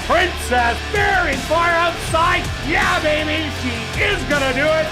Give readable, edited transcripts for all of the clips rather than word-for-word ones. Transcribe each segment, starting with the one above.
Princess very far outside. Yeah, baby, she is gonna do it.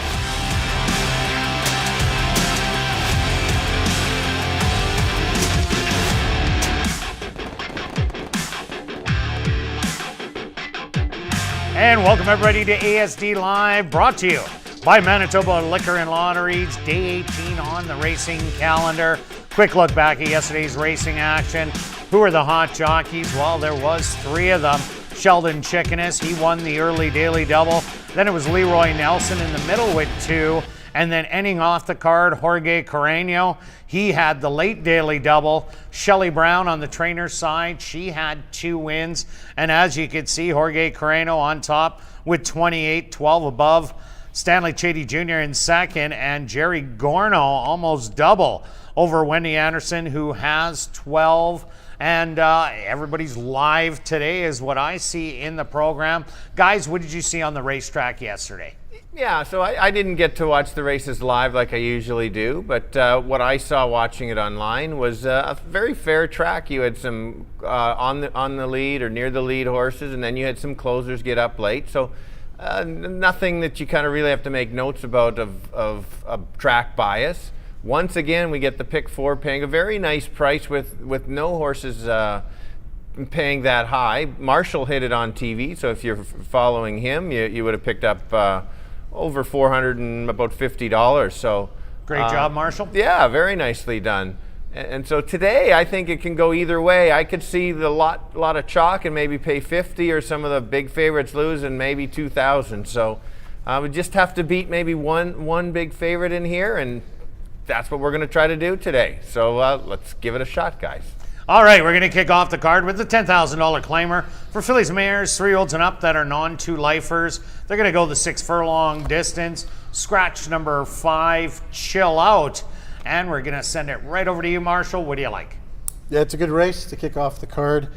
And welcome everybody to ASD Live, brought to you by Manitoba Liquor and Lotteries. Day 18 on the racing calendar. Quick look back at yesterday's racing action. Who are the hot jockeys? Well, there was 3 of them. Sheldon Chickeness, he won the early daily double. Then it was Leroy Nelson in the middle with 2. And then ending off the card, Jorge Carreño, he had the late daily double. Shelley Brown on the trainer side, she had 2 wins. And as you can see, Jorge Carreño on top with 28, 12 above. Stanley Chady Jr. in second, and Jerry Gorno almost double over Wendy Anderson, who has 12. And everybody's live today is what I see in the program. Guys, what did you see on the racetrack yesterday? Yeah, so I didn't get to watch the races live like I usually do, but what I saw watching it online was a very fair track. You had some on the lead or near the lead horses, and then you had some closers get up late. So nothing that you kind of really have to make notes about of track bias. Once again, we get the pick 4 paying a very nice price with no horses paying that high. Marshall hit it on TV, so if you're following him, you would have picked up over $400 and about $50. So great job, Marshall. Yeah, very nicely done. And so today, I think it can go either way. I could see the lot of chalk and maybe pay 50, or some of the big favorites lose and maybe 2,000. So we just have to beat maybe one big favorite in here, and that's what we're going to try to do today. So let's give it a shot, guys. All right, we're going to kick off the card with the $10,000 claimer for fillies and mares, 3-year-olds and up that are non-2-lifers. They're going to go the 6 furlong distance. Scratch number 5, Chill Out. And we're going to send it right over to you, Marshall. What do you like? Yeah, it's a good race to kick off the card.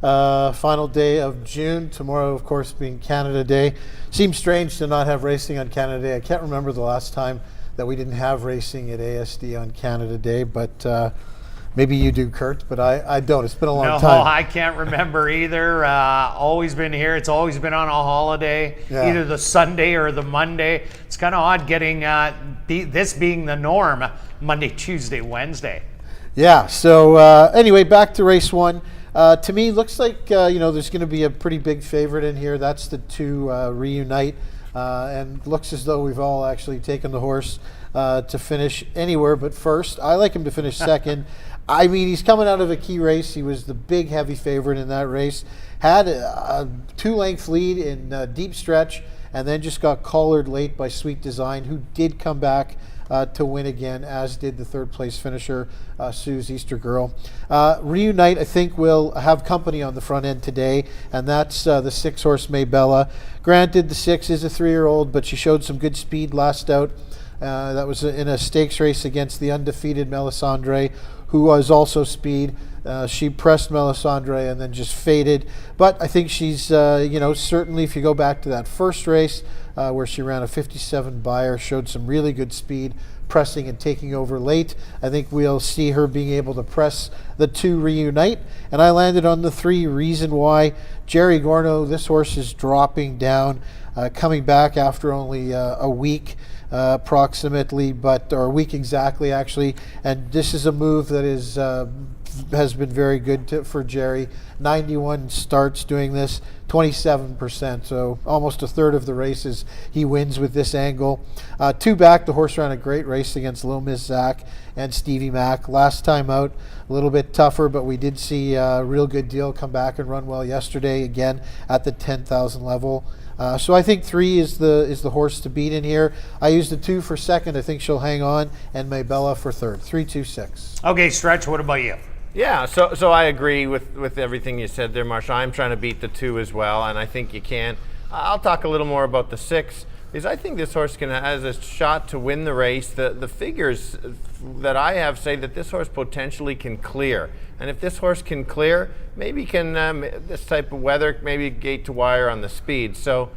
Final day of June. Tomorrow, of course, being Canada Day. Seems strange to not have racing on Canada Day. I can't remember the last time that we didn't have racing at ASD on Canada Day, but maybe you do, Kirt, but I don't. It's been a long time. No, I can't remember either. Always been here. It's always been on a holiday, either the Sunday or the Monday. It's kind of odd getting this being the norm, Monday, Tuesday, Wednesday. Yeah, so anyway, back to race 1. To me, looks like there's going to be a pretty big favorite in here. That's the 2 Reunite. And looks as though we've all actually taken the horse to finish anywhere but first. I like him to finish second. I mean, he's coming out of a key race. He was the big heavy favorite in that race. Had a 2-length lead in deep stretch, and then just got collared late by Sweet Design, who did come back to win again, as did the 3rd place finisher, Sue's Easter Girl. Reunite, I think, will have company on the front end today, and that's the 6-horse Maybella. Granted, the 6 is a 3-year-old, but she showed some good speed last out. That was in a stakes race against the undefeated Melisandre, who was also speed. She pressed Melisandre and then just faded. But I think she's, certainly if you go back to that first race where she ran a 57 buyer, showed some really good speed, pressing and taking over late. I think we'll see her being able to press the 2 Reunite. And I landed on the 3 Reason Why. Jerry Gorno, this horse is dropping down, coming back after only a week. Approximately, or a week exactly, actually. And this is a move that has been very good for Jerry. 91 starts doing this, 27%, so almost a third of the races he wins with this angle. 2 back, the horse ran a great race against Lil Miss Zach and Stevie Mack. Last time out, a little bit tougher, but we did see a real good deal come back and run well yesterday, again at the 10,000 level. So I think 3 is the horse to beat in here. I used the 2 for second. I think she'll hang on, and Maybella for third. 3, 2, 6. Okay, Stretch, what about you? Yeah, so I agree with everything you said there, Marshall. I'm trying to beat the 2 as well, and I think you can. I'll talk a little more about the 6, because I think this horse has a shot to win the race. The figures that I have say that this horse potentially can clear. And if this horse can clear, maybe can, this type of weather, maybe gate to wire on the speed. So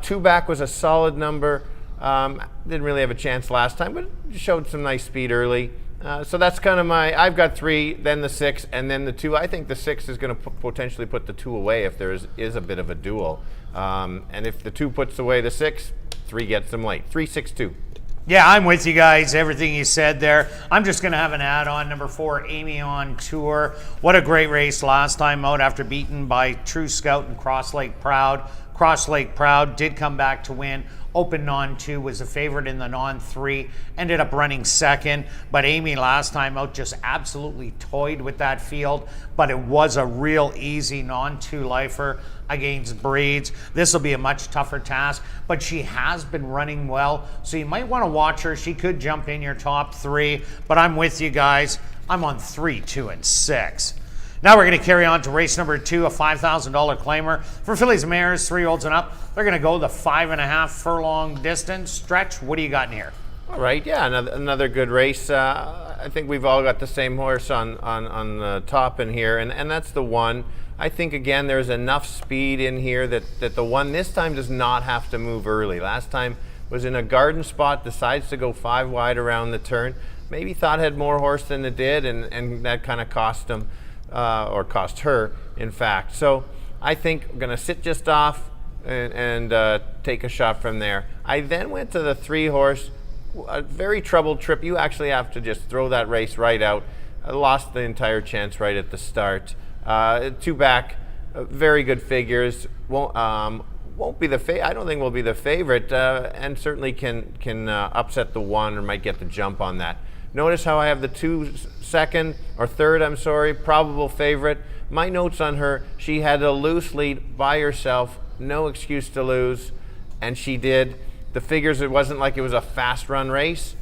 2 back was a solid number. Didn't really have a chance last time, but showed some nice speed early. So that's kind of I've got 3, then the 6, and then the 2. I think the 6 is going to potentially put the 2 away if there is a bit of a duel. And if the 2 puts away the 6, 3 gets them late. 3, 6, 2. Yeah, I'm with you guys. Everything you said there. I'm just going to have an add-on. Number 4, Amy on Tour. What a great race last time out after beaten by True Scout and Cross Lake Proud. Cross Lake Proud did come back to win. Open non-2, was a favorite in the non-3, ended up running second, but Amy last time out just absolutely toyed with that field, but it was a real easy non-2 lifer against Breeds. This will be a much tougher task, but she has been running well, so you might want to watch her. She could jump in your top 3, but I'm with you guys. I'm on 3, 2, and 6. Now we're going to carry on to race number 2, a $5,000 claimer for fillies and mares, 3-year-olds and up. They're going to go the 5.5 furlong distance stretch. What do you got in here? All right, yeah, another good race. I think we've all got the same horse on the top in here, and that's the 1. I think, again, there's enough speed in here that the 1 this time does not have to move early. Last time was in a garden spot, decides to go 5 wide around the turn. Maybe thought had more horse than it did, and that kind of cost him. Or cost her, in fact. So I think I'm going to sit just off and take a shot from there. I then went to the 3 horse, a very troubled trip. You actually have to just throw that race right out. I lost the entire chance right at the start. 2 back, very good figures. Won't be the I don't think will be the favorite, and certainly can upset the 1 or might get the jump on that. Notice how I have the 2 second or third, I'm sorry, probable favorite. My notes on her, she had a loose lead by herself, no excuse to lose, and she did. The figures, it wasn't like it was a fast run race.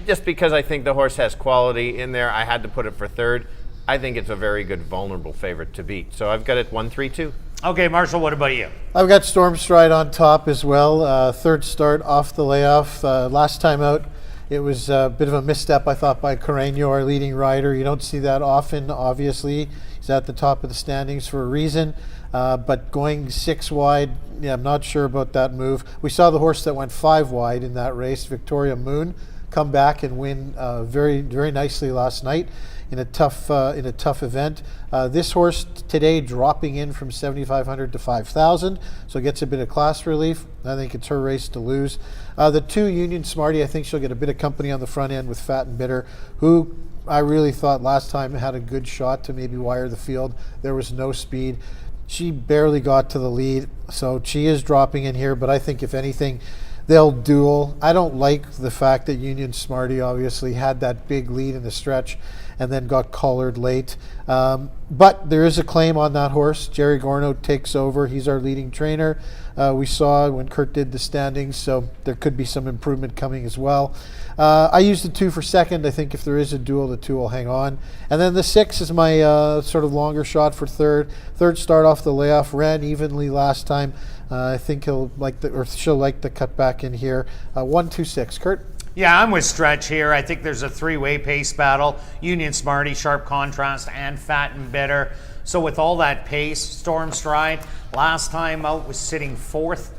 Just because I think the horse has quality in there, I had to put it for third. I think it's a very good vulnerable favorite to beat. So I've got it 1, 3, 2. Okay, Marshall, what about you? I've got Storm Stride on top as well. Third start off the layoff. Last time out, it was a bit of a misstep, I thought, by Carreño, our leading rider. You don't see that often, obviously. He's at the top of the standings for a reason. But going 6 wide, yeah, I'm not sure about that move. We saw the horse that went 5 wide in that race, Victoria Moon, come back and win very, very nicely last night in a tough event. This horse today dropping in from 7,500 to 5,000, so gets a bit of class relief. I think it's her race to lose. The 2 Union Smarty, I think she'll get a bit of company on the front end with Fat and Bitter, who I really thought last time had a good shot to maybe wire the field. There was no speed. She barely got to the lead, so she is dropping in here, but I think if anything, they'll duel. I don't like the fact that Union Smarty obviously had that big lead in the stretch and then got collared late. But there is a claim on that horse. Jerry Gorno takes over. He's our leading trainer. We saw when Kirt did the standings, so there could be some improvement coming as well. I used the 2 for second. I think if there is a duel, the 2 will hang on. And then the 6 is my sort of longer shot for third. Third start off the layoff, ran evenly last time. I think she'll like the cut back in here. 1, 2, 6. Kirt? Yeah, I'm with Stretch here. I think there's a 3-way pace battle. Union Smarty, Sharp Contrast, and Fat and Bitter. So with all that pace, Storm Stride, last time out was sitting 5th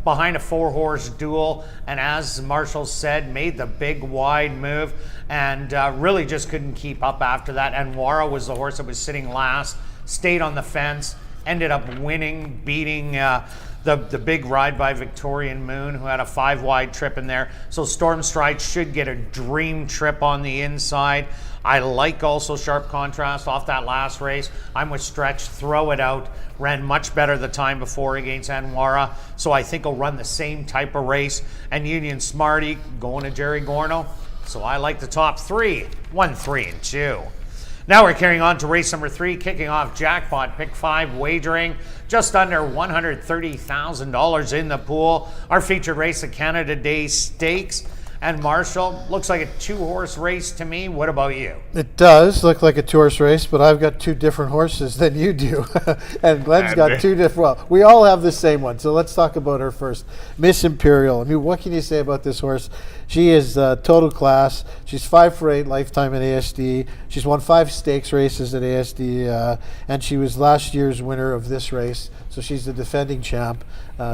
behind a 4-horse duel. And as Marshall said, made the big wide move and really just couldn't keep up after that. And Wara was the horse that was sitting last, stayed on the fence, ended up winning, beating the big ride by Victorian Moon, who had a 5-wide trip in there. So Storm Stride should get a dream trip on the inside. I like also Sharp Contrast off that last race. I'm with Stretch, throw it out. Ran much better the time before against Anwara. So I think he'll run the same type of race. And Union Smarty going to Jerry Gorno. So I like the top 3, 1, 3, and 2. Now we're carrying on to race number 3, kicking off jackpot, pick 5 wagering, just under $130,000 in the pool. Our featured race, the Canada Day Stakes. And Marshall, looks like a 2-horse race to me. What about you? It does look like a 2-horse race, but I've got 2 different horses than you do. And Glenn's got 2 different, well, we all have the same one. So let's talk about her first. Miss Imperial. I mean, what can you say about this horse? She is total class. She's 5 for 8 lifetime at ASD. She's won 5 stakes races at ASD, and she was last year's winner of this race. So she's the defending champ.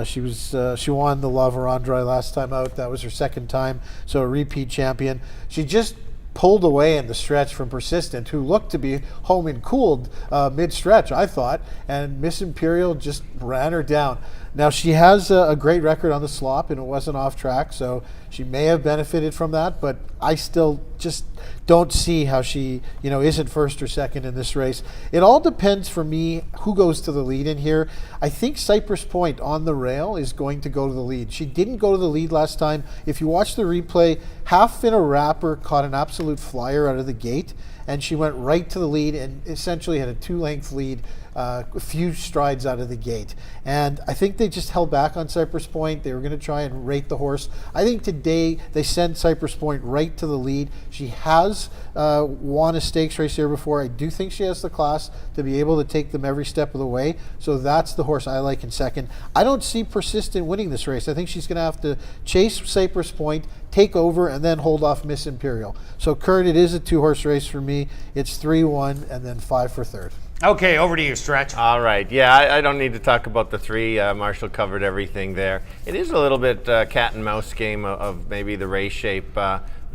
She won the La Vérandre last time out. That was her second time. so a repeat champion. She just pulled away in the stretch from Persistent, who looked to be home and cooled mid-stretch, I thought, and Miss Imperial just ran her down. Now, she has a great record on the slop, and it wasn't off track, so she may have benefited from that, but I still just don't see how she, isn't first or second in this race. It all depends for me who goes to the lead in here. I think Cypress Point on the rail is going to go to the lead. She didn't go to the lead last time. If you watch the replay, Half in a Wrapper caught an absolute flyer out of the gate, and she went right to the lead and essentially had a 2-length lead, a few strides out of the gate. And I think they just held back on Cypress Point. They were going to try and rate the horse. I think today they send Cypress Point right to the lead. She has won a stakes race here before. I do think she has the class to be able to take them every step of the way. So that's the horse I like in second. I don't see Persistent winning this race. I think she's going to have to chase Cypress Point, take over, and then hold off Miss Imperial. So Kirt, it is a 2-horse race for me. It's 3-1 and then 5 for third. Okay, over to you, Stretch. All right. Yeah, I don't need to talk about the 3. Marshall covered everything there. It is a little bit cat and mouse game of maybe the race shape.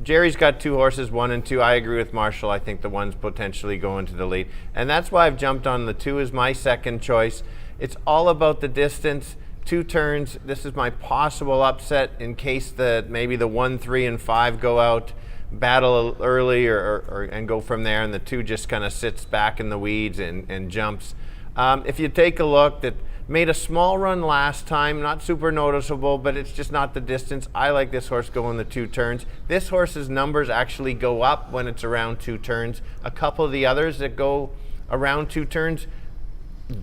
Jerry's got 2 horses, 1 and 2. I agree with Marshall. I think the 1's potentially going to the lead. And that's why I've jumped on the 2 as my second choice. It's all about the distance. 2 turns. This is my possible upset in case maybe the 1, 3, and 5 go out, battle early and go from there, and the 2 just kind of sits back in the weeds and jumps. If you take a look, that made a small run last time, not super noticeable, but it's just not the distance. I like this horse going the 2 turns. This horse's numbers actually go up when it's around 2 turns. A couple of the others that go around 2 turns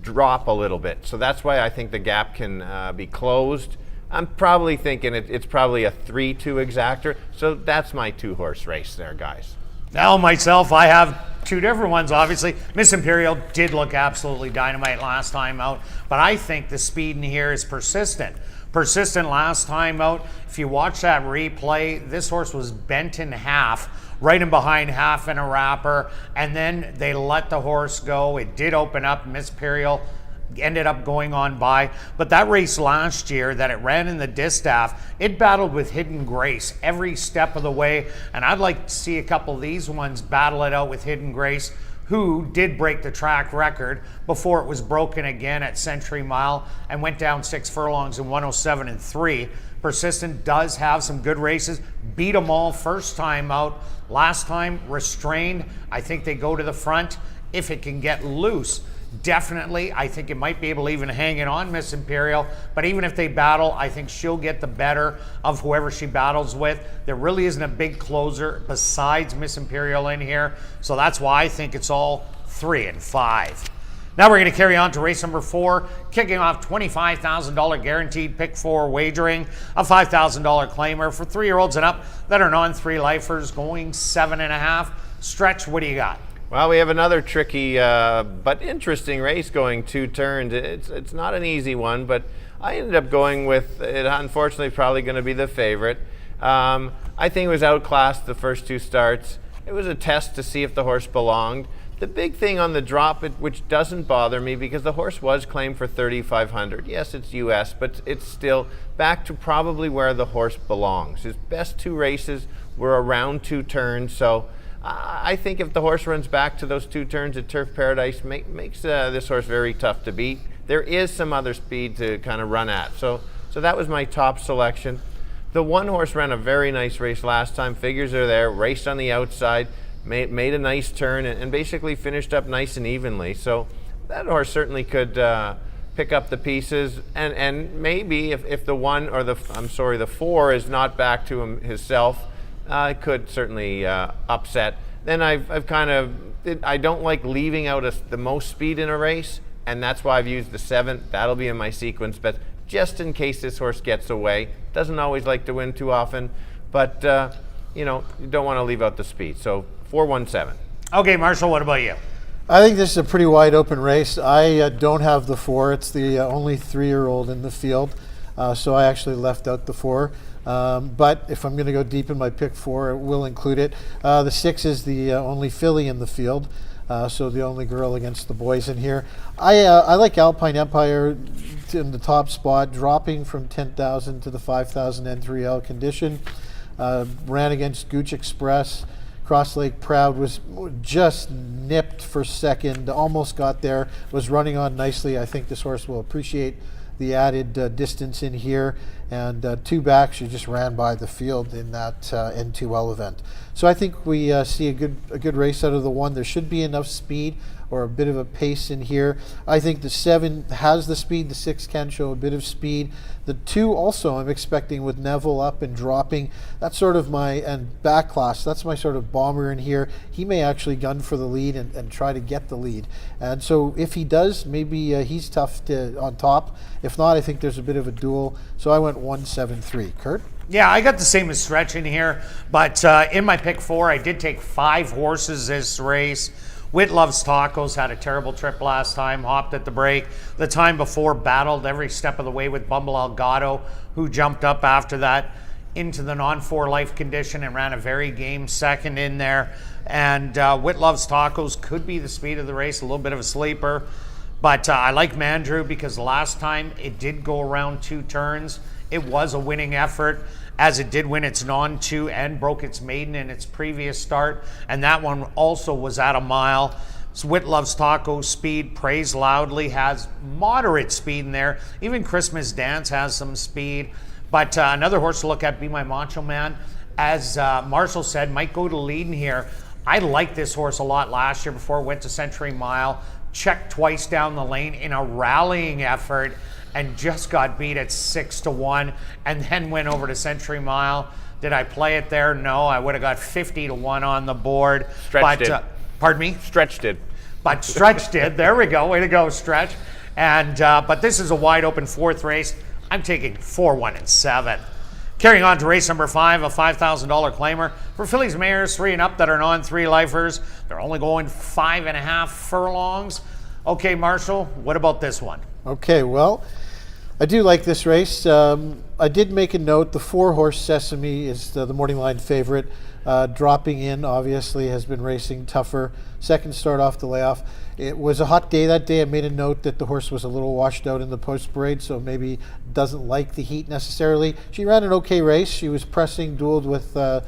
drop a little bit. So that's why I think the gap can be closed. I'm probably thinking it's probably a 3-2 exactor. So that's my 2-horse race there, guys. Now, myself, I have 2 different ones, obviously. Miss Imperial did look absolutely dynamite last time out, but I think the speed in here is Persistent. Persistent last time out, if you watch that replay, this horse was bent in half, right in behind Half in a Wrapper, and then they let the horse go. It did open up. Miss Imperial ended up going on by, but that race last year that it ran in the distaff, it battled with Hidden Grace every step of the way, and I'd like to see a couple of these ones battle it out with Hidden Grace, who did break the track record before it was broken again at Century Mile and went down 6 furlongs in 107 and 3. Persistent does have some good races, beat them all first time out. Last time, restrained. I think they go to the front if it can get loose. Definitely, I think it might be able to even hang it on Miss Imperial, but even if they battle, I think she'll get the better of whoever she battles with. There really isn't a big closer besides Miss Imperial in here, so that's why I think it's all 3 and 5. Now we're going to carry on to race number 4, kicking off $25,000 guaranteed pick 4 wagering, a $5,000 claimer for 3-year-olds and up that are non-3 lifers, going 7.5. Stretch, what do you got? Well, we have another tricky but interesting race going 2 turns. It's not an easy one, but I ended up going with it. Unfortunately, probably going to be the favorite. I think it was outclassed the first 2 starts. It was a test to see if the horse belonged. The big thing on the drop, which doesn't bother me because the horse was claimed for $3,500. Yes, it's US, but it's still back to probably where the horse belongs. His best 2 races were around 2 turns, so I think if the horse runs back to those 2 turns at Turf Paradise, makes this horse very tough to beat. There is some other speed to kind of run at. So that was my top selection. The 1 horse ran a very nice race last time. Figures are there, raced on the outside, made a nice turn, and basically finished up nice and evenly. So that horse certainly could pick up the pieces. And maybe if the 1 or the 4 is not back to himself, could certainly upset. Then I've kind of, I don't like leaving out the most speed in a race, and that's why I've used the 7. That'll be in my sequence, but just in case this horse gets away. Doesn't always like to win too often, but you don't want to leave out the speed. So 4-1-7. Okay, Marshall, what about you? I think this is a pretty wide open race. I don't have the 4. It's the only 3-year-old in the field, so I actually left out the 4. But if I'm going to go deep in my pick 4, it will include it. The 6 is the only filly in the field, so the only girl against the boys in here. I like Alpine Empire in the top spot, dropping from 10,000 to the 5,000 N3L condition. ran against Gooch Express. Cross Lake Proud was just nipped for second, almost got there, was running on nicely. I think this horse will appreciate the added distance in here, and 2 back, she just ran by the field in that N2L event. So I think we see a good race out of the 1. There should be enough speed or a bit of a pace in here. I think the 7 has the speed, the 6 can show a bit of speed. The 2 also I'm expecting with Neville up and dropping. That's sort of and back class, that's my sort of bomber in here. He may actually gun for the lead and try to get the lead. And so if he does, maybe he's tough on top. If not, I think there's a bit of a duel. So I went 1-7-3. Kirt? Yeah, I got the same as Stretch in here, but in my pick 4, I did take 5 horses this race. Whit Loves Tacos had a terrible trip last time, hopped at the break. The time before, battled every step of the way with Bumble Elgato, who jumped up after that into the non-4 life condition and ran a very game second in there. And Whit Loves Tacos could be the speed of the race, a little bit of a sleeper. But I like Mandrew because last time it did go around 2 turns. It was a winning effort, as it did win its non-2 and broke its maiden in its previous start. And that one also was at a mile. So Whit Loves Tacos speed, praised loudly, has moderate speed in there. Even Christmas Dance has some speed. But another horse to look at, Be My Macho Man, as Marshall said, might go to lead in here. I liked this horse a lot last year before it went to Century Mile. Checked twice down the lane in a rallying effort and just got beat at 6-1 and then went over to Century Mile. Did I play it there? No, I would have got 50-1 on the board. Stretch did. Pardon me? Stretch did. But Stretch did. There we go. Way to go, Stretch. And but this is a wide open 4th race. I'm taking 4, 1, and 7. Carrying on to race number 5, a $5,000 claimer for fillies, mares 3 and up that are non-3 lifers. They're only going 5.5 furlongs. Okay, Marshall, what about this one? Okay, well, I do like this race. I did make a note. The 4-horse Sesame is the morning line favorite. Dropping in, obviously, has been racing tougher. Second start off the layoff. It was a hot day that day. I made a note that the horse was a little washed out in the post parade, so maybe doesn't like the heat necessarily. She ran an okay race. She was dueled with a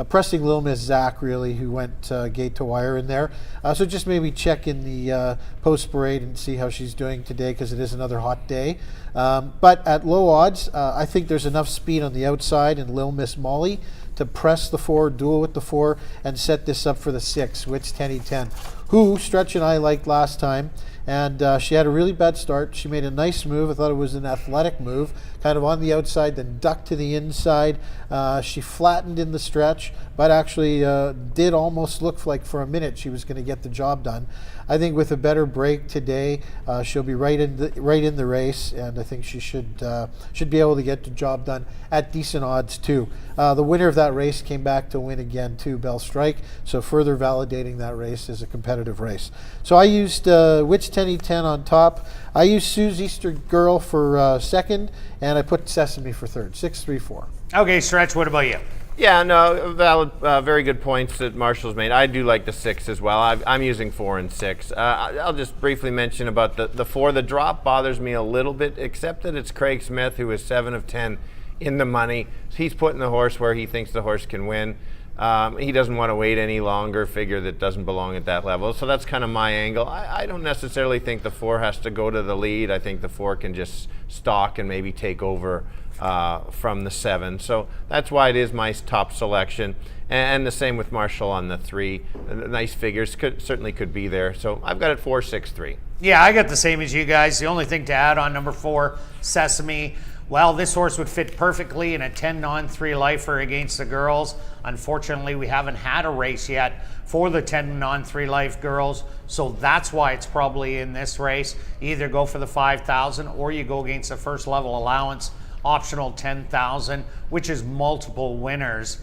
pressing Lil Miss Zach, really, who went gate to wire in there. So just maybe check in the post parade and see how she's doing today, because it is another hot day. But at low odds, I think there's enough speed on the outside in Lil Miss Molly to press the 4, duel with the 4, and set this up for the 6, Wits 10-10, who Stretch and I liked last time. And she had a really bad start. She made a nice move. I thought it was an athletic move, kind of on the outside, then ducked to the inside. She flattened in the stretch, but actually did almost look like for a minute she was going to get the job done. I think with a better break today, she'll be right in the race, and I think she should be able to get the job done at decent odds too. The winner of that race came back to win again too, Bell Strike, so further validating that race as a competitive race. So I used Witch 10-10 on top. I used Sue's Easter Girl for second, and I put Sesame for third. 6-3-4. Okay, Stretch, what about you? Yeah, no, valid, very good points that Marshall's made. I do like the 6 as well. I'm using 4 and 6. I'll just briefly mention about the 4. The drop bothers me a little bit, except that it's Craig Smith, who is 7 of 10 in the money. He's putting the horse where he thinks the horse can win. He doesn't want to wait any longer, figure that doesn't belong at that level. So that's kind of my angle. I don't necessarily think the 4 has to go to the lead. I think the 4 can just stalk and maybe take over from the 7. So that's why it is my top selection. And the same with Marshall on the 3. Nice figures, certainly could be there. So I've got it 4-6-3. Yeah, I got the same as you guys. The only thing to add on number 4, Sesame. Well, this horse would fit perfectly in a 10 non-3 lifer against the girls. Unfortunately, we haven't had a race yet for the 10 non-3 life girls, so that's why it's probably in this race. You either go for the 5,000 or you go against the first level allowance, optional 10,000, which is multiple winners.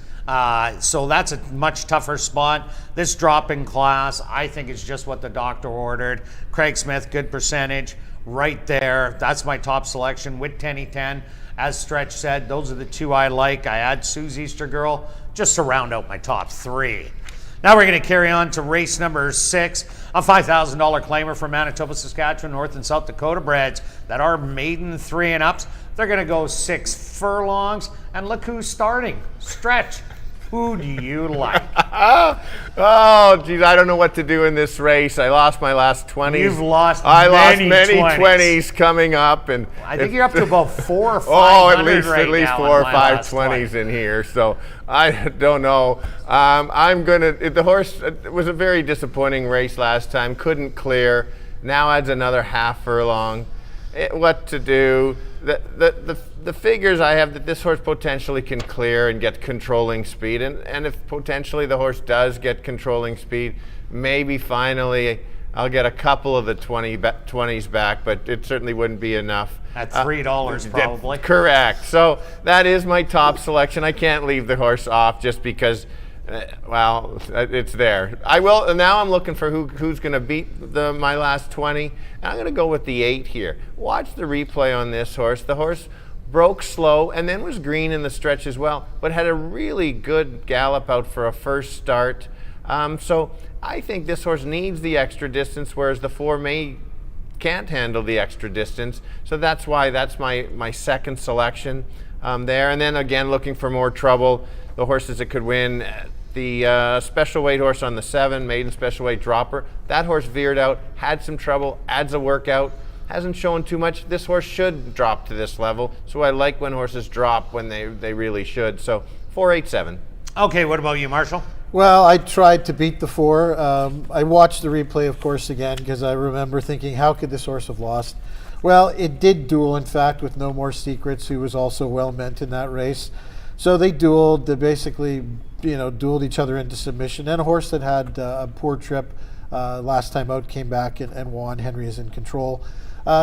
So that's a much tougher spot. This drop in class, I think, is just what the doctor ordered. Craig Smith, good percentage. Right there, that's my top selection with 10-10. As Stretch said, those are the 2 I like. I add Sue's Easter Girl just to round out my top 3. Now we're going to carry on to race number 6, a $5,000 claimer from Manitoba, Saskatchewan, North and South Dakota breds that are maiden 3 and ups. They're going to go 6 furlongs, and look who's starting. Stretch. Who do you like? Oh, geez, I don't know what to do in this race. I lost my last 20s. You've lost many 20s. 20s coming up, and I think you're up to about 4 or 500 at least 4 or 5 20s in here. So I don't know. The horse, it was a very disappointing race last time. Couldn't clear. Now adds another half furlong. What to do? The figures I have that this horse potentially can clear and get controlling speed, and if potentially the horse does get controlling speed, maybe finally I'll get a couple of the 20s back, but it certainly wouldn't be enough. At $3 probably. Correct. So that is my top selection. I can't leave the horse off just because, well, it's there. I will. Now I'm looking for who's going to beat my last 20. And I'm going to go with the 8 here. Watch the replay on this horse. The horse broke slow and then was green in the stretch as well, but had a really good gallop out for a first start. So I think this horse needs the extra distance, whereas the 4 can't handle the extra distance. So that's why that's my second selection there. And then again, looking for more trouble, the horses that could win. The special weight horse on the 7, maiden special weight dropper. That horse veered out, had some trouble, adds a workout, hasn't shown too much. This horse should drop to this level. So I like when horses drop when they really should. So 4, 8, 7. Okay, what about you, Marshall? Well, I tried to beat the 4. I watched the replay, of course, again, because I remember thinking, how could this horse have lost? Well, it did duel, in fact, with No More Secrets, who was also well-meant in that race. So they dueled. They basically, dueled each other into submission. And a horse that had a poor trip last time out came back and won. Henry is in control.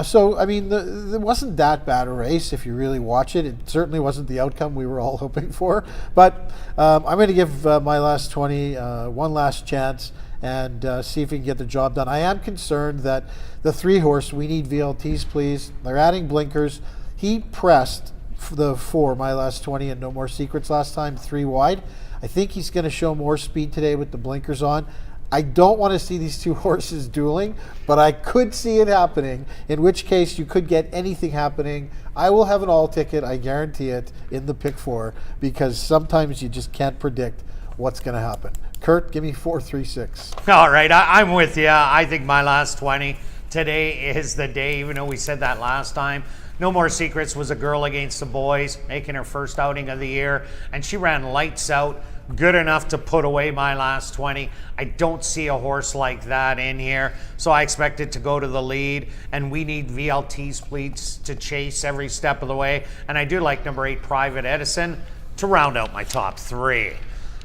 So, I mean, it wasn't that bad a race if you really watch it. It certainly wasn't the outcome we were all hoping for. But I'm going to give my last 20 one last chance and see if we can get the job done. I am concerned that the 3 horse, We Need VLTs, Please, they're adding blinkers. He pressed the 4, My Last 20, and No More Secrets last time, 3 wide. I think he's going to show more speed today with the blinkers on. I don't want to see these 2 horses dueling, but I could see it happening, in which case you could get anything happening. I will have an all ticket, I guarantee it, in the pick 4, because sometimes you just can't predict what's going to happen. Kirt, give me 4, 3, 6. All right, I'm with you. I think my last 20 today is the day, even though we said that last time. No More Secrets was a girl against the boys, making her first outing of the year, and she ran lights out, good enough to put away my last 20. I don't see a horse like that in here, so I expect it to go to the lead, and We Need VLTs, Please, to chase every step of the way. And I do like number 8, Private Edison, to round out my top 3.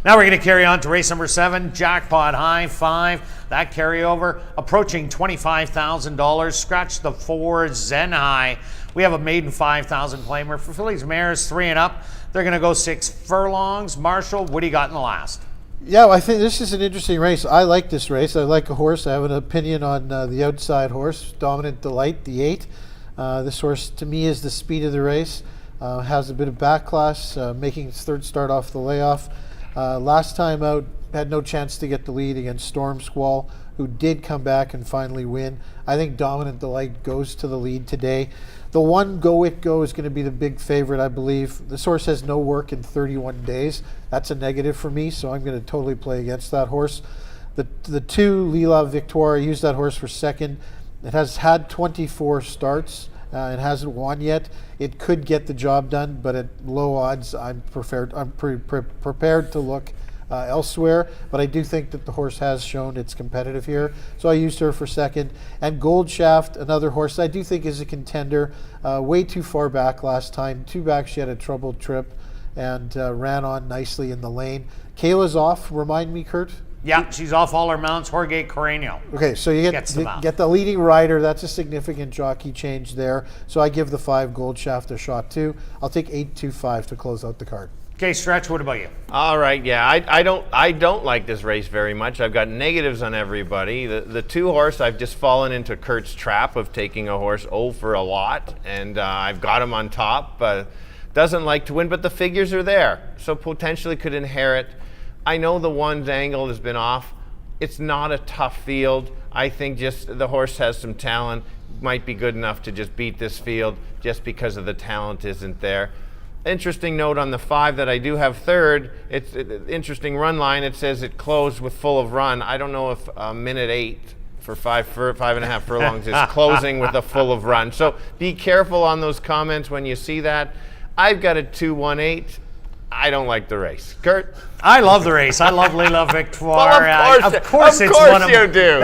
Now we're going to carry on to race number 7, Jackpot High 5. That carryover approaching $25,000. Scratch the 4, Zen High. We have a maiden 5,000 claimer for fillies, mares 3 and up. They're going to go 6 furlongs. Marshall, what do you got in the last? Yeah, I think this is an interesting race. I like this race. I like a horse. I have an opinion on the outside horse, Dominant Delight, the 8. This horse, to me, is the speed of the race. Has a bit of back class, making its 3rd start off the layoff. Last time out, had no chance to get the lead against Storm Squall, who did come back and finally win. I think Dominant Delight goes to the lead today. The 1, Go It Go, is going to be the big favorite, I believe. This horse has no work in 31 days. That's a negative for me, so I'm going to totally play against that horse. The 2, Lila Victoire, I used that horse for 2nd. It has had 24 starts. It hasn't won yet. It could get the job done, but at low odds, I'm prepared to look elsewhere. But I do think that the horse has shown it's competitive here, so I used her for 2nd. And Gold Shaft, another horse I do think is a contender. Way too far back last time. 2 back, she had a troubled trip and ran on nicely in the lane. Kayla's off. Remind me, Kirt. Yeah, she's off all her mounts. Jorge Carreño. Okay, so you get the leading rider. That's a significant jockey change there. So I give the 5, Gold Shaft, a shot too. I'll take 8, 2, 5 to close out the card. Okay, Stretch, what about you? All right, yeah, I don't like this race very much. I've got negatives on everybody. The 2 horse, I've just fallen into Kirt's trap of taking a horse for a lot, and I've got him on top. Doesn't like to win, but the figures are there, so potentially could inherit. I know the one's angle has been off. It's not a tough field. I think just the horse has some talent, might be good enough to just beat this field just because of the talent isn't there. Interesting note on the 5 that I do have third, it's an interesting run line. It says it closed with full of run. I don't know if minute 8 for 5.5 furlongs is closing with a full of run. So be careful on those comments when you see that. I've got a 2-1-8. I don't like the race. Kirt? I love the race. I love Lila Victoire. Well, of course it's one of you do.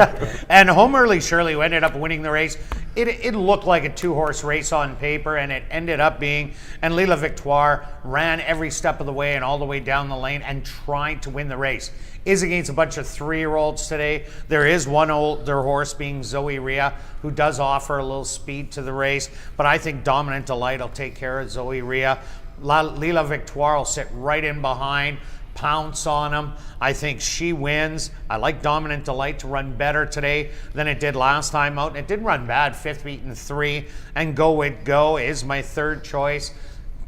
And Home Early Shirley, who ended up winning the race, it looked like a 2-horse race on paper, and it ended up being. And Lila Victoire ran every step of the way and all the way down the lane and tried to win the race. Is against a bunch of 3-year-olds today. There is one older horse, being Zoe Rhea, who does offer a little speed to the race. But I think Dominant Delight will take care of Zoe Rhea. Lila Victoire will sit right in behind, pounce on him. I think she wins. I like Dominant Delight to run better today than it did last time out. And it didn't run bad, 5th beaten 3. And Go It Go is my third choice.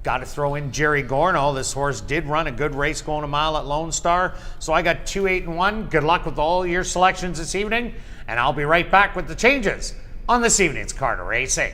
Got to throw in Jerry Gorno. This horse did run a good race going a mile at Lone Star. So I got 2, 8, and 1. Good luck with all your selections this evening. And I'll be right back with the changes on this evening's Card of Racing.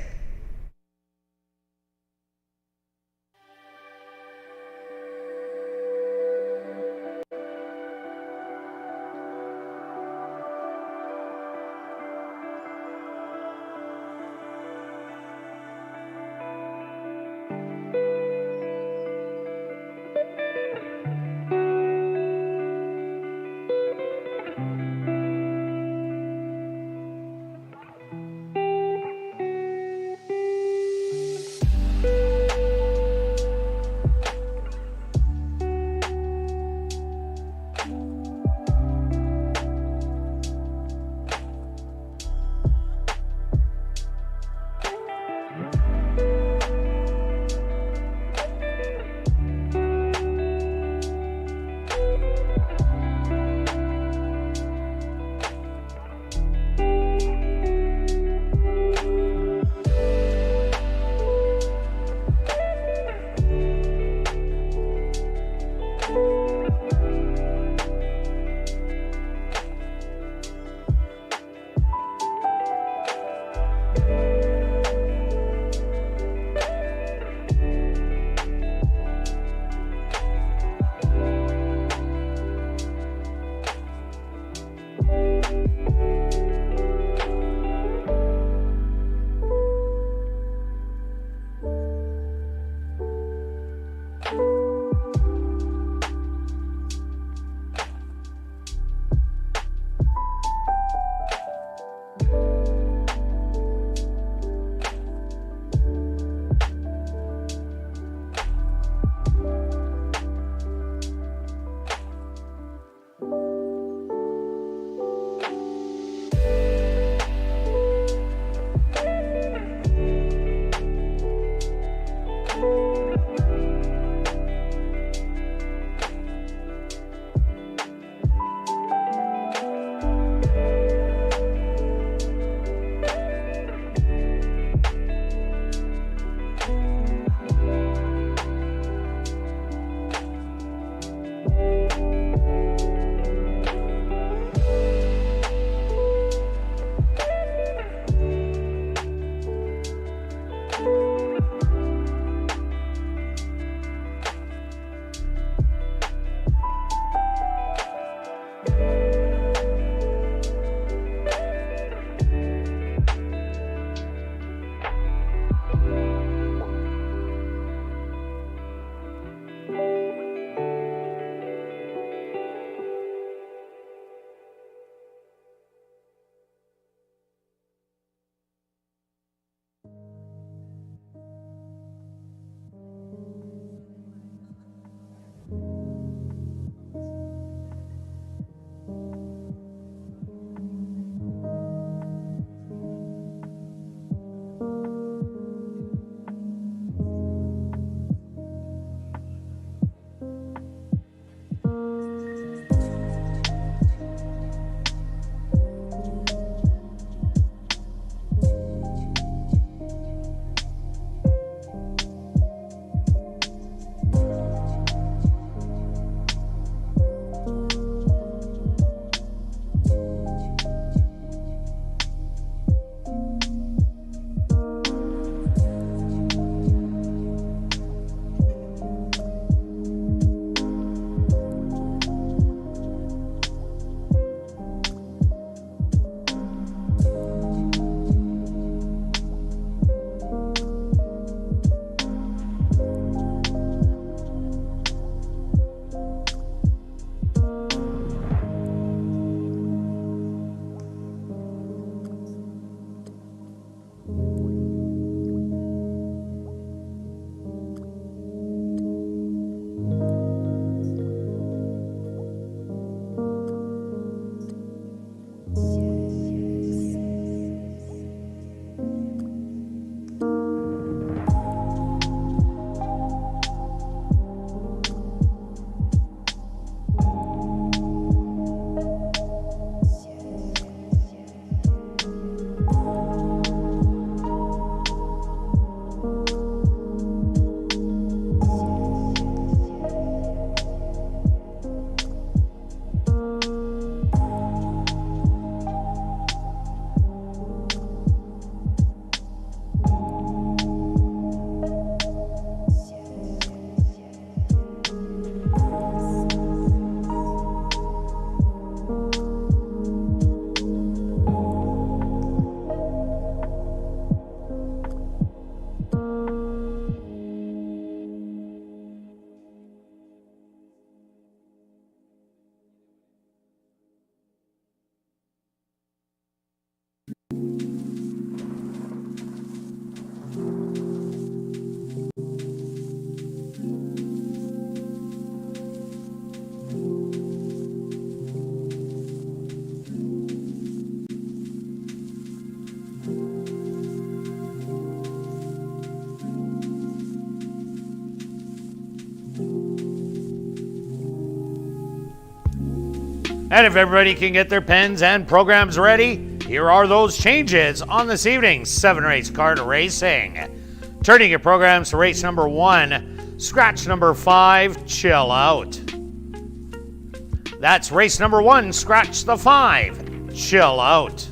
And if everybody can get their pens and programs ready, here are those changes on this evening's 7-race card racing. Turning your programs to race number 1, scratch number 5, Chill Out. That's race number 1, scratch the 5, Chill Out.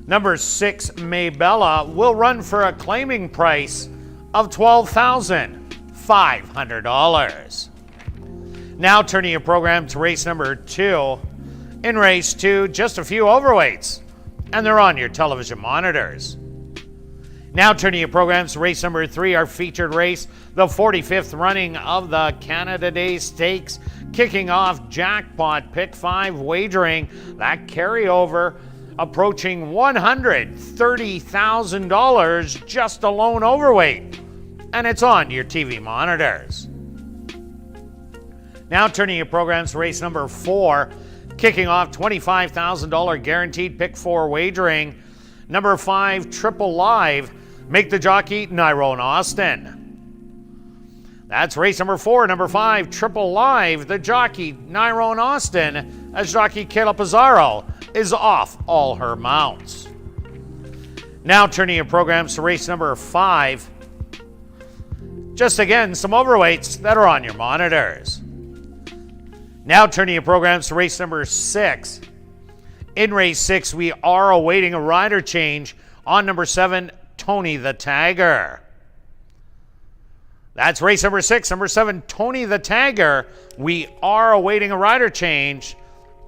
Number 6, Maybella, will run for a claiming price of $12,500. Now turning your program to race number 2. In race 2, just a few overweights, and they're on your television monitors. Now turning your programs to race number 3, our featured race, the 45th running of the Canada Day Stakes, kicking off jackpot pick 5 wagering, that carryover approaching $130,000, just a lone overweight, and it's on your TV monitors. Now turning your programs to race number 4, kicking off $25,000 guaranteed pick 4 wagering, number 5, Triple Live, make the jockey Nyrone Austin. That's race number 4, number 5, Triple Live, the jockey Nyrone Austin, as jockey Kayla Pizarro is off all her mounts. Now turning your programs to race number 5, just again some overweights that are on your monitors. Now turning your programs to race number 6. In race 6, we are awaiting a rider change on number 7, Tony the Tagger. That's race number 6, number 7, Tony the Tagger. We are awaiting a rider change,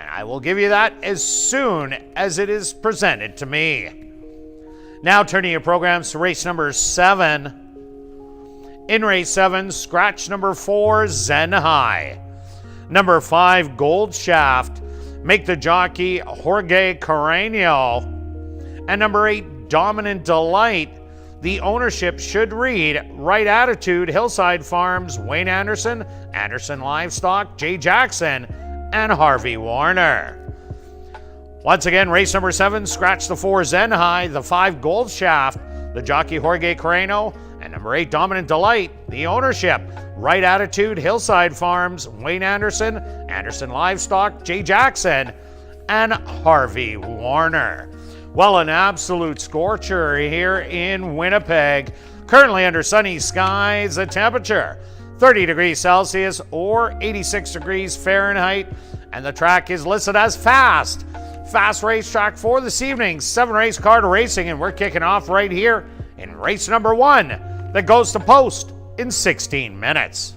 and I will give you that as soon as it is presented to me. Now turning your programs to race number 7. In race 7, scratch number 4, Zen High. Number 5, Gold Shaft, make the jockey Jorge Carreño. And number 8, Dominant Delight, the ownership should read Right Attitude, Hillside Farms, Wayne Anderson, Anderson Livestock, Jay Jackson, and Harvey Warner. Once again, race number 7, scratch the 4, Zen High, the 5, Gold Shaft, the jockey Jorge Carreño, and number 8, Dominant Delight, the ownership Right Attitude, Hillside Farms, Wayne Anderson, Anderson Livestock, Jay Jackson, and Harvey Warner. Well, an absolute scorcher here in Winnipeg. Currently under sunny skies, the temperature 30 degrees Celsius or 86 degrees Fahrenheit, and the track is listed as fast. Fast racetrack for this evening's 7-race card racing, and we're kicking off right here in race number 1 that goes to post in 16 minutes.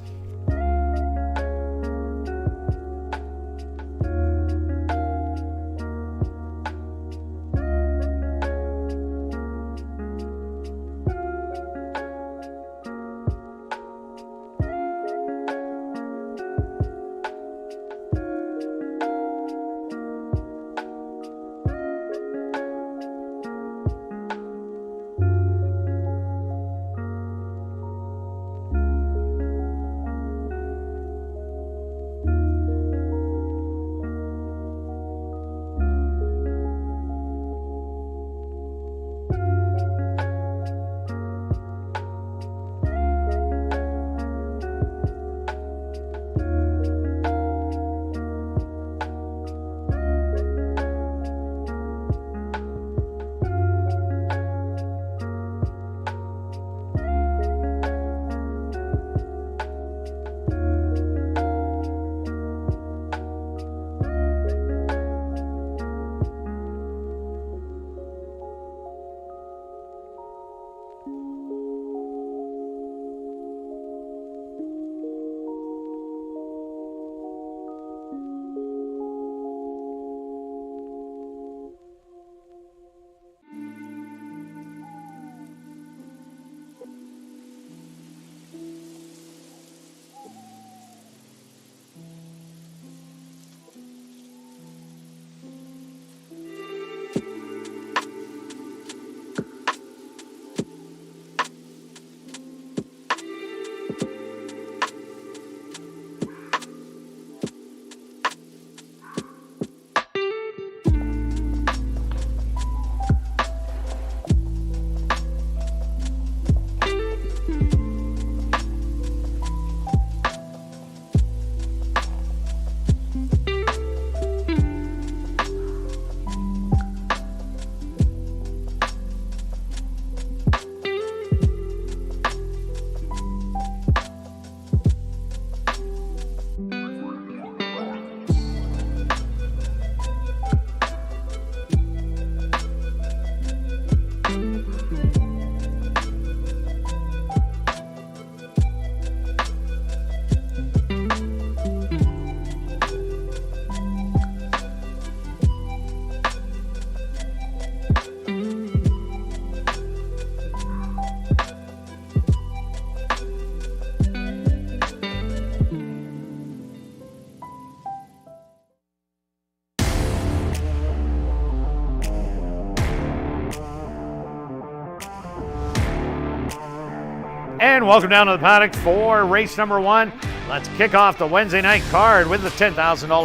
And welcome down to the paddock for race number 1. Let's kick off the Wednesday night card with the $10,000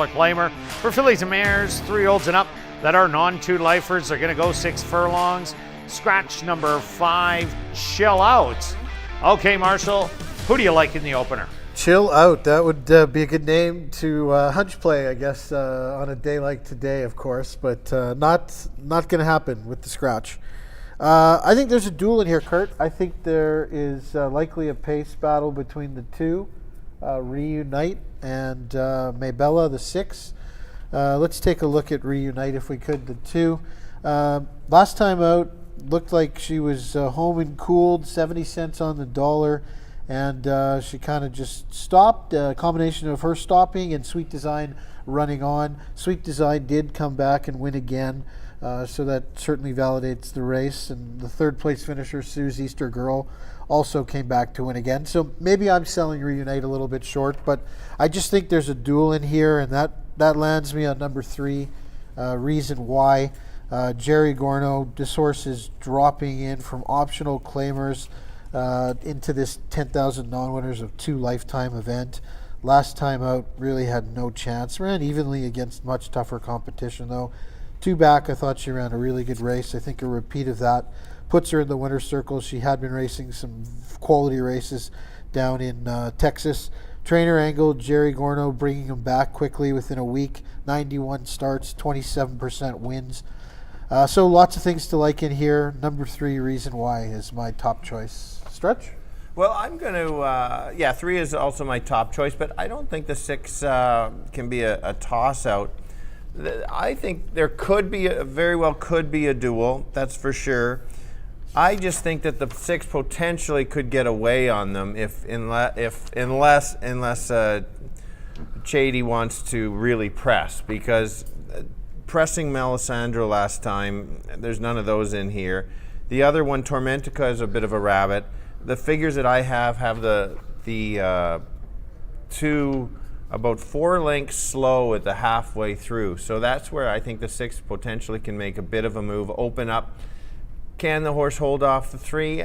claimer for fillies and mares, 3-year-olds and up that are non-2 lifers. They're going to go 6 furlongs. Scratch number 5, Chill Out. Okay, Marshall, who do you like in the opener? Chill Out. That would be a good name to hunch play, I guess, on a day like today, of course, but not going to happen with the scratch. I think there's a duel in here, Kirt. I think there is likely a pace battle between the two, Reunite and Maybella, the 6. Let's take a look at Reunite if we could, the 2. Last time out, looked like she was home and cooled, 70 cents on the dollar, and she kind of just stopped. A combination of her stopping and Sweet Design running on. Sweet Design did come back and win again. So that certainly validates the race. And the 3rd place finisher, Sue's Easter Girl, also came back to win again. So maybe I'm selling Reunite a little bit short, but I just think there's a duel in here, and that lands me on number 3, Reason Why. Jerry Gorno, this horse is dropping in from optional claimers into this 10,000 non-winners of 2 lifetime event. Last time out, really had no chance. Ran evenly against much tougher competition, though. 2 back, I thought she ran a really good race. I think a repeat of that puts her in the winner's circle. She had been racing some quality races down in Texas. Trainer angle, Jerry Gorno bringing him back quickly within a week. 91 starts, 27% wins. So lots of things to like in here. Number 3, Reason Why, is my top choice. Stretch? Well, I'm going to, 3 is also my top choice, but I don't think the 6 can be a toss-out. I think there could be, very well could be a duel, that's for sure. I just think that the 6 potentially could get away on them unless Chady wants to really press, because pressing Melisandre last time, there's none of those in here. The other one, Tormentica, is a bit of a rabbit. The figures that I have the 2 about 4 lengths slow at the halfway through. So that's where I think the 6 potentially can make a bit of a move, open up. Can the horse hold off the 3?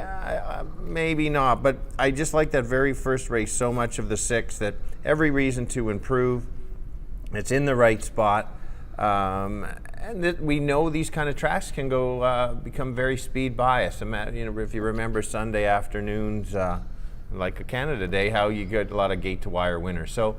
Maybe not, but I just like that very first race so much of the 6 that every reason to improve. It's in the right spot. And that we know these kind of tracks can go become very speed biased. If you remember Sunday afternoons, like a Canada Day, how you get a lot of gate to wire winners. So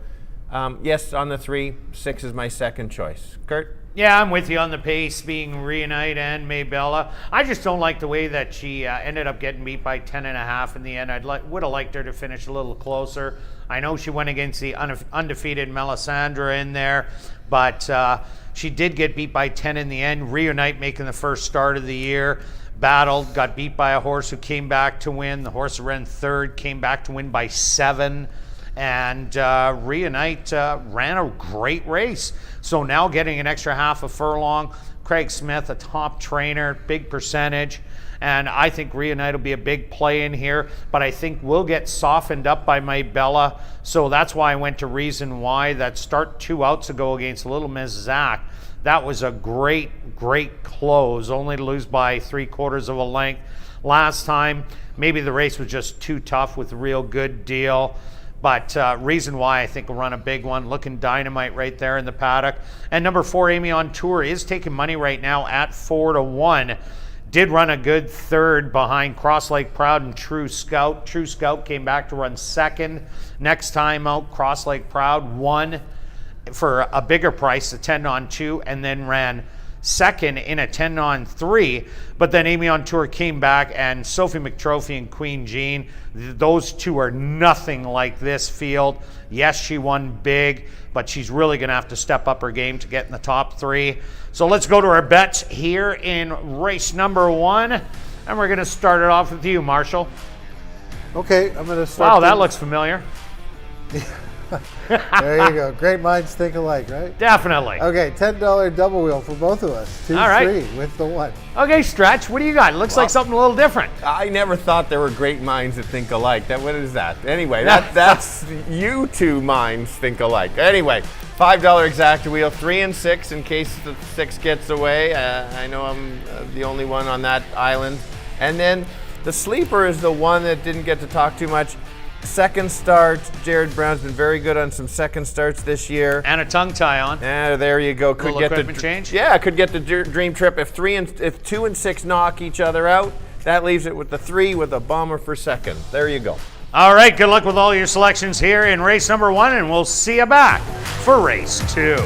yes, on the 3, 6 is my second choice. Kirt? Yeah, I'm with you on the pace being Reunite and Maybella. I just don't like the way that she ended up getting beat by 10.5 in the end. Would have liked her to finish a little closer. I know she went against the undefeated Melisandre in there, but she did get beat by 10 in the end. Reunite making the first start of the year. Battled, got beat by a horse who came back to win. The horse who ran 3rd came back to win by 7. And Reunite ran a great race. So now getting an extra half a furlong. Craig Smith, a top trainer, big percentage. And I think Reunite will be a big play in here. But I think we'll get softened up by Maybella. So that's why I went to Reason Why. That start 2 outs ago against Little Miss Zach. That was a great, great close. Only to lose by 3/4 of a length. Last time, maybe the race was just too tough with a real good deal. But Reason Why I think will run a big one. Looking dynamite right there in the paddock. And number 4, Amy on Tour, is taking money right now at 4-1. Did run a good 3rd behind Cross Lake Proud and True Scout. True Scout came back to run 2nd. Next time out, Cross Lake Proud won for a bigger price, a 10-on-2, and then ran 2nd in a 10-on-3. But then Amy on Tour came back, and Sophie McTrophy and Queen Jean, those 2 are nothing like this field. Yes, she won big, but she's really going to have to step up her game to get in the top 3. So let's go to our bets here in race number 1, and we're going to start it off with you, Marshall. Okay, I'm going to start. Wow, that looks familiar. There you go. Great minds think alike, right? Definitely. Okay, $10 double wheel for both of us. 2-3 All right. with the 1. Okay, Stretch, what do you got? It looks like something a little different. I never thought there were great minds that think alike. What is that? Anyway, that's you 2 minds think alike. Anyway, $5 exacta wheel, 3 and 6 in case the 6 gets away. I know I'm the only one on that island. And then The sleeper is the one that didn't get to talk too much. Second start, Jared Brown's been very good on some second starts this year. And a tongue tie on. There you go. Little equipment change? Yeah, could get the dream trip. If 2 and 6 knock each other out, that leaves it with the 3 with a bomber for second. There you go. All right, good luck with all your selections here in race number 1, and we'll see you back for race 2.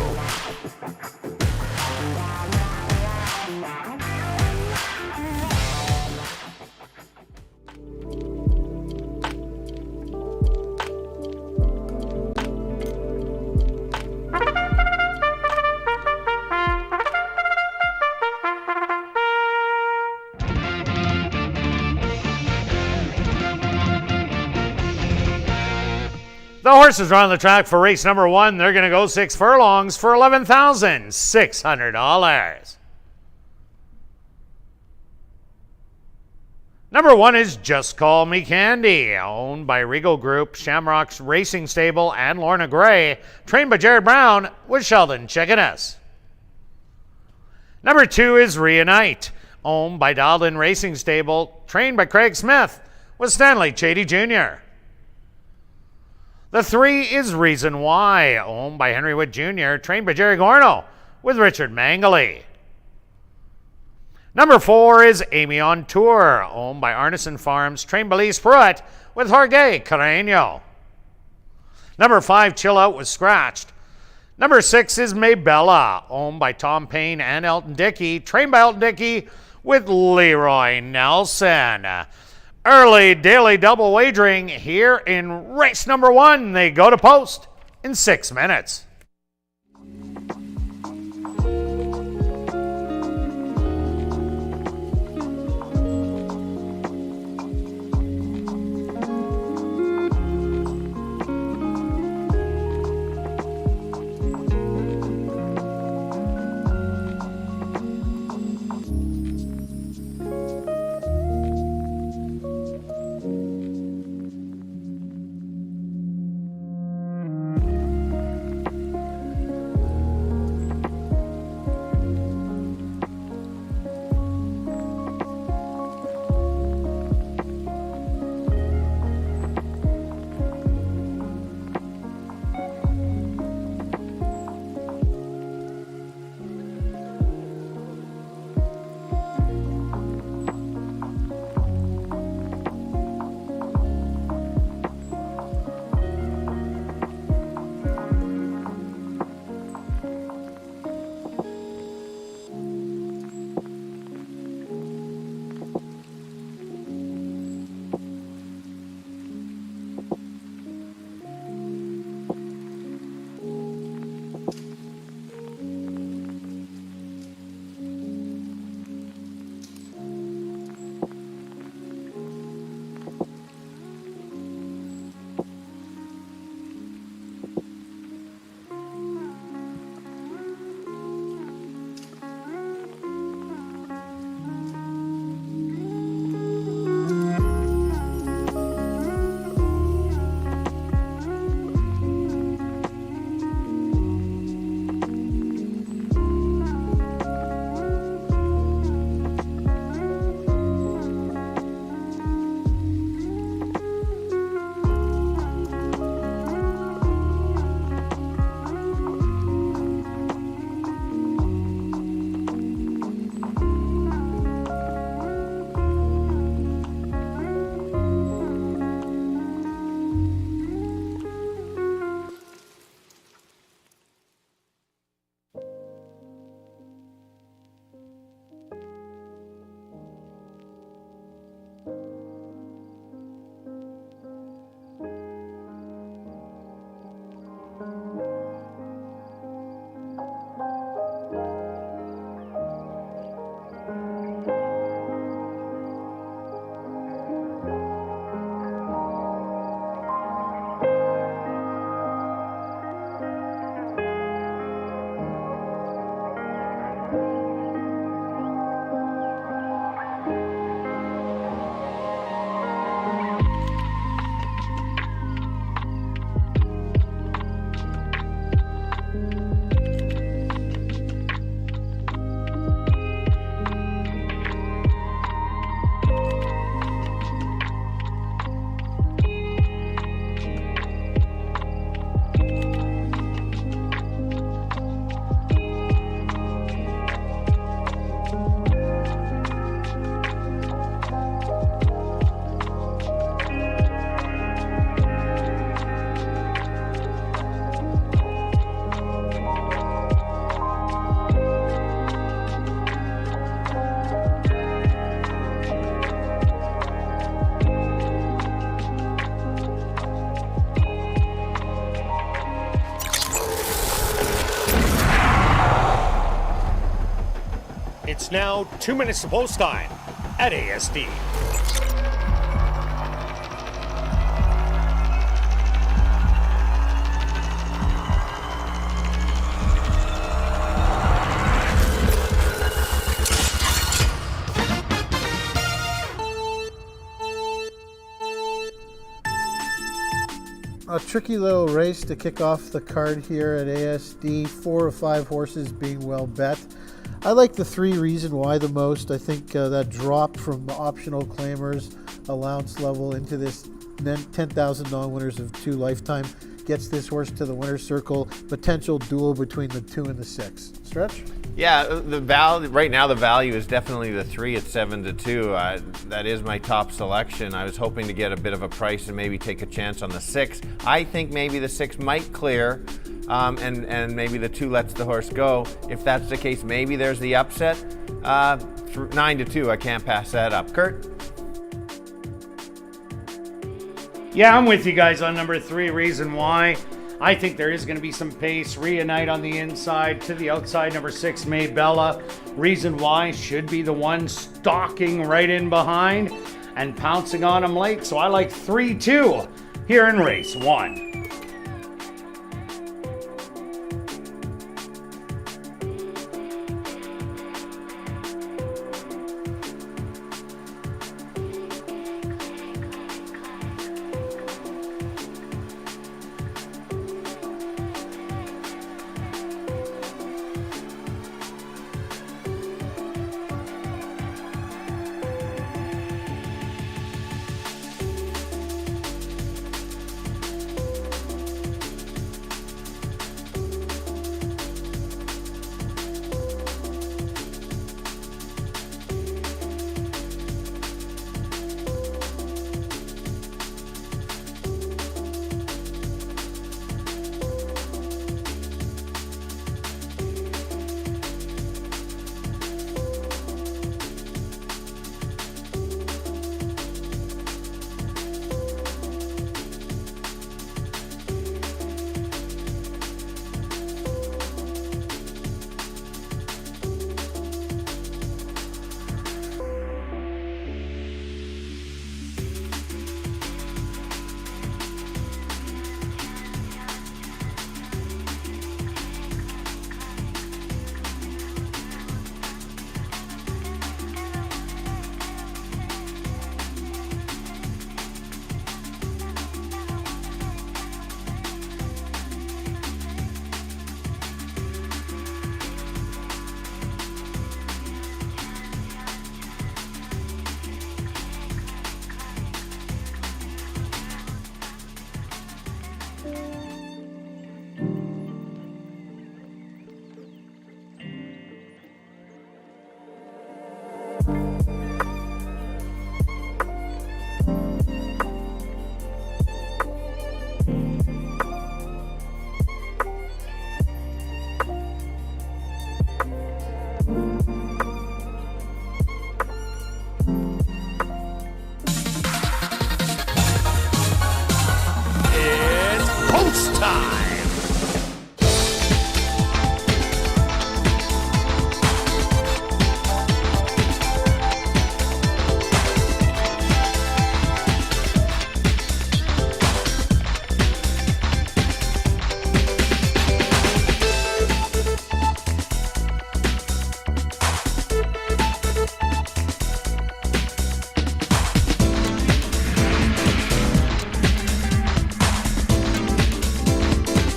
The horses are on the track for race number 1. They're going to go 6 furlongs for $11,600. Number 1 is Just Call Me Candy, owned by Regal Group, Shamrock's Racing Stable, and Lorna Gray, trained by Jared Brown with Sheldon Chickeness. Number 2 is Reunite, owned by Dialed In Racing Stable, trained by Craig Smith with Stanley Chady Jr. The 3 is Reason Why, owned by Henry Witt Jr., trained by Jerry Gorno with Richard Mangley. Number 4 is Amy on Tour, owned by Arneson Farms, trained by Lee Pruitt with Jorge Carreño. Number 5, Chill Out, was scratched. Number 6 is Maybella, owned by Tom Payne and Elton Dickey, trained by Elton Dickey with Leroy Nelson. Early daily double wagering here in race number 1. They go to post in 6 minutes. now 2 minutes to post time at ASD. A tricky little race to kick off the card here at ASD. 4 of 5 horses being well bet. I like the 3 Reason Why the most. I think that drop from the optional claimers allowance level into this 10,000 non-winners of 2 lifetime gets this horse to the winner's circle. Potential duel between the 2 and the 6. Stretch? Yeah, the value right now, the value is definitely the 3 at 7-2. That is my top selection. I was hoping to get a bit of a price and maybe take a chance on the 6. I think maybe the 6 might clear, and maybe the 2 lets the horse go. If that's the case, maybe there's the upset. 9-2, I can't pass that up. Kirt? Yeah, I'm with you guys on number 3, Reason Why. I think there is going to be some pace. Reunite on the inside. To the outside, number 6, Maybella. Reason Why should be the one stalking right in behind and pouncing on him late. So I like 3-2 here in race 1.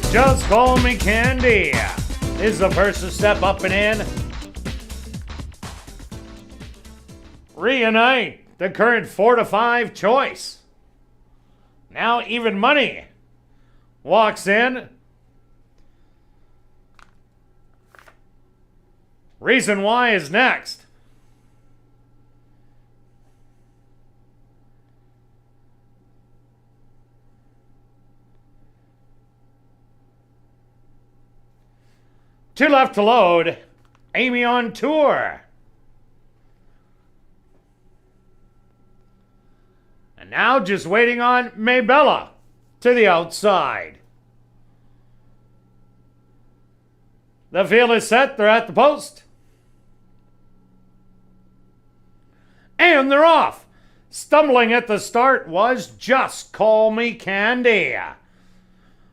Just call me Candy. Is the first to step up and in. Reunite, the current 4-5 choice. Now even money walks in. Reason Why is next. Two left to load. Amy on tour. And now just waiting on Maybella to the outside. The field is set. They're at the post. And they're off. Stumbling at the start was Just Call Me Candy.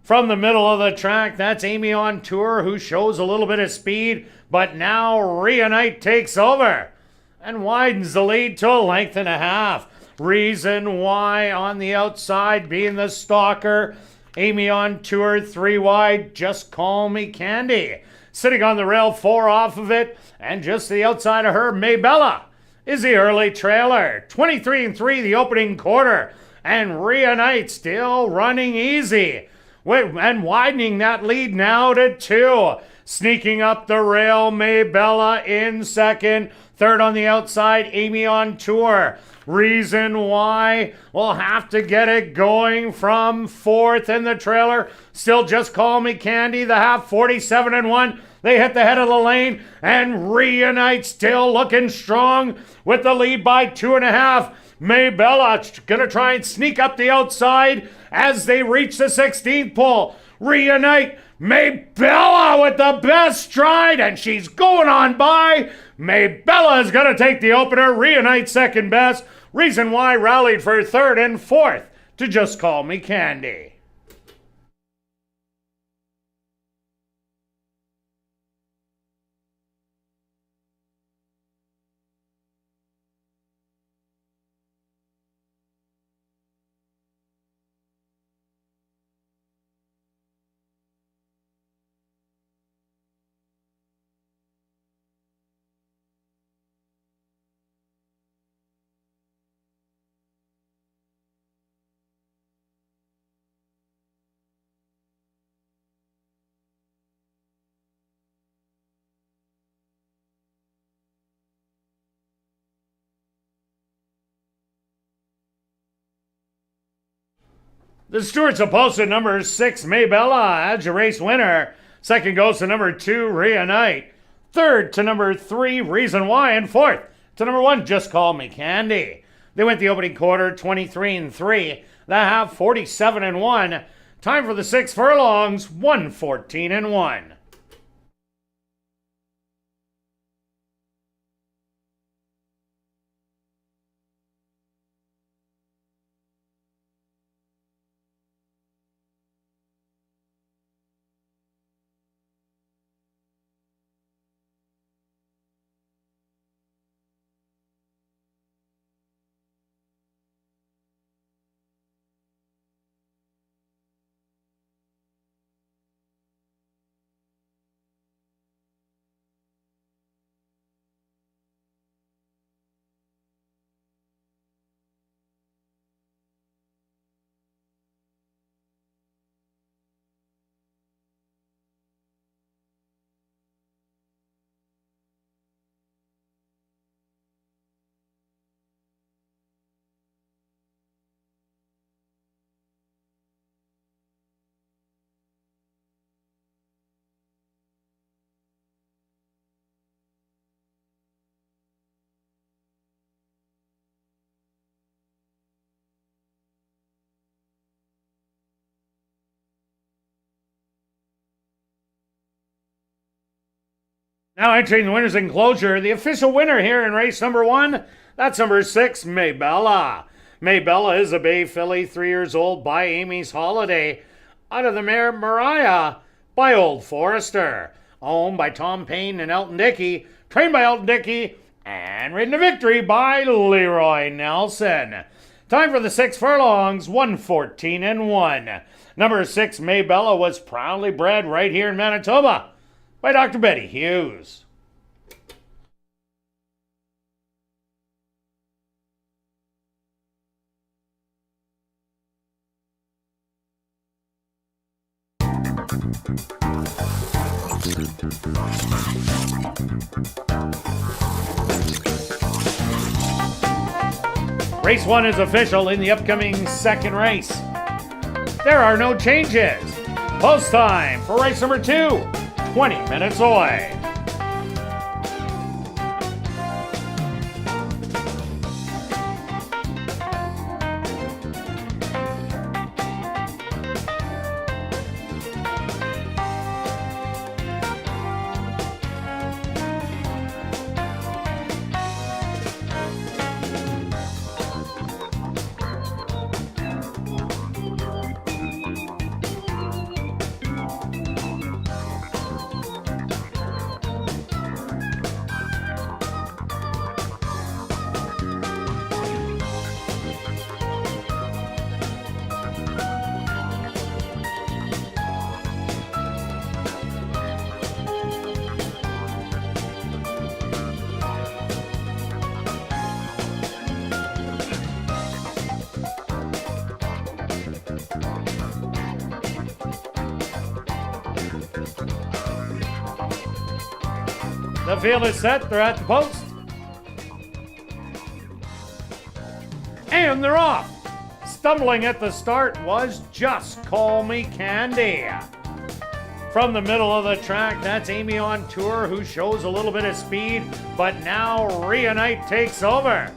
From the middle of the track, that's Amy on Tour, who shows a little bit of speed, but now Reunite takes over and widens the lead to a length and a half. Reason Why on the outside, being the stalker. Amy on Tour, 3 wide, Just Call Me Candy. Sitting on the rail, 4 off of it, and just to the outside of her, Maybella is the early trailer. 23-3 the opening quarter, and Reunite still running easy. And widening that lead now to 2. Sneaking up the rail, Maybella in second. Third on the outside, Amy on Tour. Reason Why will have to get it going from 4th in the trailer. Still Just Call Me Candy, the half, 47-1. They hit the head of the lane, and Reunite still looking strong with the lead by 2.5. Maybella gonna try and sneak up the outside as they reach the 16th pole. Reunite, Maybella with the best stride, and she's going on by. Maybella is gonna take the opener. Reunite second best. Reason Why rallied for 3rd and 4th to Just Call Me Candy. The stewards have posted number 6, Maybella, as your race winner. Second goes to number 2, Reunite. Third to number 3, Reason Why. And 4th to number 1, Just Call Me Candy. They went the opening quarter 23-3. The half 47-1. Time for the 6 furlongs, 114-1. Now entering the winner's enclosure, the official winner here in race number 1, that's number 6, Maybella. Maybella is a bay filly, 3 years old, by Amy's Holiday, out of the mare Mariah by Old Forester. Owned by Tom Payne and Elton Dickey, trained by Elton Dickey, and ridden to victory by Leroy Nelson. Time for the 6 furlongs, 114-1. Number 6, Maybella, was proudly bred right here in Manitoba by Dr. Betty Hughes. Race 1 is official in the upcoming second race. There are no changes. Post time for race number 2, 20 minutes away. The field is set. They're at the post. And they're off. Stumbling at the start was Just Call Me Candy. From the middle of the track, that's Amy on Tour, who shows a little bit of speed, but now Reunite takes over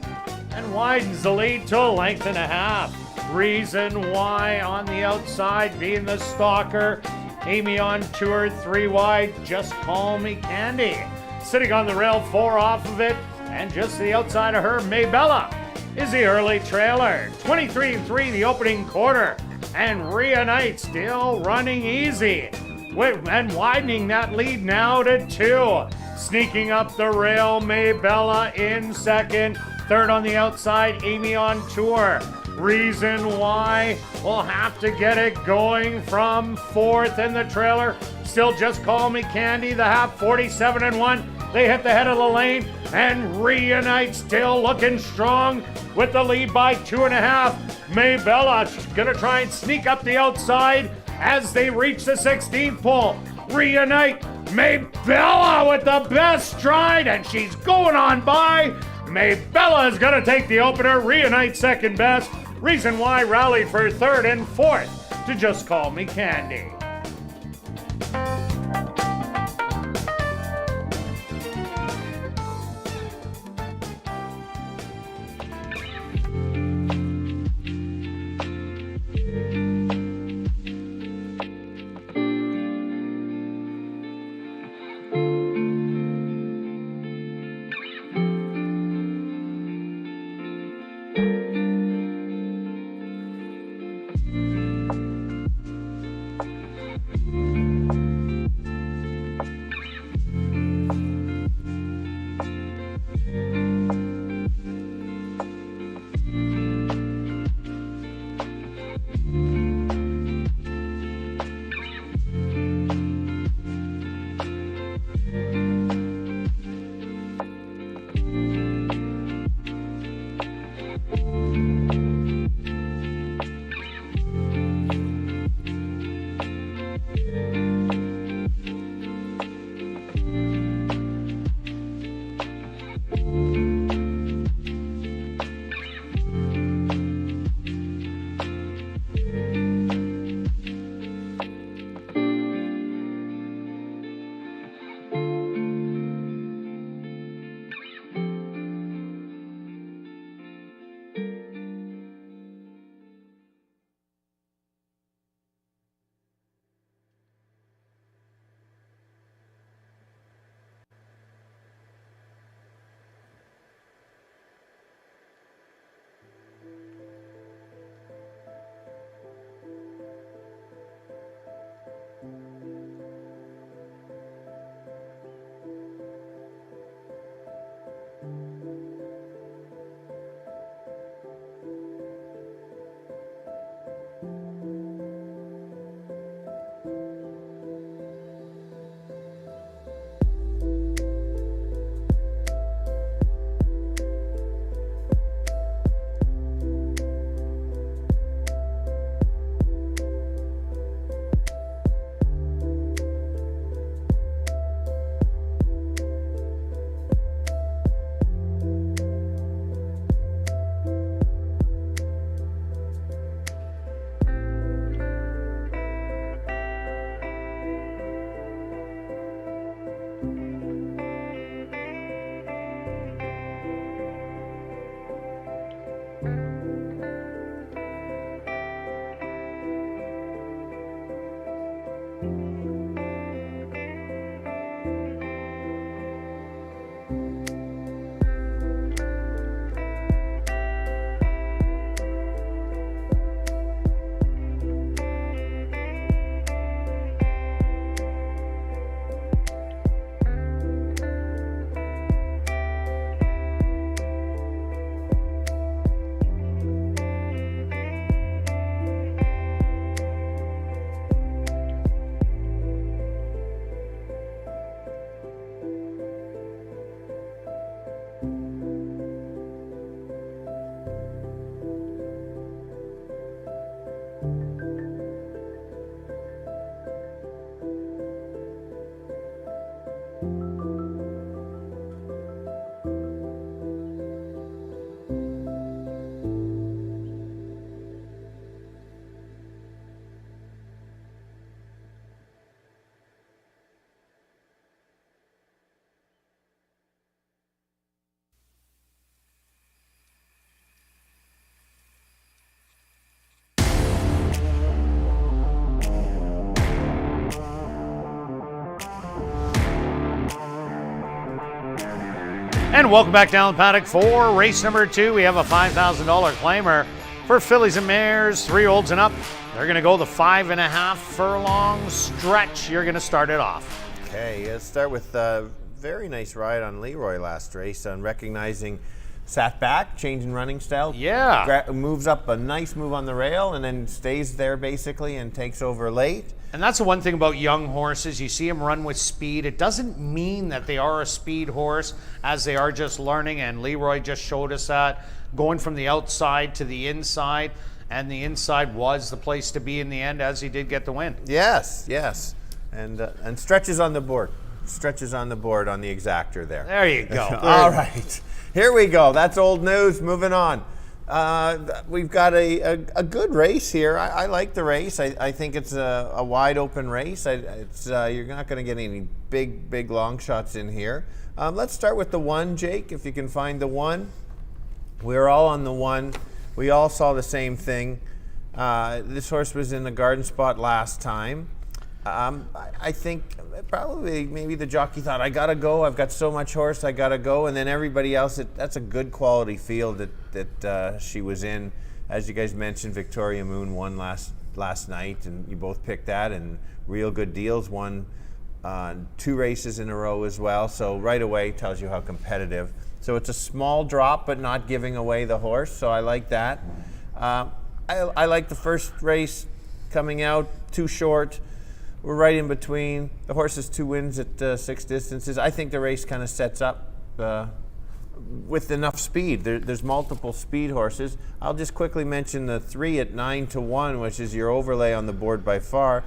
and widens the lead to a length and a half. Reason Why on the outside being the stalker. Amy on Tour 3 wide, Just Call Me Candy. Sitting on the rail 4 off of it, and just to the outside of her, Maybella is the early trailer. 23-3 the opening quarter, and Reunite still running easy. And widening that lead now to 2. Sneaking up the rail, Maybella in second. Third on the outside, Amy on Tour. Reason Why will have to get it going from 4th in the trailer. Still Just Call Me Candy, the half, 47-1. They hit the head of the lane, and Reunite still looking strong with the lead by 2.5. Maybella gonna try and sneak up the outside as they reach the 16th pole. Reunite, Maybella with the best stride, and she's going on by. Maybella is gonna take the opener. Reunite second best. Reason Why rallied for 3rd and 4th to Just Call Me Candy. And welcome back down the paddock for race number 2. We have a $5,000 claimer for fillies and mares, 3-year-olds and up. They're going to go the 5.5 furlong stretch. You're going to start it off. Okay, let's start with a very nice ride on Leroy last race on recognizing sat back, changing running style. Yeah. Moves up a nice move on the rail and then stays there basically and takes over late. And that's the one thing about young horses. You see them run with speed. It doesn't mean that they are a speed horse, as they are just learning. And Leroy just showed us that, going from the outside to the inside. And the inside was the place to be in the end, as he did get the win. Yes. And stretches on the board. Stretches on the board on the exactor there. There you go. All right. Here we go. That's old news. Moving on. We've got a good race here. I like the race. I think it's a wide open race. You're not going to get any big long shots in here. Let's start with the 1, Jake, if you can find the 1. We're all on the 1. We all saw the same thing. This horse was in the garden spot last time. I think probably maybe the jockey thought, I gotta go, I've got so much horse, I gotta go, and then everybody else, that's a good quality field that she was in. As you guys mentioned, Victoria Moon won last night, and you both picked that, and Real Good Deals won 2 races in a row as well, so right away tells you how competitive. So it's a small drop, but not giving away the horse, so I like that. I like the first race coming out, too short. We're right in between. The horse has 2 wins at 6 distances. I think the race kind of sets up with enough speed. There's multiple speed horses. I'll just quickly mention the 3 at 9-1, which is your overlay on the board by far.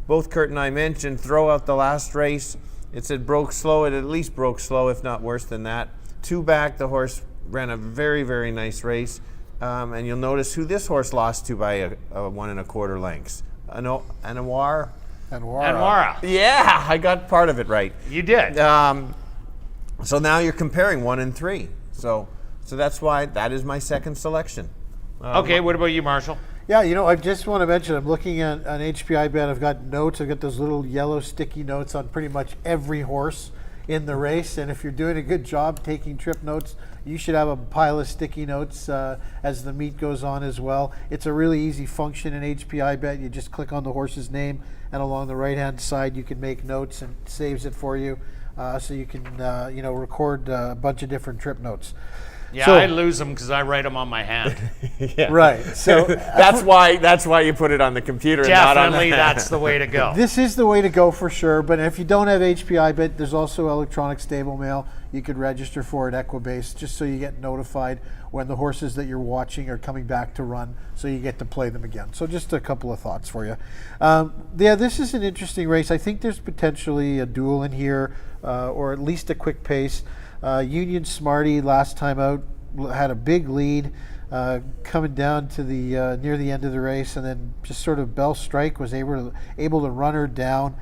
Both Kirt and I mentioned throw out the last race. It said broke slow. It at least broke slow, if not worse than that. 2 back, the horse ran a very, very nice race. And you'll notice who this horse lost to by a 1 1/4 lengths. Anwar. Anwara. Yeah, I got part of it right. You did. So now you're comparing 1 and 3. So that's why that is my second selection. Okay, what about you, Marshall? Yeah, I just want to mention, I'm looking at an HPI bet. I've got notes. I've got those little yellow sticky notes on pretty much every horse in the race. And if you're doing a good job taking trip notes, you should have a pile of sticky notes as the meet goes on as well. It's a really easy function in HPI bet. You just click on the horse's name, and along the right-hand side, you can make notes, and it saves it for you, so you can record a bunch of different trip notes. Yeah, so, I lose them because I write them on my hand. Yeah. Right. So that's why you put it on the computer. Definitely, and not on that's the way to go. This is the way to go for sure. But if you don't have HPI bet, there's also electronic stable mail. You could register for it Equibase, just so you get notified when the horses that you're watching are coming back to run, so you get to play them again. So just a couple of thoughts for you. Yeah, this is an interesting race. I think there's potentially a duel in here, or at least a quick pace. Union Smarty last time out had a big lead coming down to the near the end of the race, and then just sort of Bell Strike was able to run her down.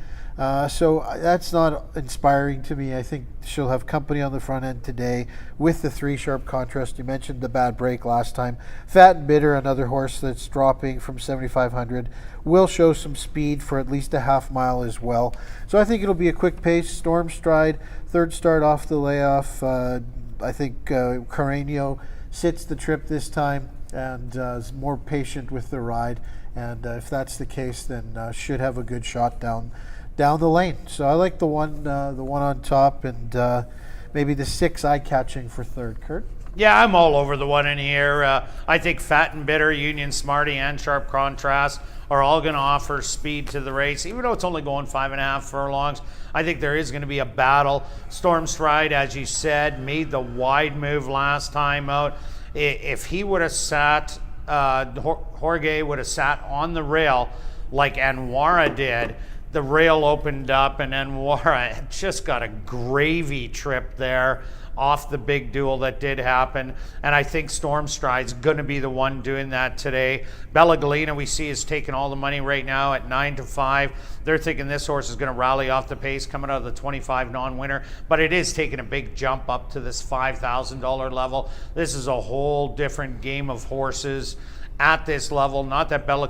So that's not inspiring to me. I think she'll have company on the front end today with the 3 Sharp Contrast. You mentioned the bad break last time. Fat and Bitter, another horse that's dropping from 7,500, will show some speed for at least a half mile as well. So I think it'll be a quick pace. Storm Stride, 3rd start off the layoff. I think Carreño sits the trip this time and is more patient with the ride. And if that's the case, then should have a good shot down the lane. So I like the one on top, and maybe the 6 eye-catching for 3rd. Kirt? Yeah, I'm all over the 1 in here. I think Fat and Bitter, Union Smarty, and Sharp Contrast are all going to offer speed to the race. Even though it's only going 5.5 furlongs, I think there is going to be a battle. Storm Stride, as you said, made the wide move last time out. If he would have sat, Jorge would have sat on the rail like Anwara did, the rail opened up, and Anwara just got a gravy trip there off the big duel that did happen. And I think Storm Stride's going to be the one doing that today. Bella Galena, we see, is taking all the money right now at 9-5. They're thinking this horse is going to rally off the pace coming out of the 25 non-winner, but it is taking a big jump up to this $5,000 level. This is a whole different game of horses. at this level. Not that Bella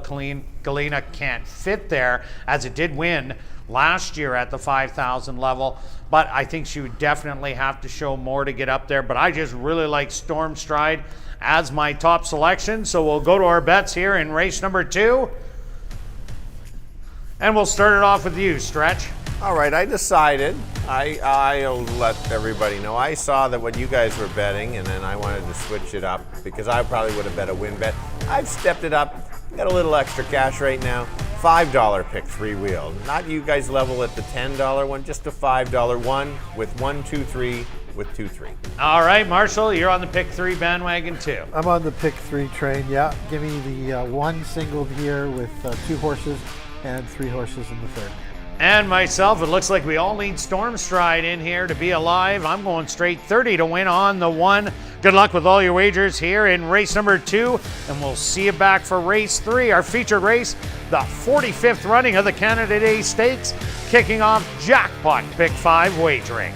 Galena can't fit there, as it did win last year at the 5,000 level, but I think she would definitely have to show more to get up there. But I just really like Storm Stride as my top selection. So we'll go to our bets here in race number 2. And we'll start it off with you, Stretch. All right, I decided, I'll let everybody know. I saw that what you guys were betting, and then I wanted to switch it up because I probably would have bet a win bet. I've stepped it up, got a little extra cash right now. $5 pick 3-wheel. Not you guys level at the $10 one, just a $5 one with 1, 2, 3 with 2, 3. All right, Marshall, you're on the pick 3 bandwagon too. I'm on the pick 3 train, yeah. Give me the one single here with 2 horses and 3 horses in the third. And myself, it looks like we all need Storm Stride in here to be alive. I'm going straight 30 to win on the 1. Good luck with all your wagers here in race number 2, and we'll see you back for race 3, our featured race, the 45th running of the Canada Day Stakes, kicking off jackpot pick 5 wagering.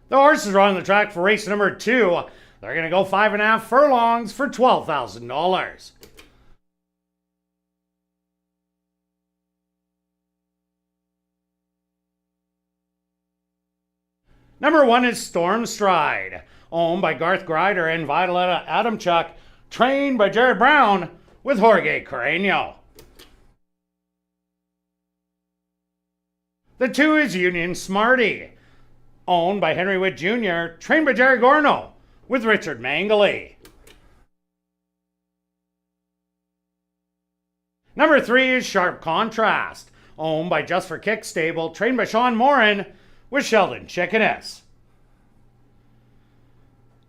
The horses are on the track for race number 2. They're going to go 5.5 furlongs for $12,000. Number 1 is Storm Stride, owned by Garth Grider and Violetta Adamchuk, trained by Jared Brown with Jorge Carreño. The 2 is Union Smarty, owned by Henry Witt Jr., trained by Jerry Gorno with Richard Mangley. Number 3 is Sharp Contrast, owned by Just for Kicks stable, trained by Sean Moran with Sheldon Chickeness.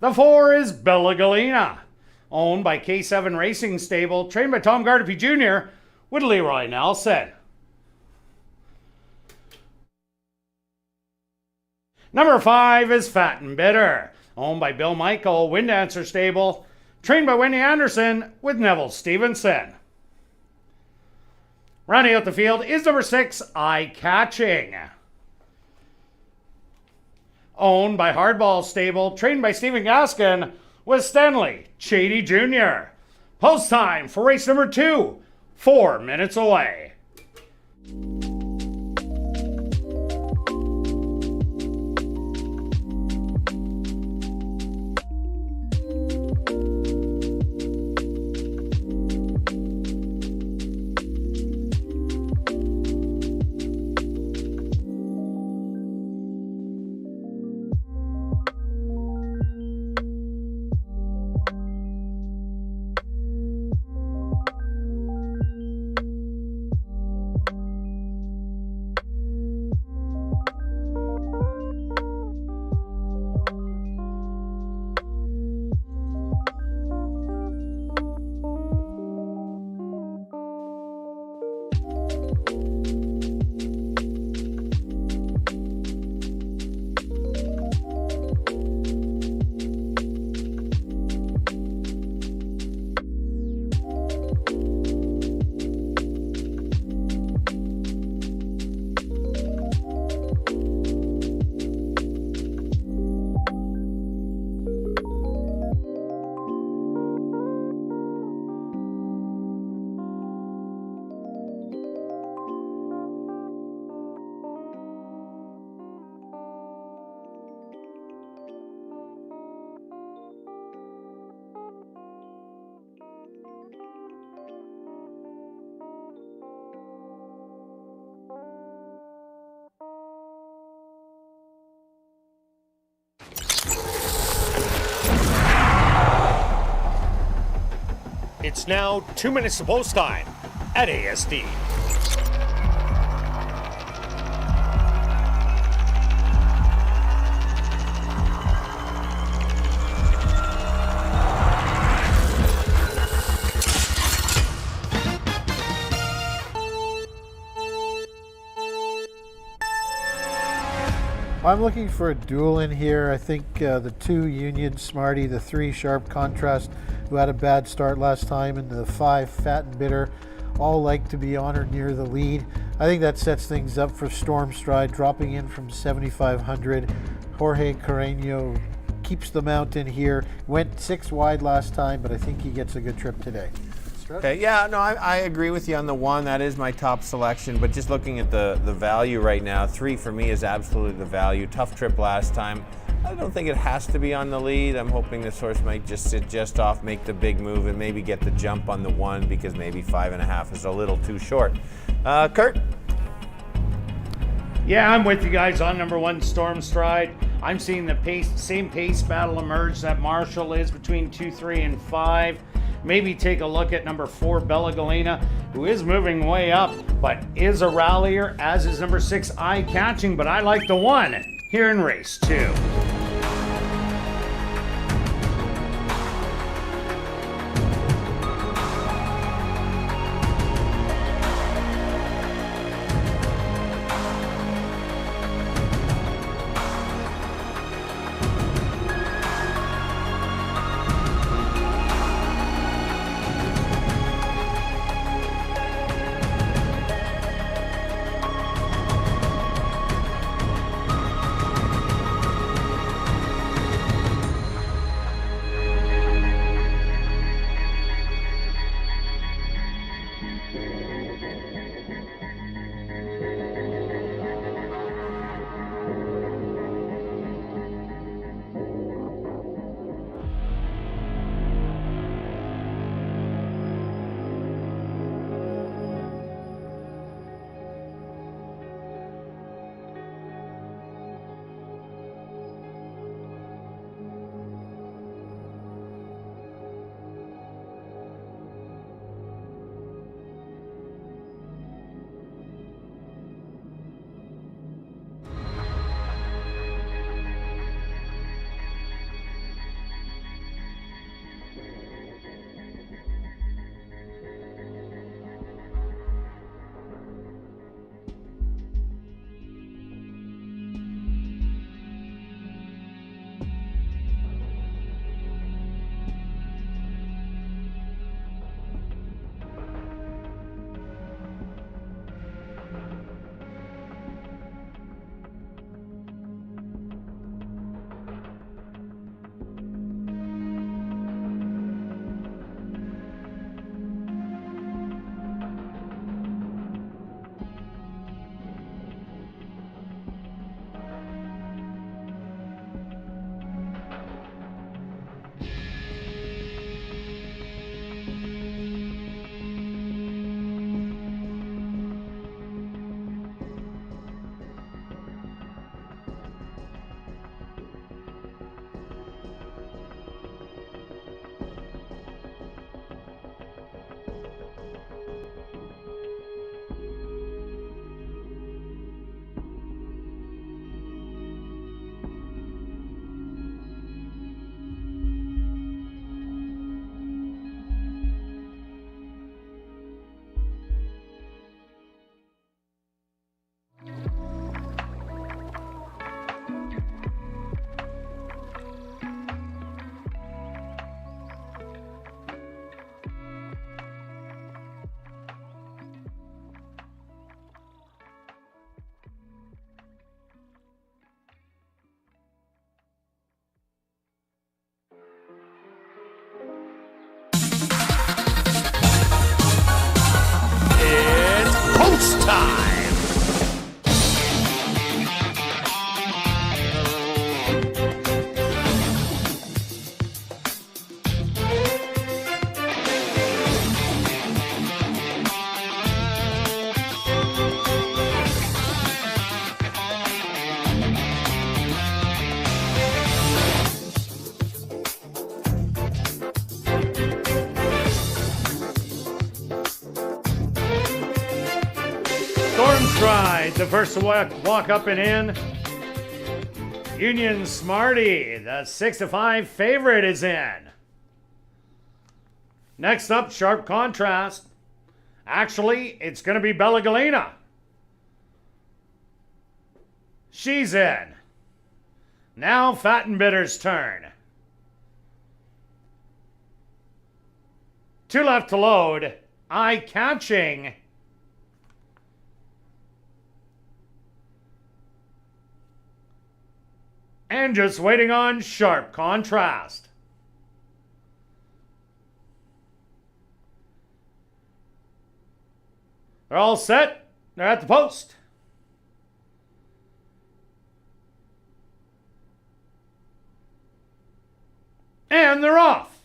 The 4 is Bella Galena, owned by K7 Racing stable, trained by Tom Gardepy Jr. with Leroy Nelson. Number 5 is Fat and Bitter, owned by Bill Michael, Wind Dancer stable, trained by Wendy Anderson with Neville Stevenson. Rounding out the field is number 6, Eye Catching. Owned by Hardball Stable, trained by Stephen Gaskin with Stanley Chady Jr. Post time for race number 2, 4 minutes away. It's now 2 minutes to post time at ASD. I'm looking for a duel in here. I think the 2 Union Smarty, the 3 Sharp Contrast, who had a bad start last time, and the 5 Fat and Bitter, all like to be honored near the lead. I think that sets things up for Storm Stride, dropping in from 7,500. Jorge Carreño keeps the mountain here. Went 6 wide last time, but I think he gets a good trip today. Okay, yeah, no, I agree with you on the 1. That is my top selection, but just looking at the value right now, 3 for me is absolutely the value. Tough trip last time. I don't think it has to be on the lead. I'm hoping this horse might just sit just off, make the big move, and maybe get the jump on the 1 because maybe 5.5 is a little too short. Kirt? Yeah, I'm with you guys on number 1, Storm Stride. I'm seeing the same pace battle emerge that Marshall is between 2, 3, and 5. Maybe take a look at number 4, Bella Galena, who is moving way up, but is a rallier, as is number 6, Eye Catching. But I like the 1 here in race 2. time. Stormstride, the first to walk up and in. Union Smarty, the 6-5 favorite, is in. Next up, Sharp Contrast. Actually, it's going to be Bella Galena. She's in. Now Fat and Bitter's turn. 2 left to load. Eye Catching. And just waiting on Sharp Contrast. They're all set. They're at the post. And they're off.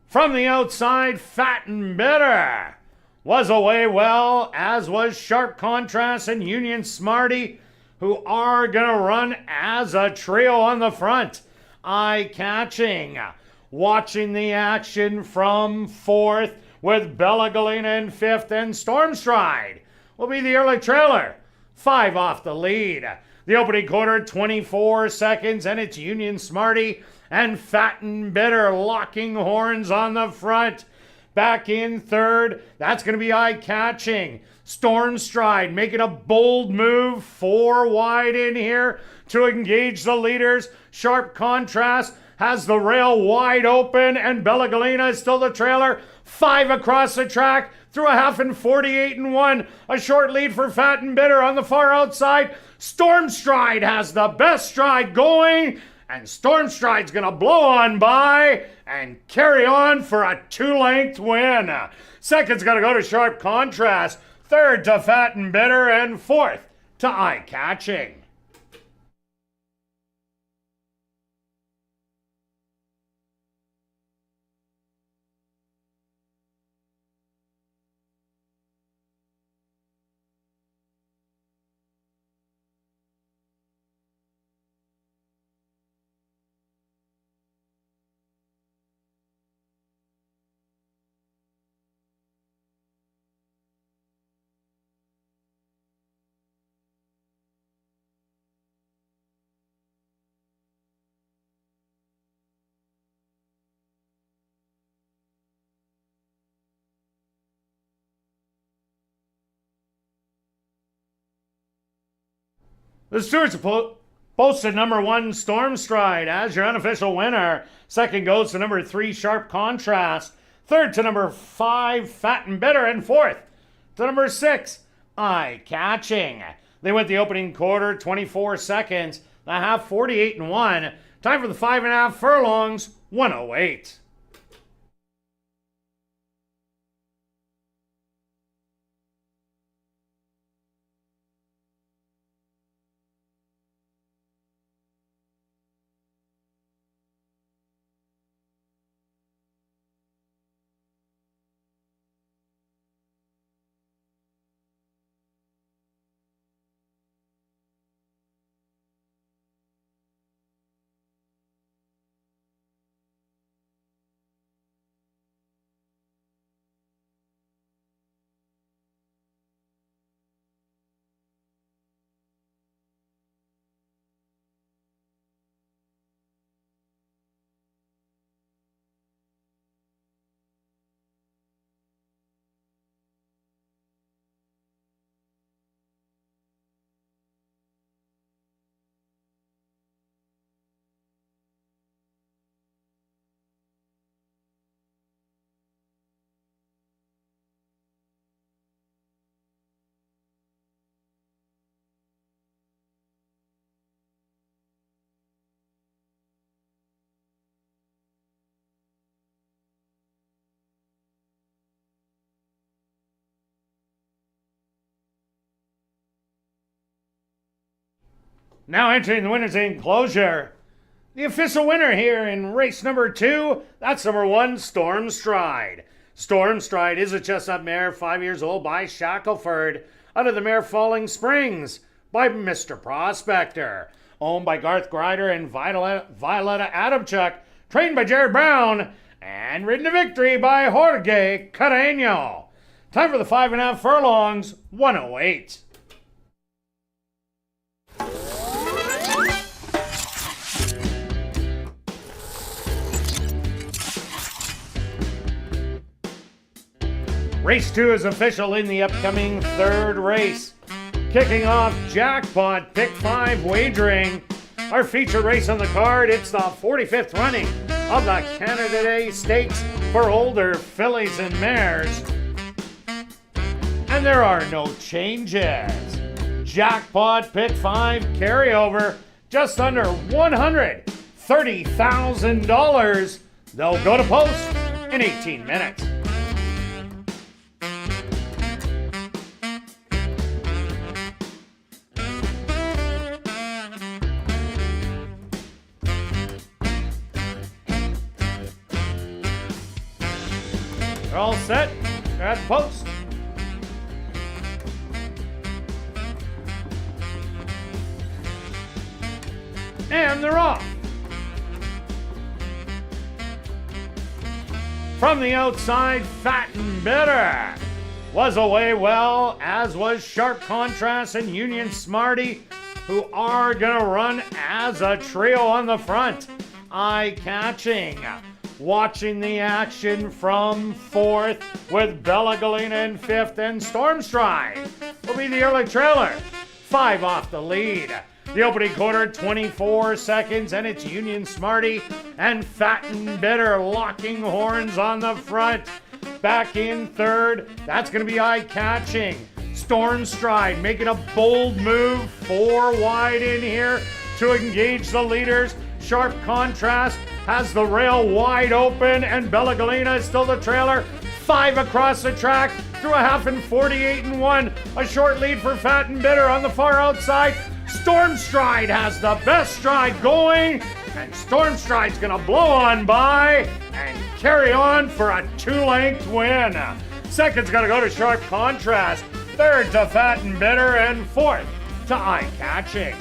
From the outside, Fat and Bitter was away well, as was Sharp Contrast and Union Smarty, who are going to run as a trio on the front. Eye Catching, watching the action from 4th, with Bella Galena in 5th, and Stormstride will be the early trailer. 5 off the lead. The opening quarter, 24 seconds, and it's Union Smarty and Fat and Bitter locking horns on the front. Back in 3rd, that's going to be Eye Catching. Stormstride making a bold move 4 wide in here to engage the leaders. Sharp Contrast has the rail wide open, and Bella Galena is still the trailer. 5 across the track through a half in 48-1. A short lead for Fat and Bitter on the far outside. Stormstride has the best stride going, and Stormstride's going to blow on by and carry on for a 2-length win. Second's going to go to Sharp Contrast. 3rd to Fat and Bitter, and 4th to Eye Catching. The stewards posted number 1 Stormstride as your unofficial winner. Second goes to number 3 Sharp Contrast. Third to number 5 Fat and Bitter, and 4th to number 6 Eye Catching. They went the opening quarter 24 seconds, the half 48-1. Time for the 5.5 furlongs, 108. Now entering the winner's enclosure. The official winner here in race number 2, that's number 1, Storm Stride. Storm Stride is a chestnut mare, 5 years old, by Shackelford, out of the mare Falling Springs by Mr. Prospector. Owned by Garth Grider and Violetta Adamchuk, trained by Jared Brown, and ridden to victory by Jorge Carreño. Time for the 5.5 furlongs, 108. Race 2 is official in the upcoming 3rd race. Kicking off Jackpot Pick 5 wagering. Our feature race on the card, it's the 45th running of the Canada Day Stakes for older fillies and mares. And there are no changes. Jackpot Pick 5 carryover, just under $130,000. They'll go to post in 18 minutes. They're all set. They're at the post. And they're off. From the outside, Fat and Bitter was away well, as was Sharp Contrast and Union Smarty, who are gonna run as a trio on the front. Eye-catching. Watching the action from 4th with Bella Galena in 5th, and Storm Stride will be the early trailer. 5 off the lead. The opening quarter, 24 seconds, and it's Union Smarty and Fat and Bitter locking horns on the front. Back in 3rd, that's going to be eye-catching. Storm Stride making a bold move, 4 wide in here to engage the leaders. Sharp Contrast has the rail wide open, and Bella Galena is still the trailer. 5 across the track through a half and 48 and 1. A short lead for Fat and Bitter on the far outside. Storm Stride has the best stride going, and Storm Stride's gonna blow on by and carry on for a 2-length win. Second's gonna go to Sharp Contrast, 3rd to Fat and Bitter, and 4th to Eye Catching.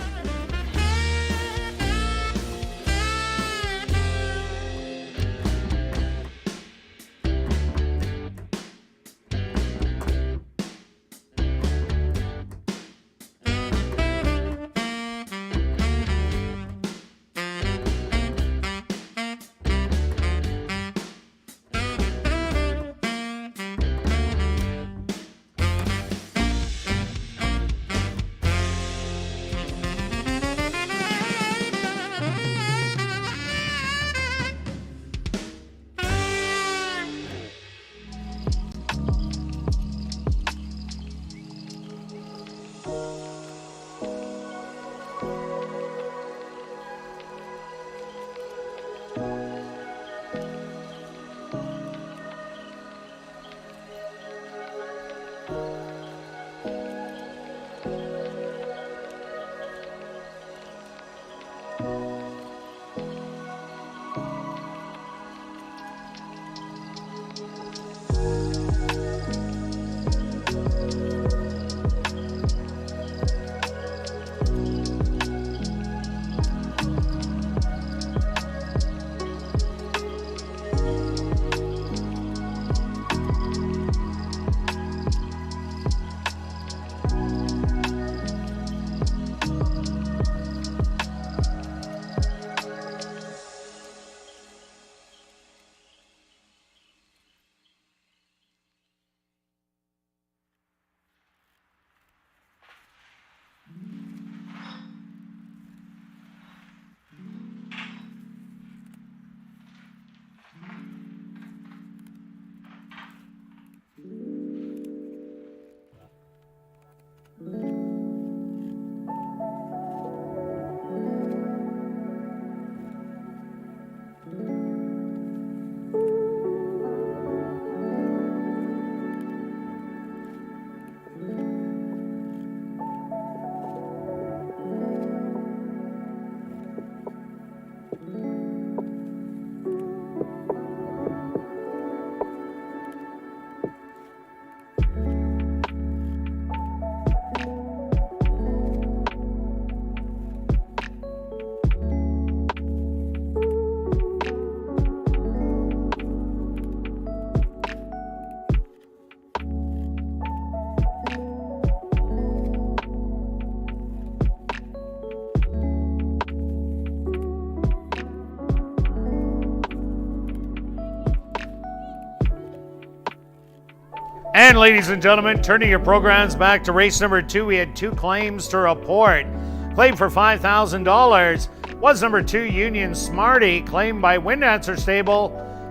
And ladies and gentlemen, turning your programs back to race number 2, we had 2 claims to report. Claim for $5,000 was number 2, Union Smarty, claimed by Wind Dancer Stable,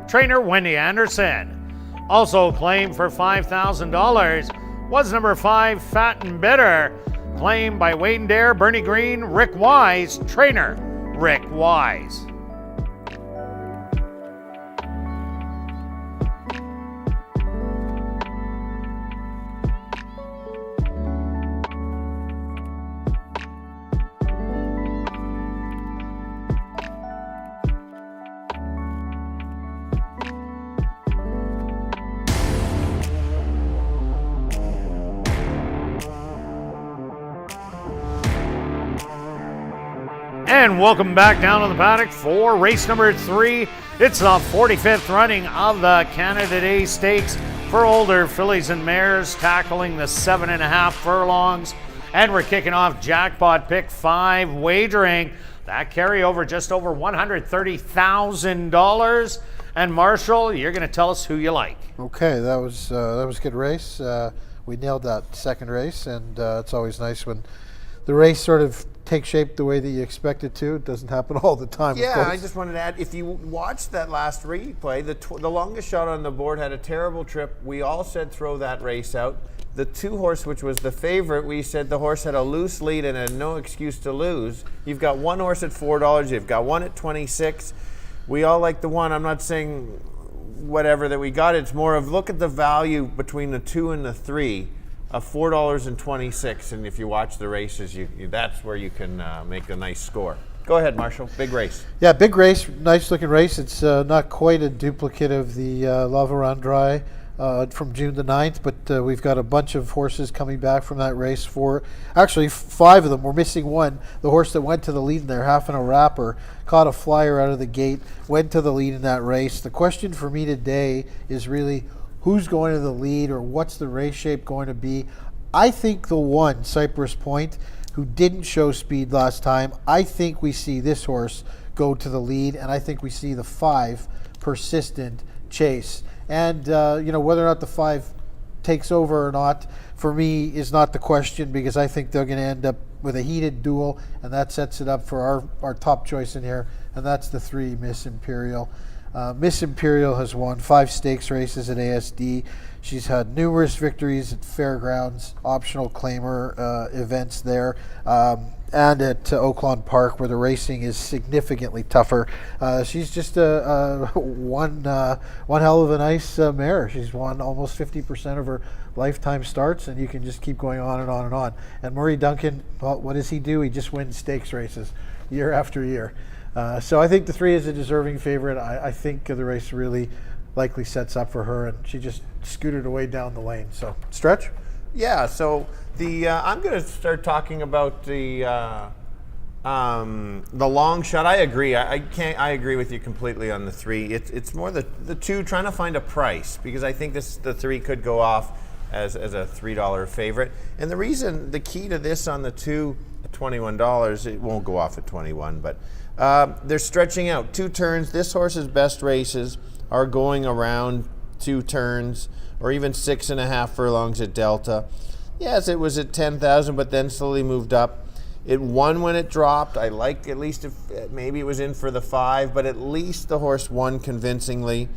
trainer Wendy Anderson. Also claimed for $5,000 was number 5, Fat and Bitter, claimed by Wayne Dare, Bernie Green, Rick Wise, trainer Rick Wise. And welcome back down to the paddock for race number 3. It's the 45th running of the Canada Day Stakes for older fillies and mares, tackling the 7.5 furlongs. And we're kicking off jackpot pick 5 wagering. That carryover just over $130,000. And Marshall, you're going to tell us who you like. Okay, that was a good race. We nailed that second race, and it's always nice when the race sort of takes shape the way that you expect it to. It doesn't happen all the time. Yeah, of course. I just wanted to add, if you watched that last replay, the longest shot on the board had a terrible trip. We all said throw that race out. The 2 horse, which was the favorite, we said the horse had a loose lead and had no excuse to lose. You've got one horse at $4. You've got one at $26. We all like the one. I'm not saying whatever that we got. It's more of look at the value between the 2 and the 3. Of $4.26, and if you watch the races, that's where you can make a nice score. Go ahead, Marshall. Big race. Yeah, big race. Nice looking race. It's not quite a duplicate of the Lava Run Dry from June the 9th, but we've got a bunch of horses coming back from that race. Actually, 5 of them. We're missing one. The horse that went to the lead in there, Half in a Wrapper, caught a flyer out of the gate, went to the lead in that race. The question for me today is really, who's going to the lead, or what's the race shape going to be? I think the one, Cypress Point, who didn't show speed last time, I think we see this horse go to the lead, and I think we see the 5, Persistent, chase. And whether or not the 5 takes over or not, for me, is not the question, because I think they're going to end up with a heated duel, and that sets it up for our top choice in here, and that's the 3, Miss Imperial. Miss Imperial has won 5 stakes races at ASD. She's had numerous victories at fairgrounds, optional claimer events there, and at Oaklawn Park, where the racing is significantly tougher. She's just one hell of a nice mare. She's won almost 50% of her lifetime starts, and you can just keep going on and on and on. And Murray Duncan, well, what does he do? He just wins stakes races year after year. So I think the 3 is a deserving favorite. I think the race really likely sets up for her, and she just scooted away down the lane. So, Stretch? Yeah, so I'm going to start talking about the long shot. I agree. I agree with you completely on the 3. It's more the 2 trying to find a price, because I think the 3 could go off as a $3 favorite. And the key to this on the 2 at $21, it won't go off at 21, but they're stretching out 2 turns. This horse's best races are going around 2 turns, or even 6.5 furlongs at Delta. Yes, it was at 10,000, but then slowly moved up. It won when it dropped. I like, at least if maybe it was in for the 5, but at least the horse won convincingly.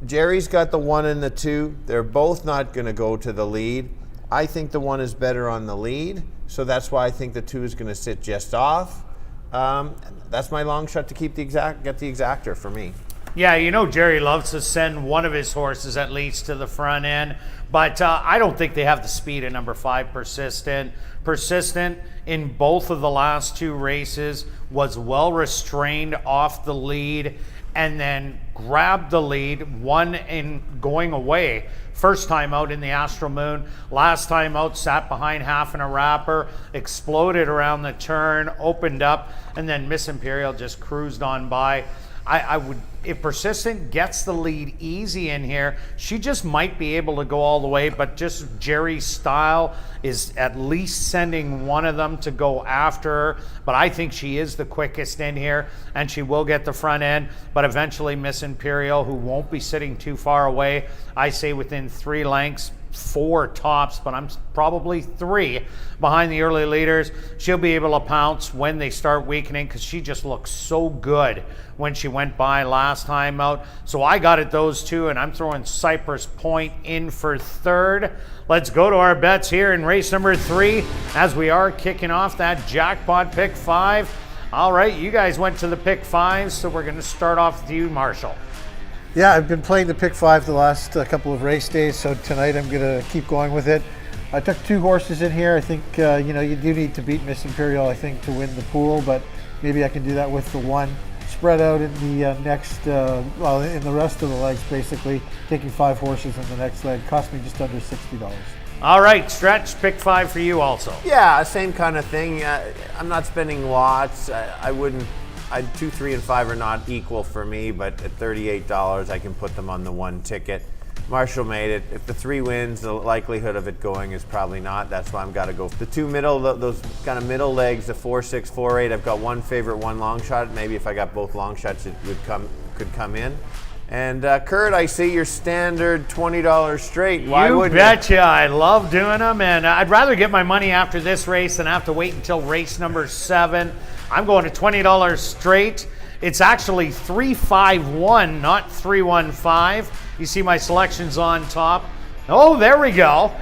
Jerry's got the 1 and the 2. They're both not going to go to the lead. I think the 1 is better on the lead, so that's why I think the 2 is going to sit just off. That's my long shot to get the exactor for me. Yeah, Jerry loves to send one of his horses at least to the front end, but I don't think they have the speed of number 5, Persistent. Persistent in both of the last 2 races was well restrained off the lead, and then grabbed the lead, won in going away. First time out in the Astral Moon, last time out sat behind Half in a Wrapper, exploded around the turn, opened up, and then Miss Imperial just cruised on by. I would if Persistent gets the lead easy in here, she just might be able to go all the way, but just Jerry's style is at least sending one of them to go after her. But I think she is the quickest in here, and she will get the front end, but eventually Miss Imperial, who won't be sitting too far away, I say within 3 lengths, 4 tops, but I'm probably 3 behind the early leaders. She'll be able to pounce when they start weakening, because she just looks so good when she went by last time out. So I got it those 2, and I'm throwing Cypress Point in for 3rd. Let's go to our bets here in race number 3 as we are kicking off that jackpot pick 5. All right, you guys went to the pick 5, so we're going to start off with you, Marshall. Yeah, I've been playing the pick 5 the last couple of race days, so tonight I'm going to keep going with it. I took 2 horses in here. I think, you do need to beat Miss Imperial, I think, to win the pool, but maybe I can do that with the 1. Spread out in the next, in the rest of the legs, basically. Taking 5 horses in the next leg cost me just under $60. All right, Stretch, pick 5 for you also. Yeah, same kind of thing. I'm not spending lots. I wouldn't. 2, 3, and 5 are not equal for me, but at $38, I can put them on the 1 ticket. Marshall made it. If the 3 wins, the likelihood of it going is probably not. That's why I'm got to go for the 2 middle, those kind of middle legs, the 4, 6, 4, 8. I've got 1 favorite, 1 long shot. Maybe if I got both long shots, it could come in. And Kirt, I see your standard $20 straight. Why wouldn't you? Betcha. I love doing them, and I'd rather get my money after this race than have to wait until race number 7. I'm going to $20 straight. It's actually 351, not 315. You see my selections on top. Oh, there we go.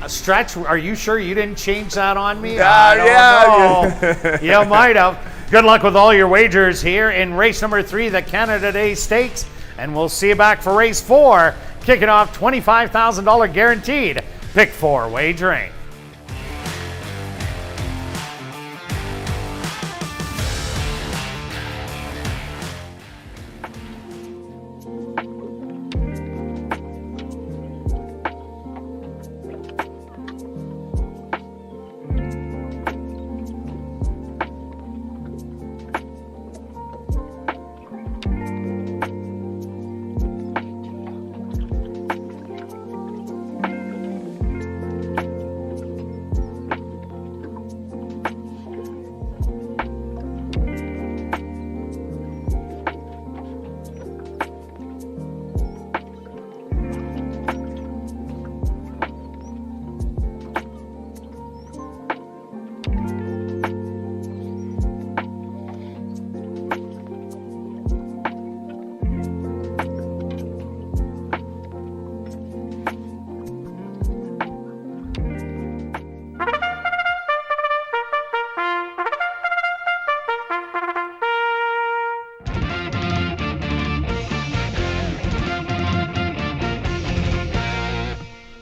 Stretch, are you sure you didn't change that on me? Yeah. You might have. Good luck with all your wagers here in race number 3, the Canada Day Stakes. And we'll see you back for race 4, kicking off $25,000 guaranteed. Pick 4 wagering.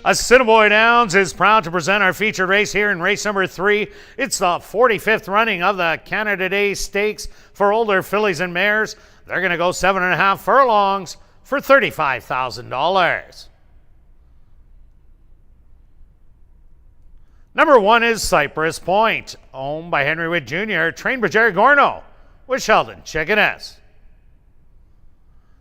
Assiniboia Downs is proud to present our featured race here in race number 3. It's the 45th running of the Canada Day Stakes for older fillies and mares. They're going to go 7.5 furlongs for $35,000. Number 1 is Cypress Point, owned by Henry Witt Jr., trained by Jerry Gorno with Sheldon Chickeness.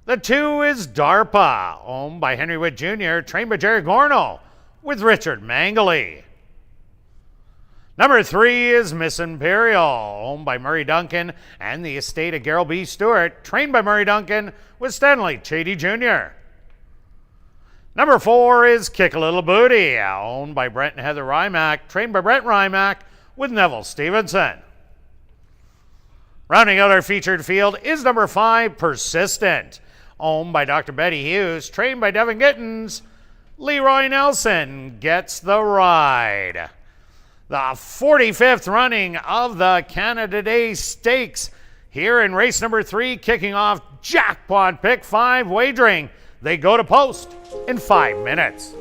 The 2 is DARPA, owned by Henry Witt Jr., trained by Jerry Gorno with Richard Mangley. Number 3 is Miss Imperial, owned by Murray Duncan and the estate of Gerald B. Stewart, trained by Murray Duncan with Stanley Chady Jr. Number 4 is Kick a Little Booty, owned by Brent and Heather Rymack, trained by Brent Rymack with Neville Stevenson. Rounding out our featured field is number 5, Persistent, owned by Dr. Betty Hughes, trained by Devin Gittins. Leroy Nelson gets the ride. The 45th running of the Canada Day Stakes here in race number 3, kicking off jackpot pick 5 wagering. They go to post in 5 minutes.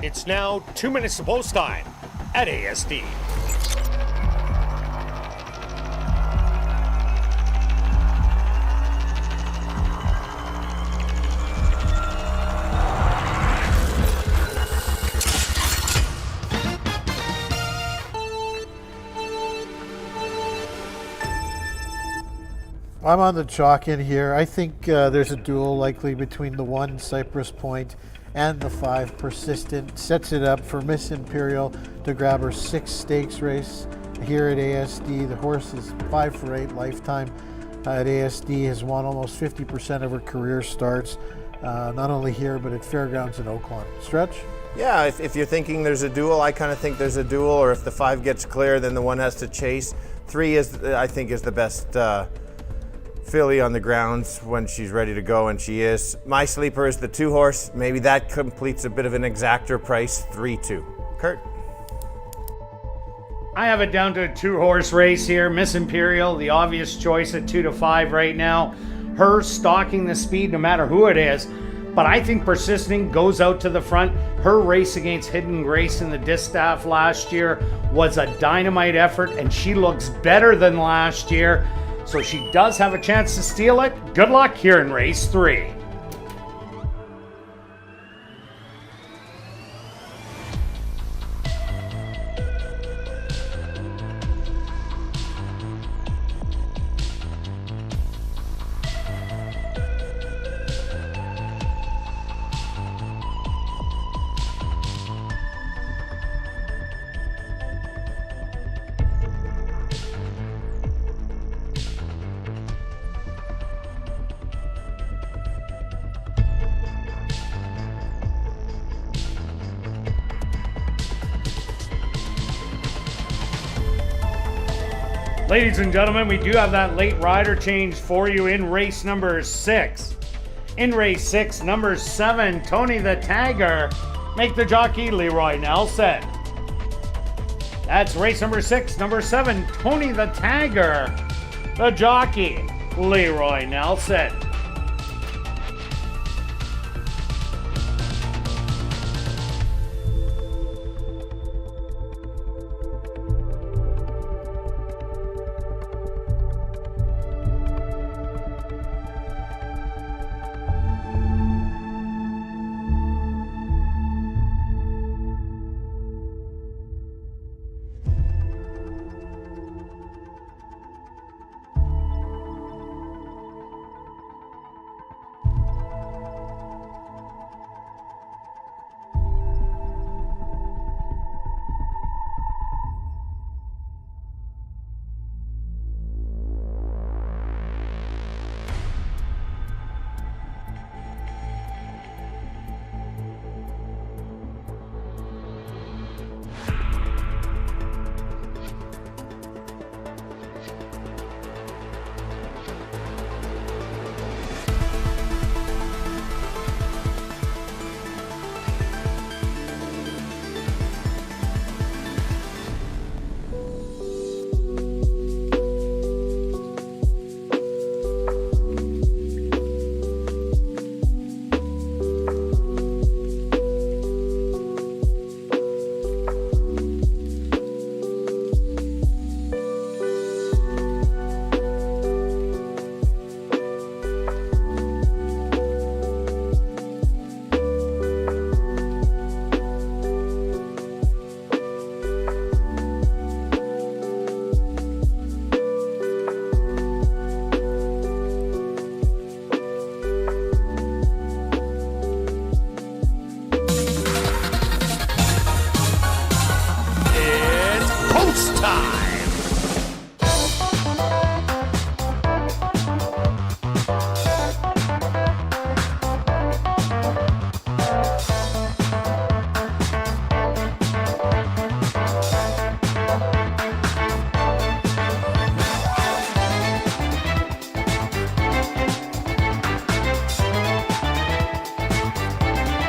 It's now 2 minutes to post time at ASD. I'm on the chalk in here. I think there's a duel likely between the 1 Cypress Point and the 5 Persistent. Sets it up for Miss Imperial to grab her 6th stakes race here at ASD. The horse is 5 for 8 lifetime at ASD, has won almost 50% of her career starts, not only here but at fairgrounds in Oaklawn. Stretch? Yeah, if you're thinking there's a duel, I kind of think there's a duel, or if the 5 gets clear, then the 1 has to chase. 3 is, I think, is the best filly on the grounds when she's ready to go, and she is. My sleeper is the 2 horse. Maybe that completes a bit of an exactor price, 3-2. Kirt? I have it down to a 2 horse race here. Miss Imperial, the obvious choice at 2 to 5 right now. Her stalking the speed no matter who it is. But I think Persisting goes out to the front. Her race against Hidden Grace in the Distaff last year was a dynamite effort, and she looks better than last year. So she does have a chance to steal it. Good luck here in race 3. Ladies and gentlemen, we do have that late rider change for you in race number 6. In race 6, number 7, Tony the Tagger, make the jockey Leroy Nelson. That's race number 6, number 7, Tony the Tagger, the jockey Leroy Nelson.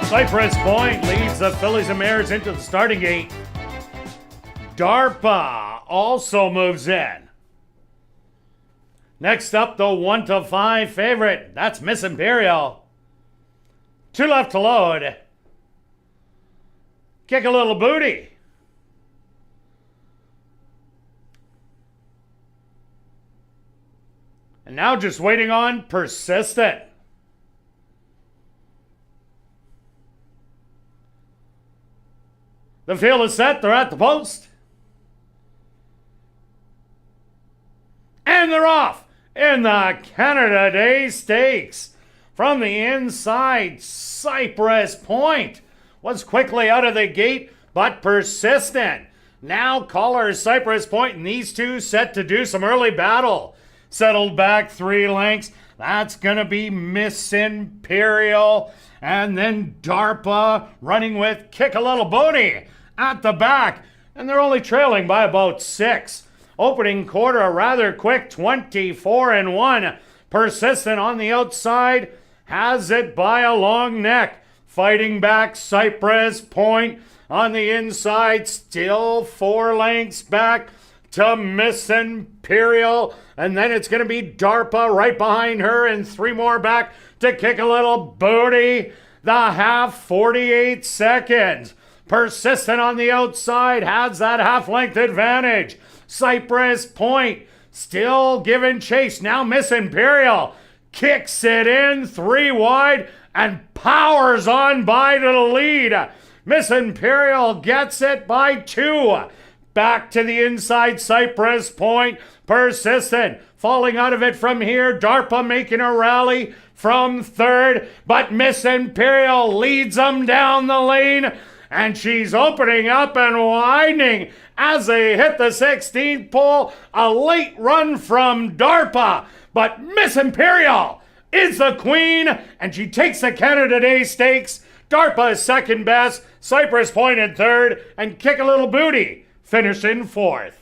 Cypress Point leads the fillies and mares into the starting gate. DARPA also moves in. Next up, the 1 to 5 favorite. That's Miss Imperial. 2 left to load. Kick a little booty. And now just waiting on Persistent. The field is set. They're at the post. And they're off in the Canada Day Stakes. From the inside, Cypress Point was quickly out of the gate, but Persistent. Now caller Cypress Point, and these two set to do some early battle. Settled back 3 lengths. That's going to be Miss Imperial. And then DARPA running with Kick a Little Booty at the back. And they're only trailing by about 6. Opening quarter, a rather quick 24-1. Persistent on the outside. Has it by a long neck. Fighting back Cypress Point on the inside. Still 4 lengths back to Miss Imperial. And then it's going to be DARPA right behind her and 3 more back to Kick a Little Booty. The half, 48 seconds. Persistent on the outside has that half-length advantage. Cypress Point still giving chase. Now Miss Imperial kicks it in 3 wide and powers on by to the lead. Miss Imperial gets it by 2. Back to the inside, Cypress Point. Persistent falling out of it from here. DARPA making a rally from 3rd, but Miss Imperial leads them down the lane, and she's opening up and widening as they hit the 16th pole. A late run from DARPA, but Miss Imperial is the queen, and she takes the Canada Day Stakes. DARPA is second best, Cypress Point in 3rd, and Kick a Little Booty finished in 4th.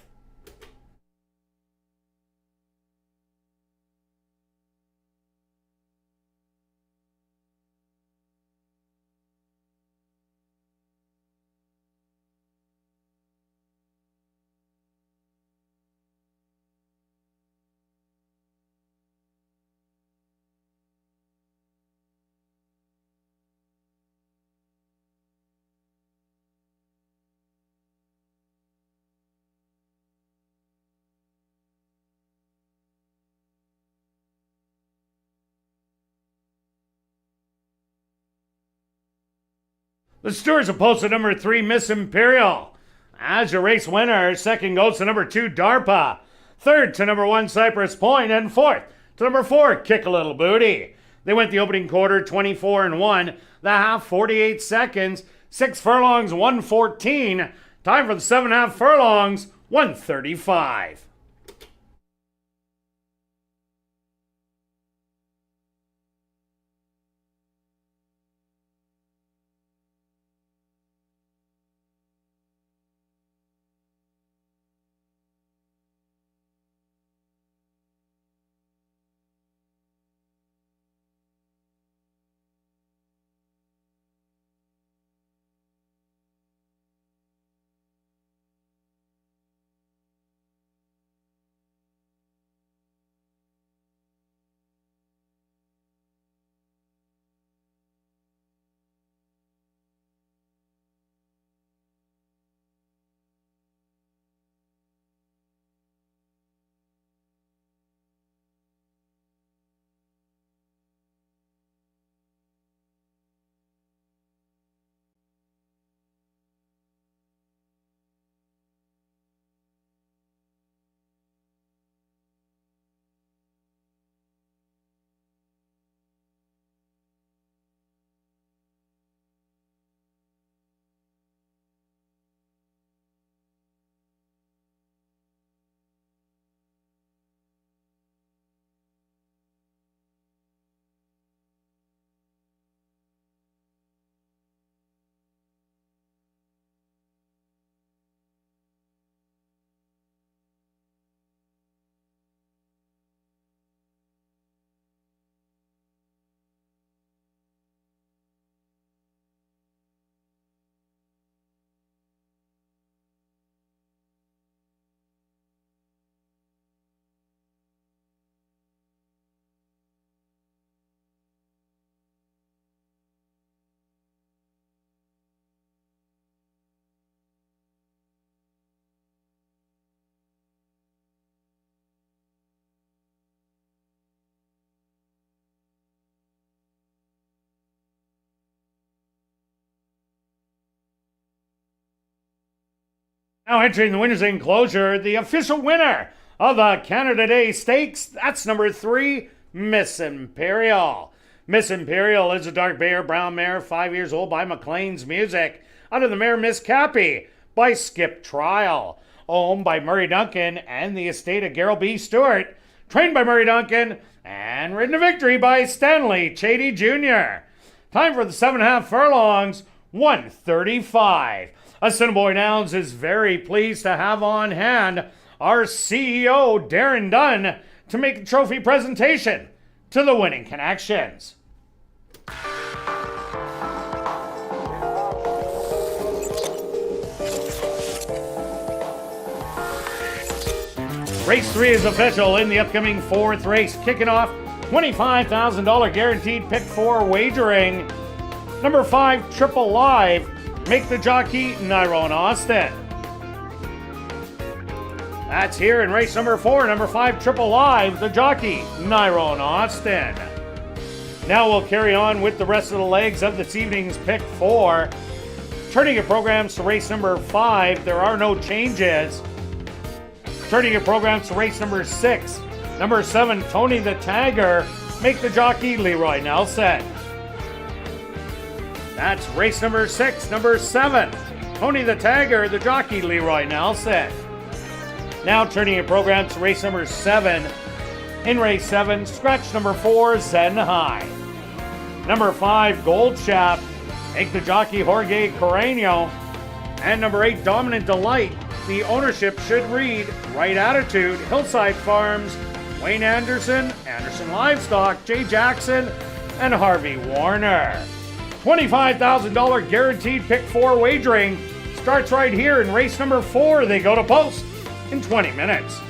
The stewards have posted number 3, Miss Imperial. As your race winner, second goes to number 2, DARPA. Third to number 1, Cypress Point. And fourth to number 4, Kick a Little Booty. They went the opening quarter 24-1. The half, 48 seconds. 6 furlongs, 114. Time for the 7.5 furlongs, 135. Now entering the winner's enclosure, the official winner of the Canada Day Stakes, that's number 3, Miss Imperial. Miss Imperial is a dark bay or brown mare, 5 years old, by McLean's Music. Under the mare Miss Cappy by Skip Trial. Owned by Murray Duncan and the estate of Gerald B. Stewart. Trained by Murray Duncan and ridden to victory by Stanley Chady Jr. Time for the 7.5 furlongs, 1:35. Assiniboia Downs is very pleased to have on hand our CEO, Darren Dunn, to make the trophy presentation to the winning connections. Race 3 is official in the upcoming 4th race. Kicking off, $25,000 guaranteed pick 4 wagering. Number 5, Triple Live. Make the jockey, Nyrone Austin. That's here in race number 4, number 5, Triple Live, the jockey, Nyrone Austin. Now we'll carry on with the rest of the legs of this evening's pick 4. Turning your programs to race number 5, there are no changes. Turning your programs to race number 6. Number 7, Tony the Tagger. Make the jockey, Leroy Nelson. That's race number 6. Number 7, Tony the Tagger, the jockey, Leroy Nelson. Now turning your programs to race number 7. In race 7, scratch number 4, Zen High. Number 5, Gold Chap. Make the jockey, Jorge Carreño. And number 8, Dominant Delight. The ownership should read Right Attitude, Hillside Farms, Wayne Anderson, Anderson Livestock, Jay Jackson, and Harvey Warner. $25,000 guaranteed pick 4 wagering starts right here in race number 4. They go to post in 20 minutes.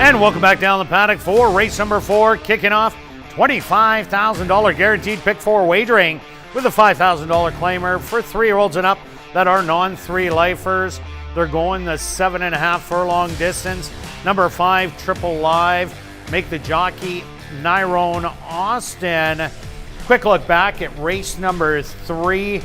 And welcome back down the paddock for race number 4, kicking off $25,000 guaranteed pick 4 wagering with a $5,000 claimer for 3-year-olds and up that are non-3 lifers. They're going the 7.5 furlong distance. Number 5, Triple Live, make the jockey Nyrone Austin. Quick look back at race number 3.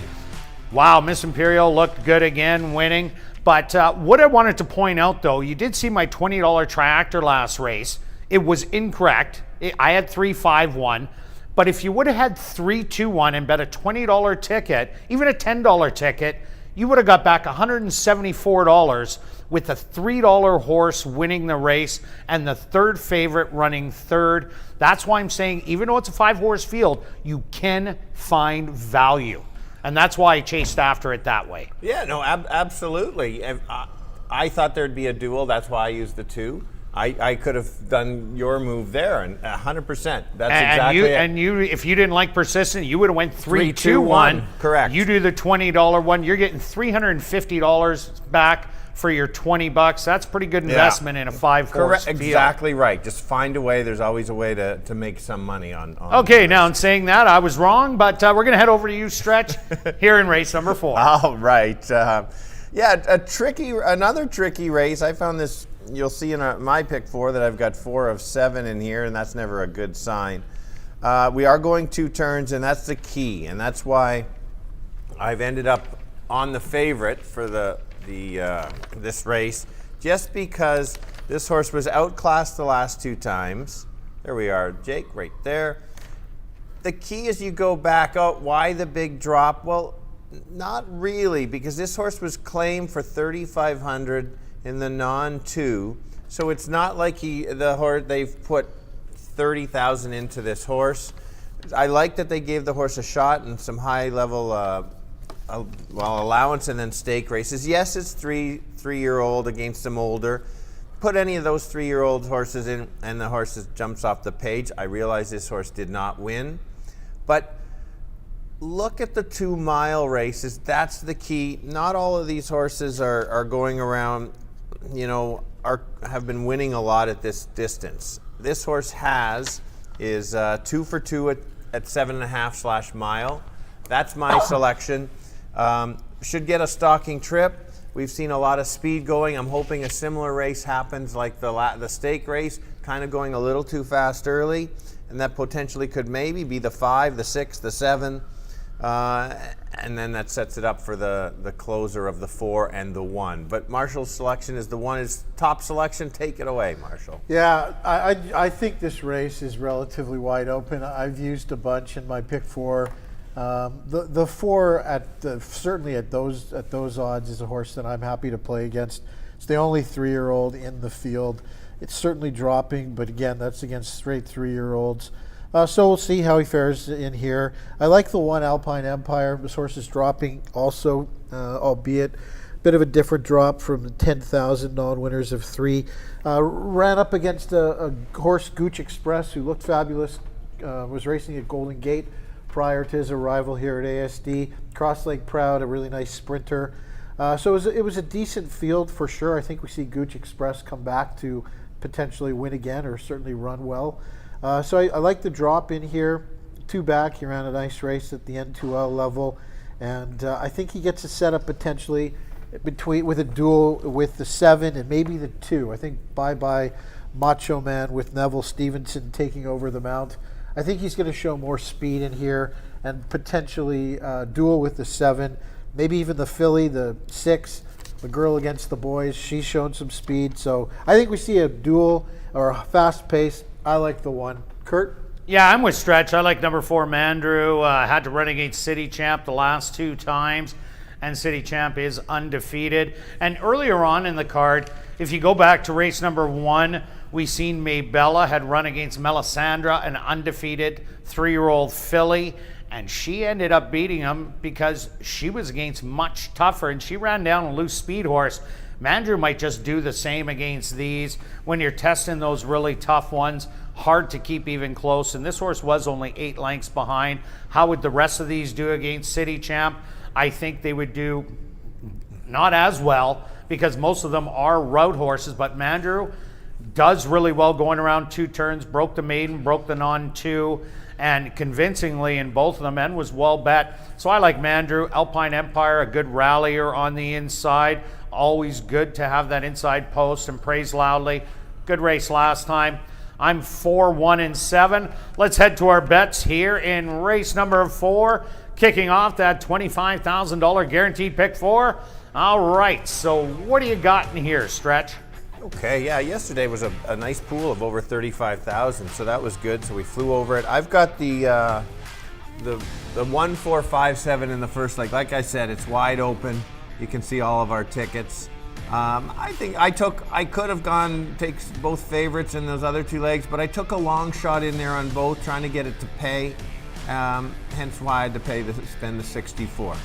Wow, Miss Imperial looked good again, winning. But what I wanted to point out, though, you did see my $20 triactor last race. It was incorrect. I had 3-5-1. But if you would have had 3-2-1 and bet a $20 ticket, even a $10 ticket, you would have got back $174 with a $3 horse winning the race and the third favorite running third. That's why I'm saying, even though it's a 5-horse field, you can find value. And that's why I chased after it that way. Yeah, no, absolutely. I thought there'd be a duel. That's why I used the 2. I could have done your move there, and 100%. That's exactly it. And you, if you didn't like persistent, you would have went 3-2-1. Correct. You do the $20 one, you're getting $350 back for your $20. That's pretty good investment in a 5-horse field. Exactly right. Just find a way. There's always a way to make some money on Okay, now in saying that, I was wrong, but we're going to head over to you, Stretch, here in race number 4. All right. Another tricky race. I found this. You'll see in my pick 4 that I've got 4 of 7 in here, and that's never a good sign. We are going 2 turns, and that's the key, and that's why I've ended up on the favorite for this race, just because this horse was outclassed the last 2 times. There we are, Jake, right there. The key is you go back out. Why the big drop? Well, not really, because this horse was claimed for $3,500 in the non-2, so it's not like they've put $30,000 into this horse. I like that they gave the horse a shot in some high-level allowance and then stake races. Yes, it's three-year-old against some older. Put any of those 3-year-old horses in, and the horse jumps off the page. I realize this horse did not win, but look at the 2-mile races. That's the key. Not all of these horses are going around, have been winning a lot at this distance. This horse is 2 for 2 at 7.5/mile. That's my selection. Should get a stalking trip. We've seen a lot of speed going. I'm hoping a similar race happens like the stake race, kind of going a little too fast early, and that potentially could maybe be the 5, the 6, the 7. And then that sets it up for the closer of the 4 and the 1. But Marshall's selection is the 1 is top selection. Take it away, Marshall. Yeah, I think this race is relatively wide open. I've used a bunch in my pick 4. The 4 certainly at those odds is a horse that I'm happy to play against. It's the only 3-year-old in the field. It's certainly dropping, but again, that's against straight 3-year-olds. So we'll see how he fares in here. I like the 1 Alpine Empire. This horse is dropping also, albeit a bit of a different drop from the 10,000 non-winners of 3. Ran up against a horse, Gooch Express, who looked fabulous. Was racing at Golden Gate prior to his arrival here at ASD. Cross Lake Proud, a really nice sprinter. So it was a decent field for sure. I think we see Gooch Express come back to potentially win again, or certainly run well. So I like the drop in here. 2 back, he ran a nice race at the N2L level, and I think he gets a setup potentially with a duel with the 7 and maybe the 2. I think bye Macho Man with Neville Stevenson taking over the mount. I think he's going to show more speed in here and potentially duel with the 7, maybe even the filly, the 6, the girl against the boys. She's shown some speed, so I think we see a duel or a fast pace. I like the 1. Kirt? Yeah, I'm with Stretch. I like number 4, Mandrew. Had to run against City Champ the last 2 times, and City Champ is undefeated. And earlier on in the card, if you go back to race number 1, we seen Maybella had run against Melisandre, an undefeated 3-year-old filly, and she ended up beating him because she was against much tougher, and she ran down a loose speed horse. Mandrew might just do the same against these. When you're testing those really tough ones, hard to keep even close, and this horse was only 8 lengths behind. How would the rest of these do against City Champ? I think they would do not as well, because most of them are route horses, but Mandrew does really well going around 2 turns, broke the maiden, broke the non-2, and convincingly in both of them, and was well bet. So I like Mandrew. Alpine Empire, a good rallier on the inside. Always good to have that inside post, and Praise Loudly. Good race last time. I'm 4, 1, and 7. Let's head to our bets here in race number 4, kicking off that $25,000 guaranteed pick 4. All right, so what do you got in here, Stretch? Okay, yeah, yesterday was a nice pool of over 35,000, so that was good. So we flew over it. I've got the 1, 4, 5, 7 in the first leg. Like I said, it's wide open. You can see all of our tickets. I think I could have take both favorites in those other 2 legs, but I took a long shot in there on both, trying to get it to pay. Hence why I had to spend the 64.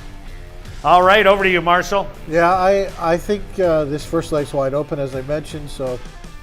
All right, over to you, Marshall. Yeah, I think this first leg's wide open, as I mentioned, so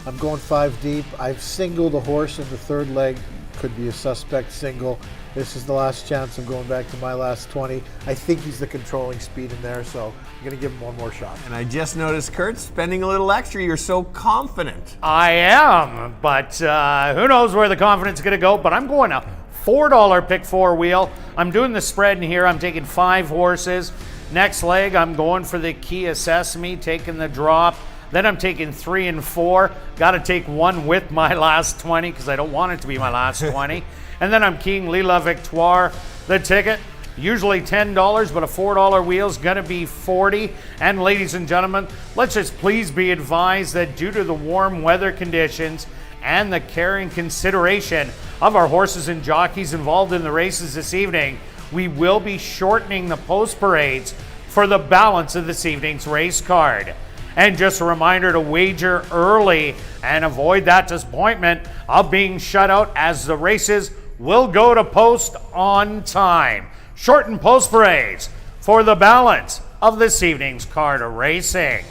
I'm going 5 deep. I've singled a horse in the 3rd leg. Could be a suspect single. This is the last chance. I'm going back to my last 20. I think he's the controlling speed in there, so I'm going to give him one more shot. And I just noticed Kirt spending a little extra. You're so confident. I am, but who knows where the confidence is going to go, but I'm going a $4 pick 4 wheel. I'm doing the spread in here. I'm taking 5 horses. Next leg, I'm going for the Kia Sesame, taking the drop. Then I'm taking 3 and 4. Got to take 1 with my last 20 because I don't want it to be my last 20. And then I'm keying Lila Victoire. The ticket, usually $10, but a $4 wheel is going to be $40. And ladies and gentlemen, let's just please be advised that due to the warm weather conditions and the care and consideration of our horses and jockeys involved in the races this evening, we will be shortening the post parades for the balance of this evening's race card. And just a reminder to wager early and avoid that disappointment of being shut out, as the races will go to post on time. Shortened post parades for the balance of this evening's card of racing.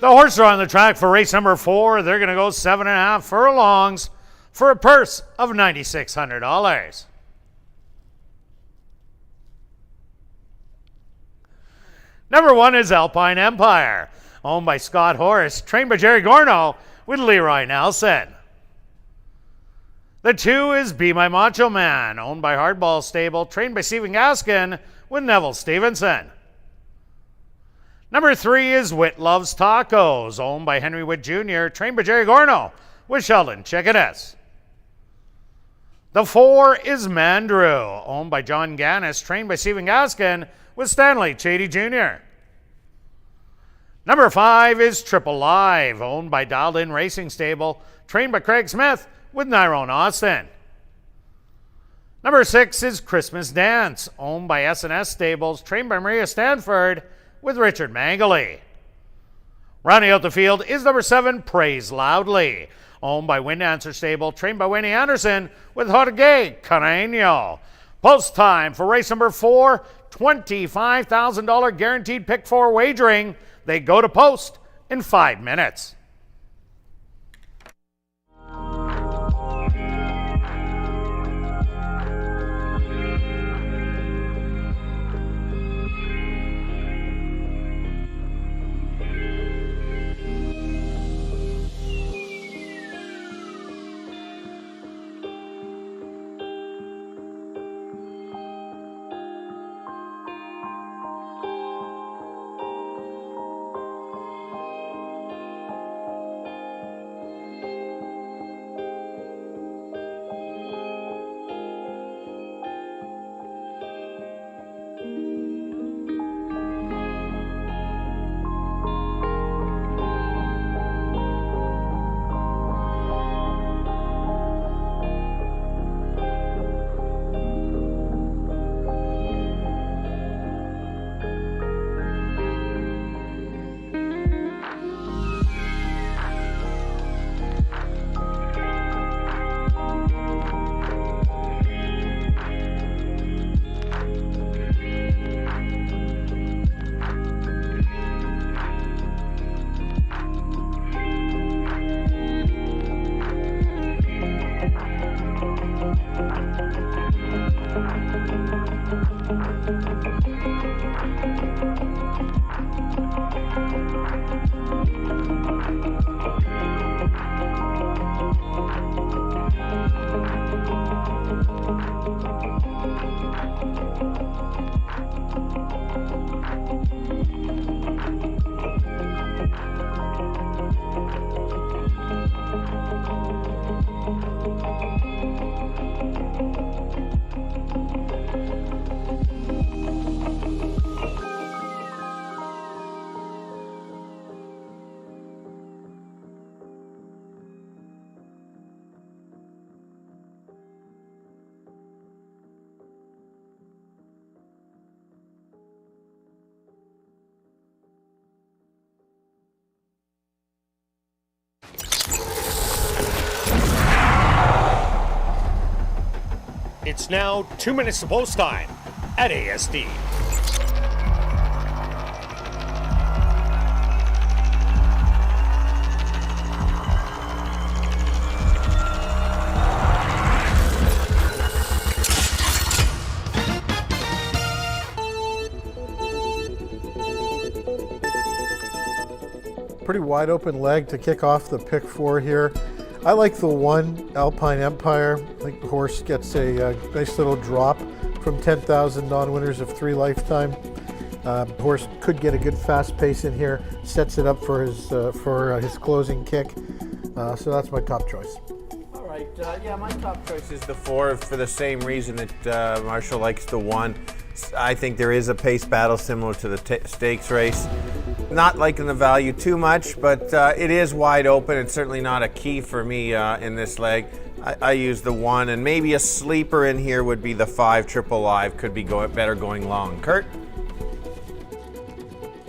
The horses are on the track for race number 4. They're going to go 7.5 furlongs for a purse of $9,600. Number 1 is Alpine Empire, owned by Scott Horace, trained by Jerry Gorno with Leroy Nelson. The 2 is Be My Macho Man, owned by Hardball Stable, trained by Stephen Gaskin with Neville Stevenson. Number 3 is Wit Loves Tacos, owned by Henry Witt Jr., trained by Jerry Gorno with Sheldon Chickanis. The 4 is Mandrew, owned by John Gannis, trained by Stephen Gaskin with Stanley Chady Jr. Number 5 is Triple Live, owned by Dialed In Racing Stable, trained by Craig Smith with Nyrone Austin. Number 6 is Christmas Dance, owned by S&S Stables, trained by Maria Stanford with Richard Mangley. Rounding out the field is number 7, Praise Loudly, owned by Wind Answer Stable, trained by Winnie Anderson with Jorge Carreño. Post time for race number 4, $25,000 guaranteed pick 4 wagering. They go to post in 5 minutes. It's now 2 minutes to post time at ASD. Pretty wide open leg to kick off the pick 4 here. I like the 1 Alpine Empire. I think the horse gets a nice little drop from 10,000 non-winners of 3 lifetime. Horse could get a good fast pace in here. Sets it up for his closing kick. So that's my top choice. All right, yeah, my top choice is the 4 for the same reason that Marshall likes the 1. I think there is a pace battle similar to the stakes race. Not liking the value too much, but it is wide open. It's certainly not a key for me in this leg. I use the 1, and maybe a sleeper in here would be the 5 Triple Live. Could be better going long. Kirt?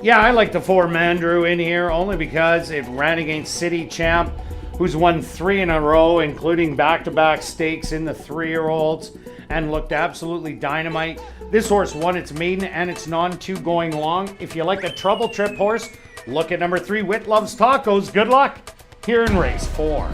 Yeah, I like the 4 Mandrew in here only because it ran against City Champ, who's won 3 in a row, including back-to-back stakes in the 3-year-olds, and looked absolutely dynamite. This horse won its maiden and its non-2 going long. If you like a trouble trip horse, look at number 3, Wit Loves Tacos. Good luck here in race 4.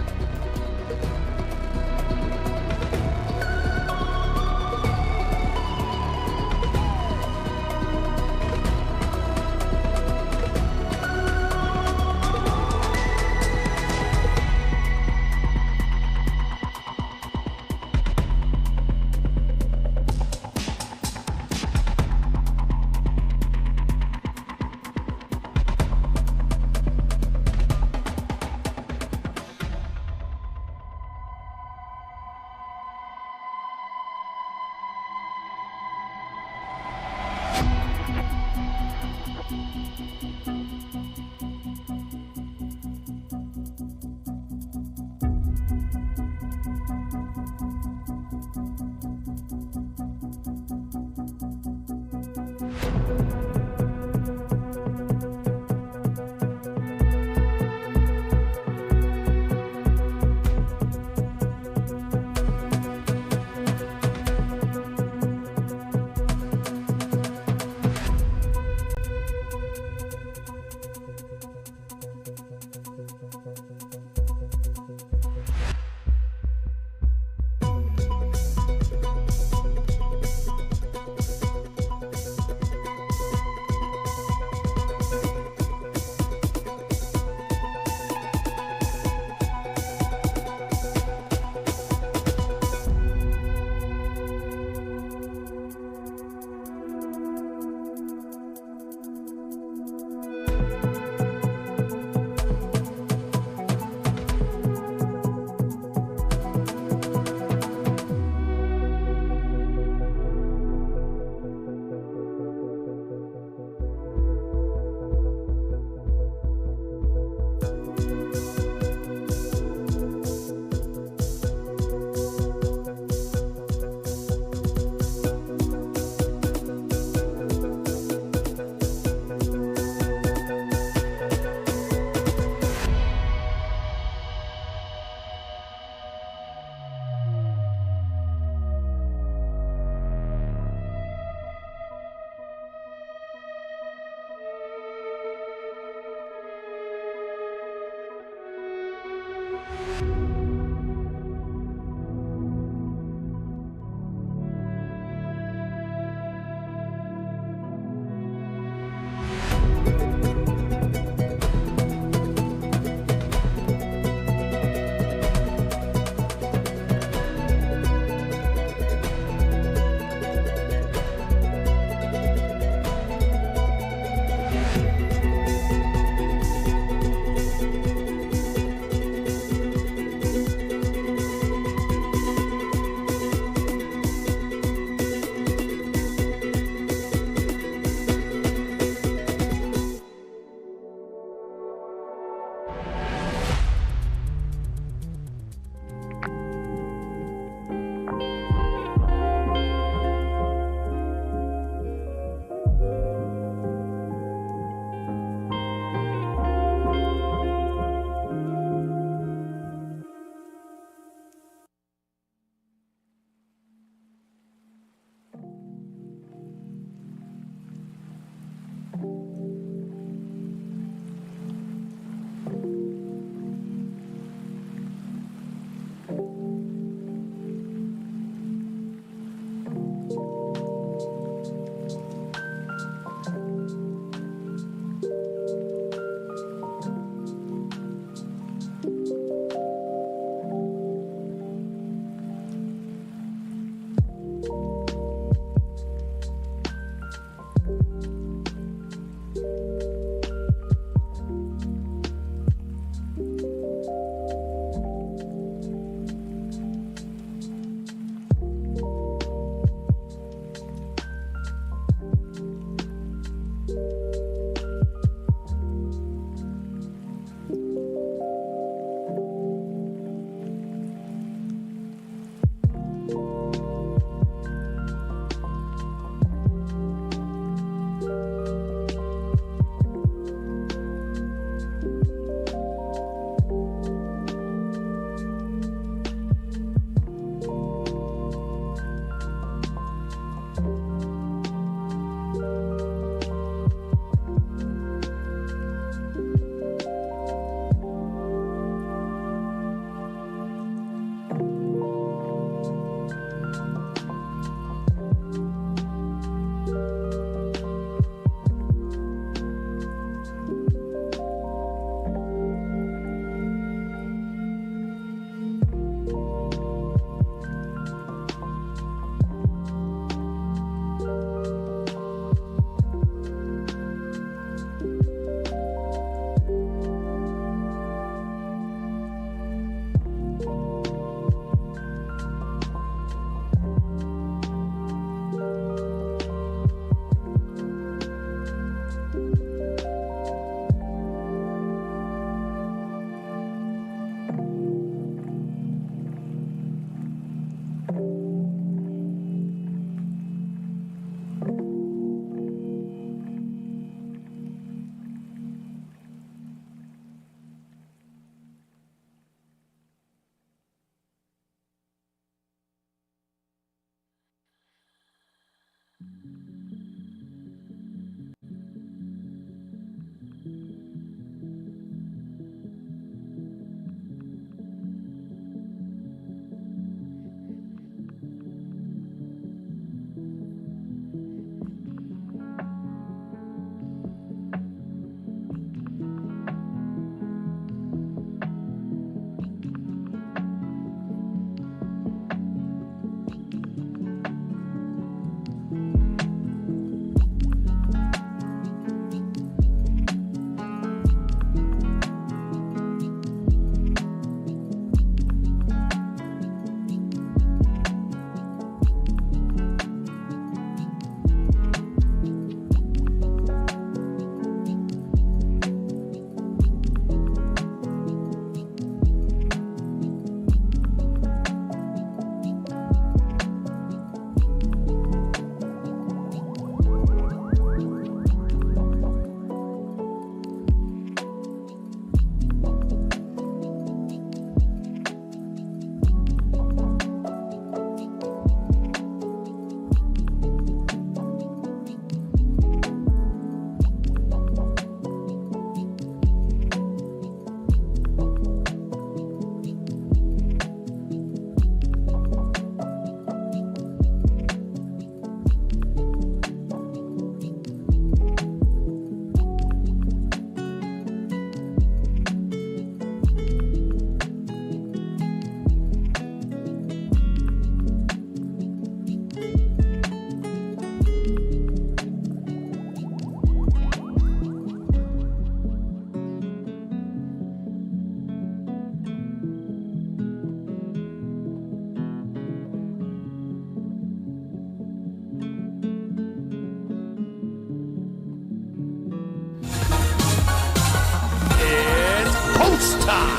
Post time!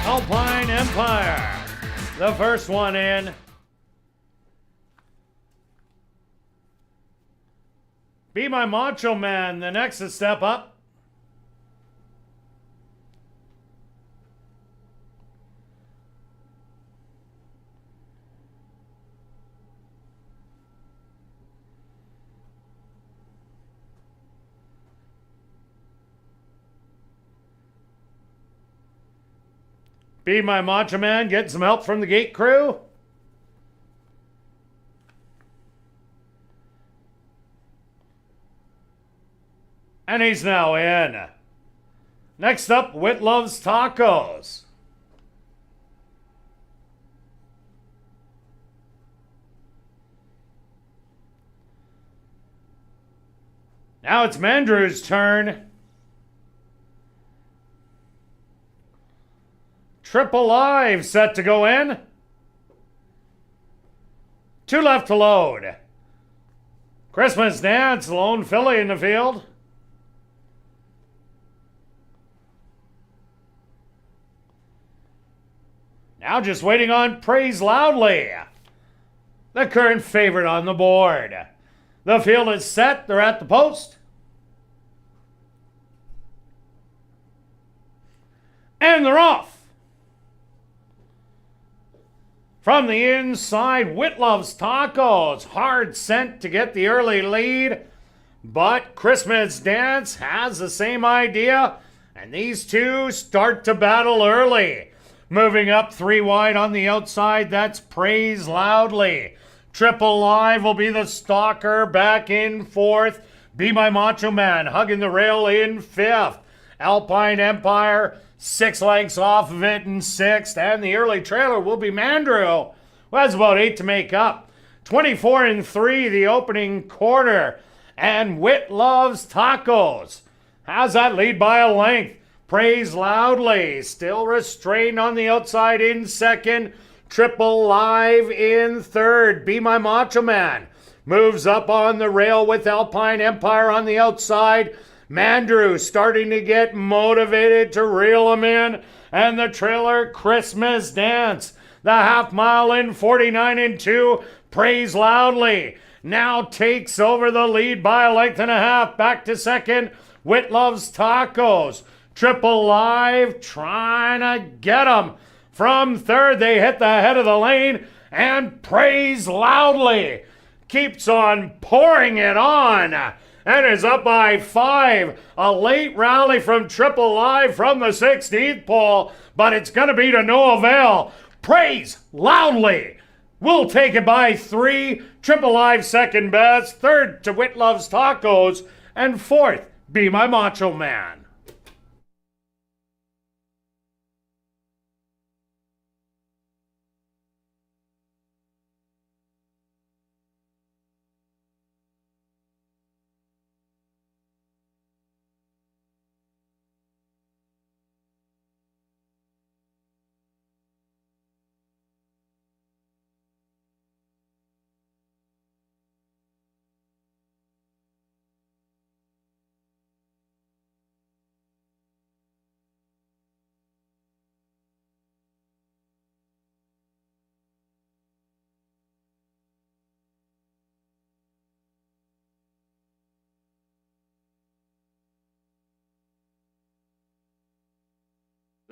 Alpine Empire, the first one in. Be My Macho Man, the next to step up. Be My Macho Man, getting some help from the gate crew. And he's now in. Next up, Wit Loves Tacos. Now it's Mandrew's turn. Triple Live set to go in. 2 left to load. Christmas Dance, lone filly in the field. Now just waiting on Praise Loudly, the current favorite on the board. The field is set. They're at the post. And they're off. From the inside, Wit Loves Tacos. Hard sent to get the early lead. But Christmas Dance has the same idea. And these two start to battle early. Moving up 3 wide on the outside, that's Praise Loudly. Triple Live will be the stalker back in 4th. Be My Macho Man hugging the rail in 5th. Alpine Empire 6 lengths off of it in 6th, and the early trailer will be Mandrew, who has about 8 to make up. 24 and 3 the opening quarter, and Wit Loves Tacos has that lead by a length. Praise Loudly still restrained on the outside in 2nd. Triple Live in 3rd. Be My Macho Man moves up on the rail with Alpine Empire on the outside. Mandrew starting to get motivated to reel him in. And the trailer Christmas Dance. The half mile in 49 and 2. Praise Loudly now takes over the lead by a length and a half. Back to 2nd. Wit Loves Tacos. Triple Live trying to get him. From 3rd, they hit the head of the lane. And Praise Loudly keeps on pouring it on. And is up by 5. A late rally from Triple Live from the 16th pole, but it's going to be to no avail. Praise Loudly will take it by 3. Triple Live second best. 3rd to Wit Loves Tacos. And 4th, Be My Macho Man.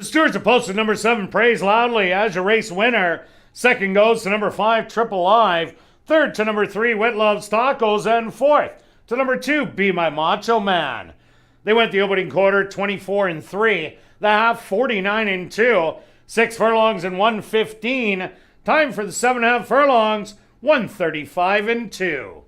The stewards have posted number 7, Praise Loudly, as your race winner. Second goes to number 5, Triple Live. Third to number 3, Wit Loves Tacos. And fourth to number 2, Be My Macho Man. They went the opening quarter 24-3, the half 49-2, 6 furlongs and 1:15. Time for the 7.5 furlongs, 1:35-2.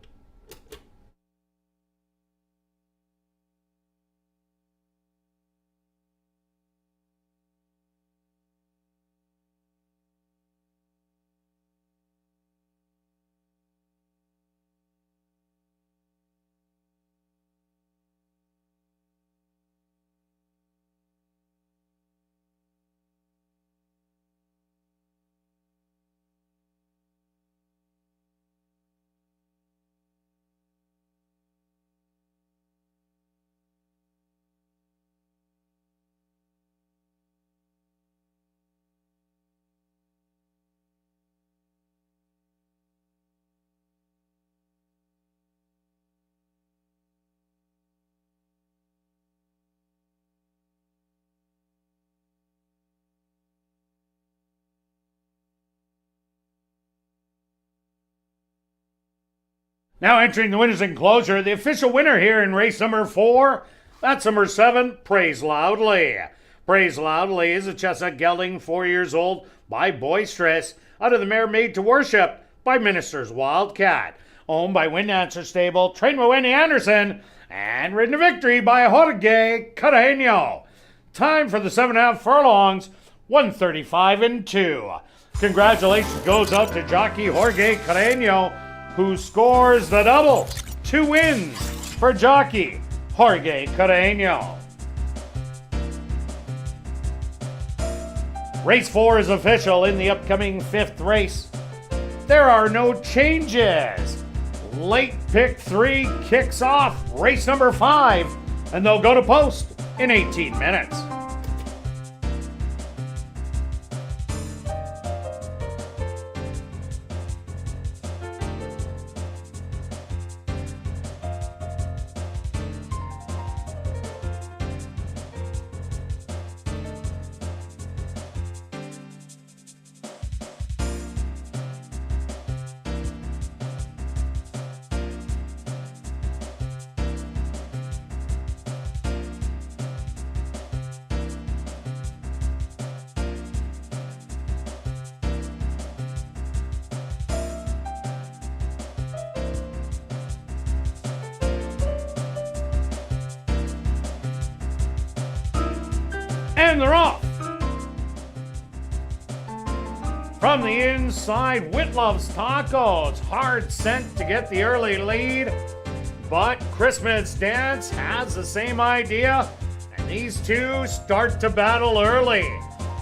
Now entering the winner's enclosure, the official winner here in race number 4, that's number 7, Praise Loudly. Praise Loudly is a chestnut gelding, 4 years old, by Boisterous, out of the mare Made to Worship by Minister's Wildcat, owned by Windancer Stable, trained by Wendy Anderson, and ridden to victory by Jorge Carreño. Time for the 7.5 furlongs, 1:35-2. Congratulations goes out to jockey Jorge Carreño, who scores the double. 2 wins for jockey Jorge Carreño. Race 4 is official in the upcoming 5th race. There are no changes. Late pick 3 kicks off race number 5, and they'll go to post in 18 minutes. And they're off. From the inside, Wit Loves Tacos. Hard sent to get the early lead. But Christmas Dance has the same idea. And these two start to battle early.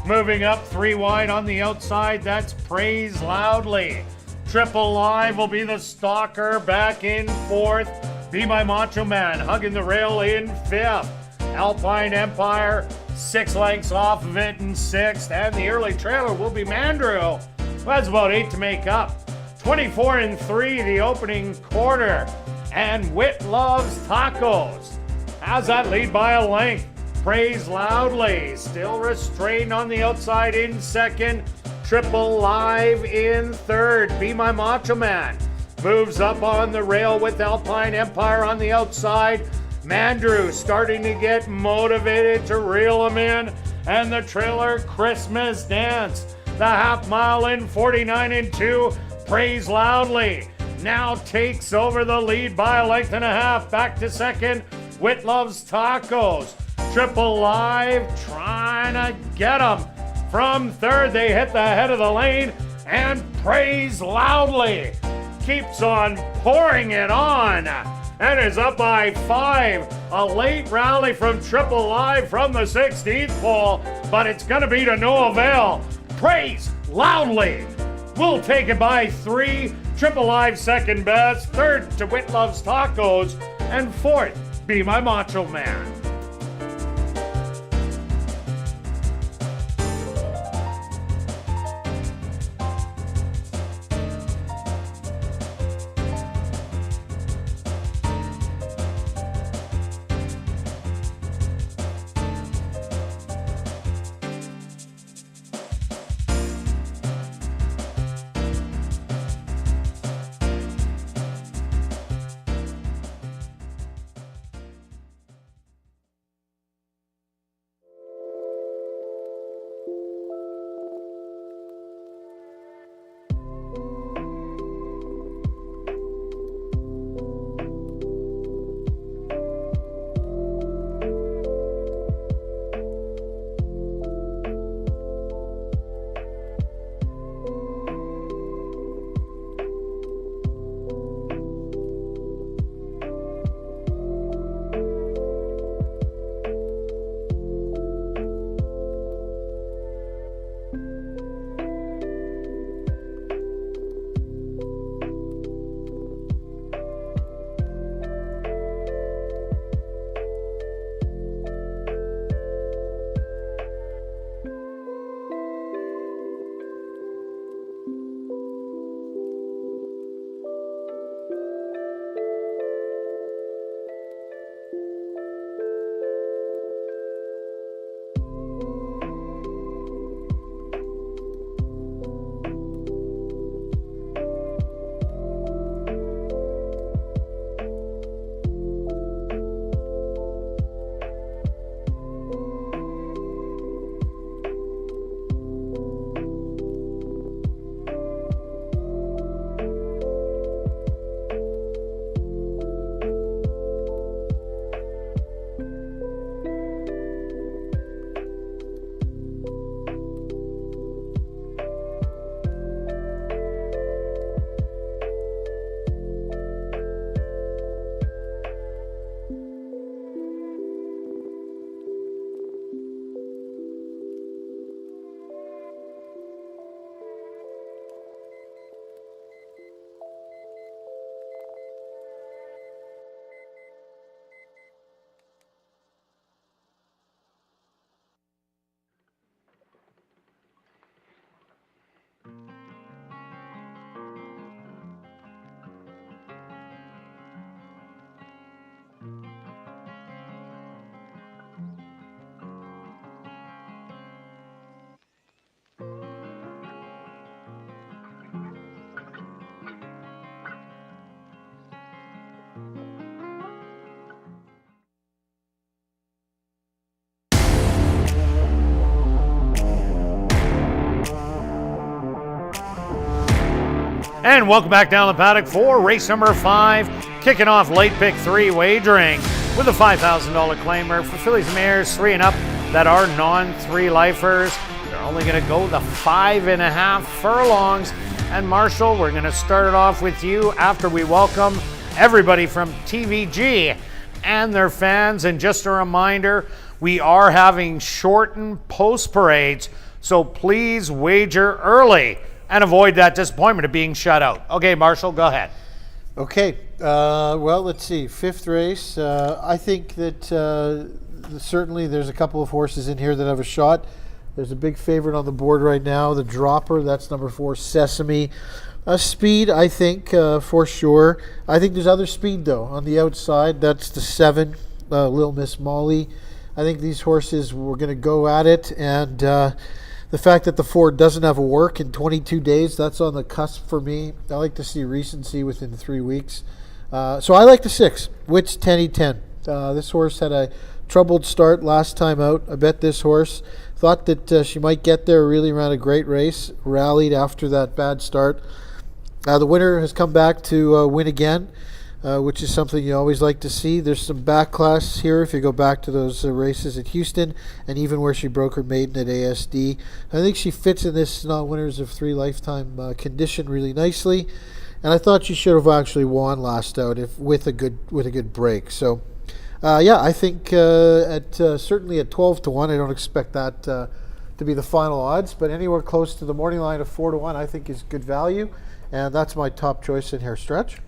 Moving up 3 wide on the outside, that's Praise Loudly. Triple Live will be the stalker back in 4th. Be My Macho Man hugging the rail in 5th. Alpine Empire 6 lengths off of it in 6th, and the early trailer will be Mandrew, who has about 8 to make up. 24-3 the opening quarter, and Wit Loves Tacos has that lead by a length. Praise Loudly still restrained on the outside in 2nd. Triple Live in 3rd. Be My Macho Man moves up on the rail with Alpine Empire on the outside. Mandrew starting to get motivated to reel him in, and the trailer Christmas Dance. The half mile in 49-2. Praise Loudly now takes over the lead by a length and a half. Back to 2nd, Wit Loves Tacos. Triple Live trying to get him. From 3rd, they hit the head of the lane, and Praise Loudly keeps on pouring it on and is up by 5. A late rally from Triple Live from the 16th pole, but it's going to be to no avail. Praise Loudly will take it by 3. Triple Live second best. 3rd to Wit Loves Tacos. And 4th, Be My Macho Man. And welcome back down the paddock for race number 5, kicking off late pick 3 wagering with a $5,000 claimer for fillies and mares 3 and up that are non-3 lifers. They're only going to go the 5.5 furlongs. And Marshall, we're going to start it off with you after we welcome everybody from TVG and their fans. And just a reminder, we are having shortened post parades, so please wager early and avoid that disappointment of being shut out. Okay, Marshall, go ahead. Okay, well, let's see. 5th race. I think that certainly there's a couple of horses in here that have a shot. There's a big favorite on the board right now, the Dropper. That's number 4, Sesame. Speed, I think, for sure. I think there's other speed, though, on the outside. That's the 7, Little Miss Molly. I think these horses were going to go at it, and the fact that the 4 doesn't have a work in 22 days, that's on the cusp for me. I like to see recency within 3 weeks. So I like the 6, Wits 10-10. This horse had a troubled start last time out. I bet this horse. Thought that she might get there, really ran a great race, rallied after that bad start. The winner has come back to win again, which is something you always like to see. There's some backlash here if you go back to those races at Houston and even where she broke her maiden at ASD. I think she fits in this non-winners of 3 lifetime condition really nicely, and I thought she should have actually won last out with a good break. So, yeah, I think certainly at 12-1, I don't expect that to be the final odds, but anywhere close to the morning line of 4-1, I think is good value, and that's my top choice in here. Stretch.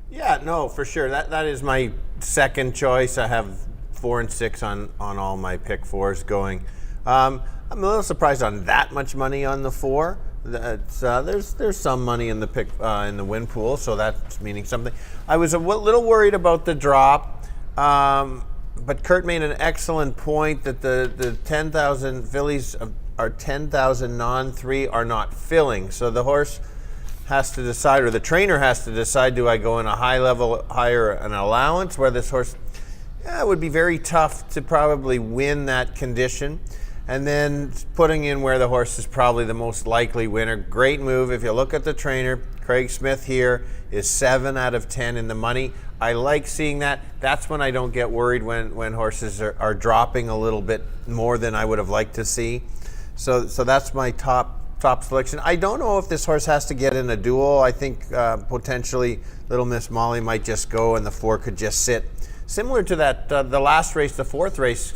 Yeah, no, for sure. That is my second choice. I have 4 and 6 on all my pick 4s going. I'm a little surprised on that much money on the 4. That's, there's some money in the pick in the win pool, so that's meaning something. I was a little worried about the drop, but Kirt made an excellent point that the 10,000 fillies are 10,000 non-3 are not filling, so the horse has to decide, or the trainer has to decide, do I go in a high level, higher an allowance, where this horse, it would be very tough to probably win that condition, and then putting in where the horse is probably the most likely winner. Great move. If you look at the trainer, Craig Smith here is 7 out of 10 in the money. I like seeing that. That's when I don't get worried when horses are dropping a little bit more than I would have liked to see. So that's my top selection. I don't know if this horse has to get in a duel. I think potentially Little Miss Molly might just go and the 4 could just sit. Similar to that, the last race, the 4th race,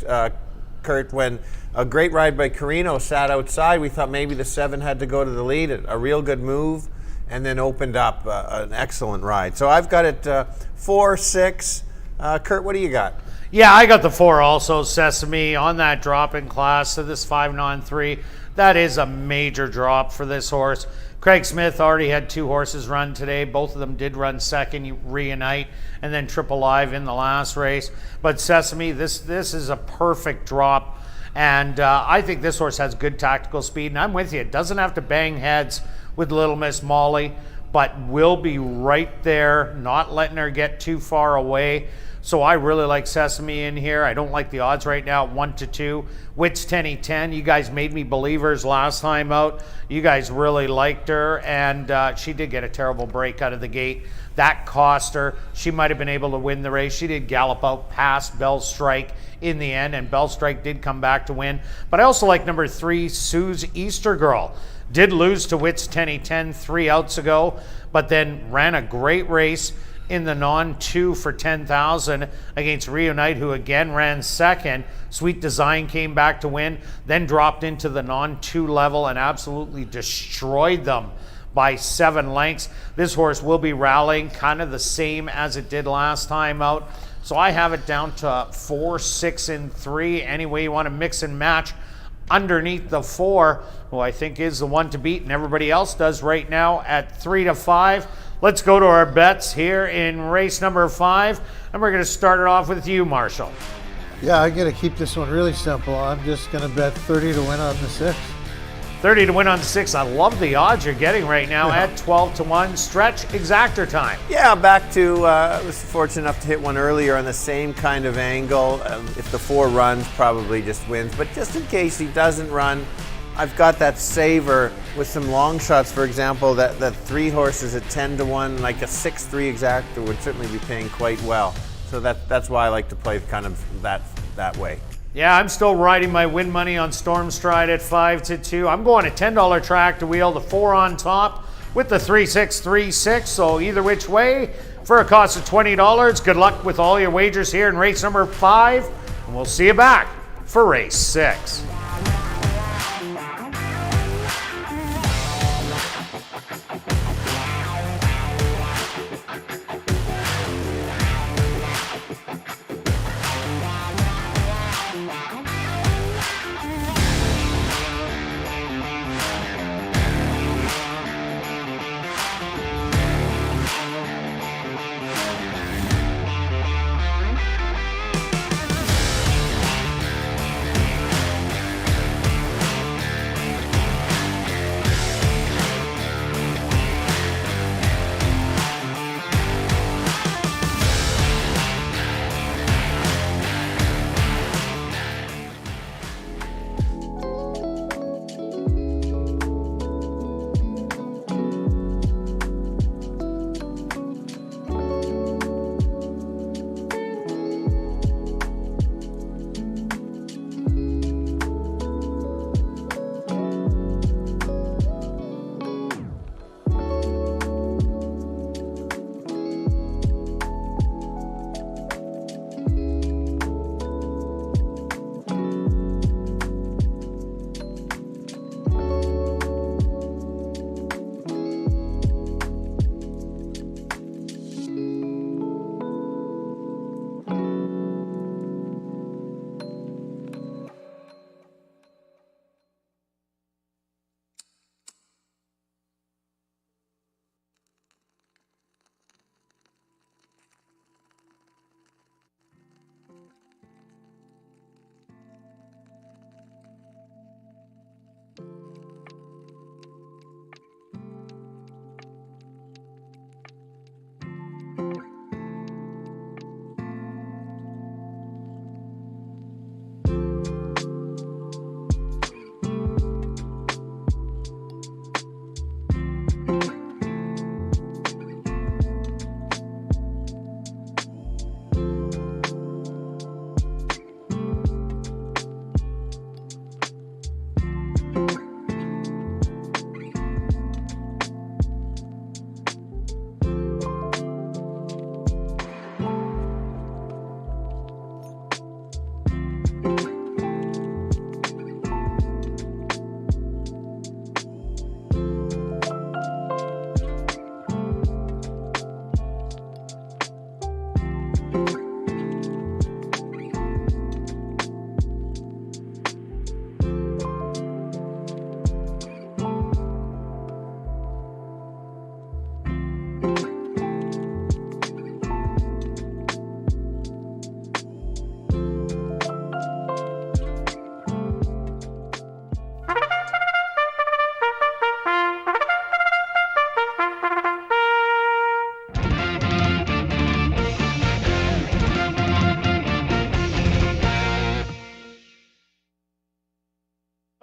Kirt, when a great ride by Carino sat outside, we thought maybe the 7 had to go to the lead. A real good move, and then opened up an excellent ride. So I've got it 4, 6. Kirt, what do you got? Yeah, I got the 4 also, Sesame, on that drop in class. So this 5 non-3, that is a major drop for this horse. Craig Smith already had 2 horses run today. Both of them did run second, Reunite, and then Triple Live in the last race. But Sesame, this is a perfect drop. And I think this horse has good tactical speed. And I'm with you. It doesn't have to bang heads with Little Miss Molly, but will be right there, not letting her get too far away. So I really like Sesame in here. I don't like the odds right now at 1-2. Wits 10-10. You guys made me believers last time out. You guys really liked her, and she did get a terrible break out of the gate. That cost her. She might have been able to win the race. She did gallop out past Bell Strike in the end, and Bell Strike did come back to win. But I also like number 3, Sue's Easter Girl. Did lose to Wits 10-10 3 outs ago, but then ran a great race in the non-2 for 10,000 against Reunite, who again ran second. Sweet Design came back to win, then dropped into the non-2 level and absolutely destroyed them by 7 lengths. This horse will be rallying kind of the same as it did last time out. So I have it down to 4, 6, and 3. Any way you want to mix and match underneath the 4, who I think is the one to beat, and everybody else does right now at 3-5. Let's go to our bets here in race number 5, and we're going to start it off with you, Marshall. Yeah, I'm going to keep this one really simple. I'm just going to bet 30 to win on the 6. 30 to win on 6. I love the odds you're getting right now at 12-1. Stretch exactor time. Yeah, back to, I was fortunate enough to hit one earlier on the same kind of angle. If the 4 runs, probably just wins. But just in case he doesn't run, I've got that savor with some long shots. For example, that 3 horses at 10-1, like a 6-3 exacta would certainly be paying quite well. So that's why I like to play kind of that way. Yeah, I'm still riding my win money on Stormstride at 5-2. I'm going a $10 track to wheel, the 4 on top with the 3-6-3-6. So either which way for a cost of $20. Good luck with all your wagers here in race number 5. And we'll see you back for race 6.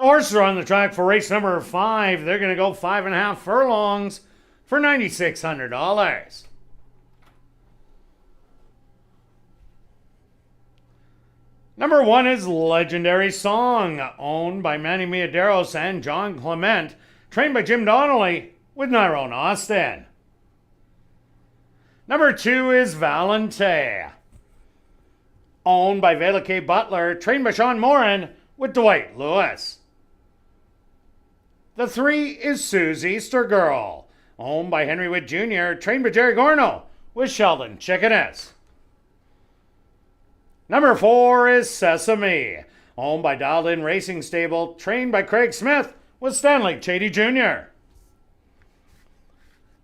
Horses are on the track for race number 5. They're going to go 5.5 furlongs for $9,600. Number 1 is Legendary Song, owned by Manny Miaderos and John Clement, trained by Jim Donnelly with Nyrone Austin. Number 2 is Valente, owned by Vela K. Butler, trained by Sean Moran with Dwight Lewis. The 3 is Susie Easter Girl, owned by Henry Witt Jr., trained by Jerry Gorno with Sheldon Chickeness. Number 4 is Sesame, owned by Dialed In Racing Stable, trained by Craig Smith with Stanley Chady Jr.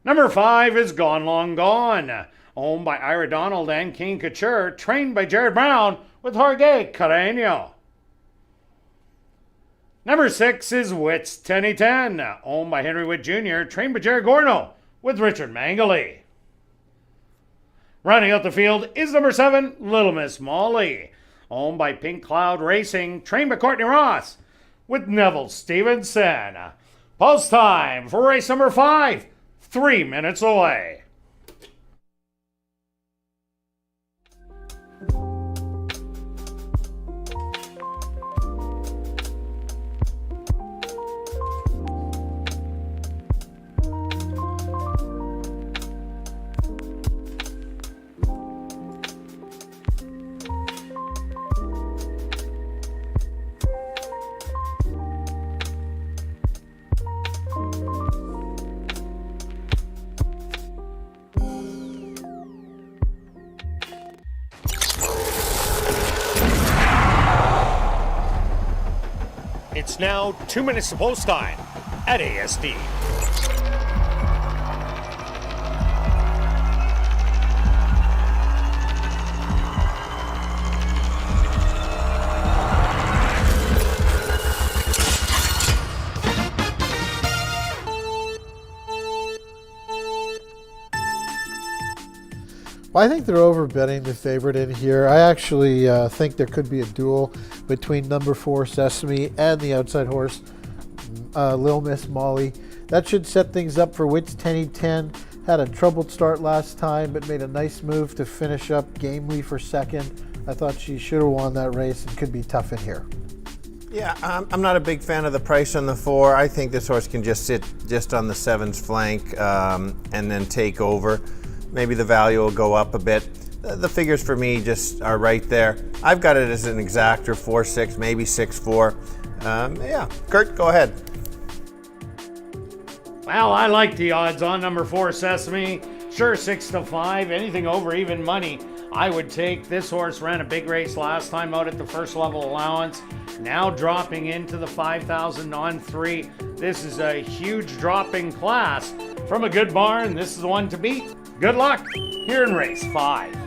Number 5 is Gone Long Gone, owned by Ira Donald and King Couture, trained by Jared Brown with Jorge Carreño. Number 6 is Wits 1010, owned by Henry Witt Jr., trained by Jared Gorno with Richard Mangley. Rounding out the field is number 7, Little Miss Molly, owned by Pink Cloud Racing, trained by Courtney Ross with Neville Stevenson. Post time for race number 5, 3 minutes away. It's now 2 minutes to post time at ASD. Well, I think they're overbetting the favorite in here. I actually think there could be a duel between number 4 Sesame and the outside horse Lil Miss Molly. That should set things up for Wits 10-10. Had a troubled start last time, but made a nice move to finish up gamely for second. I thought she should have won that race and could be tough in here. Yeah, I'm not a big fan of the price on the 4. I think this horse can just sit just on the 7's flank and then take over. Maybe the value will go up a bit. The figures for me just are right there. I've got it as an exactor, 4-6, maybe 6-4. Yeah, Kirt, go ahead. Well, I like the odds on number 4 Sesame. Sure, 6-5. Anything over even money, I would take. This horse ran a big race last time out at the first level allowance. Now dropping into the 5,000 on 3. This is a huge dropping class. From a good barn, this is the one to beat. Good luck here in race 5.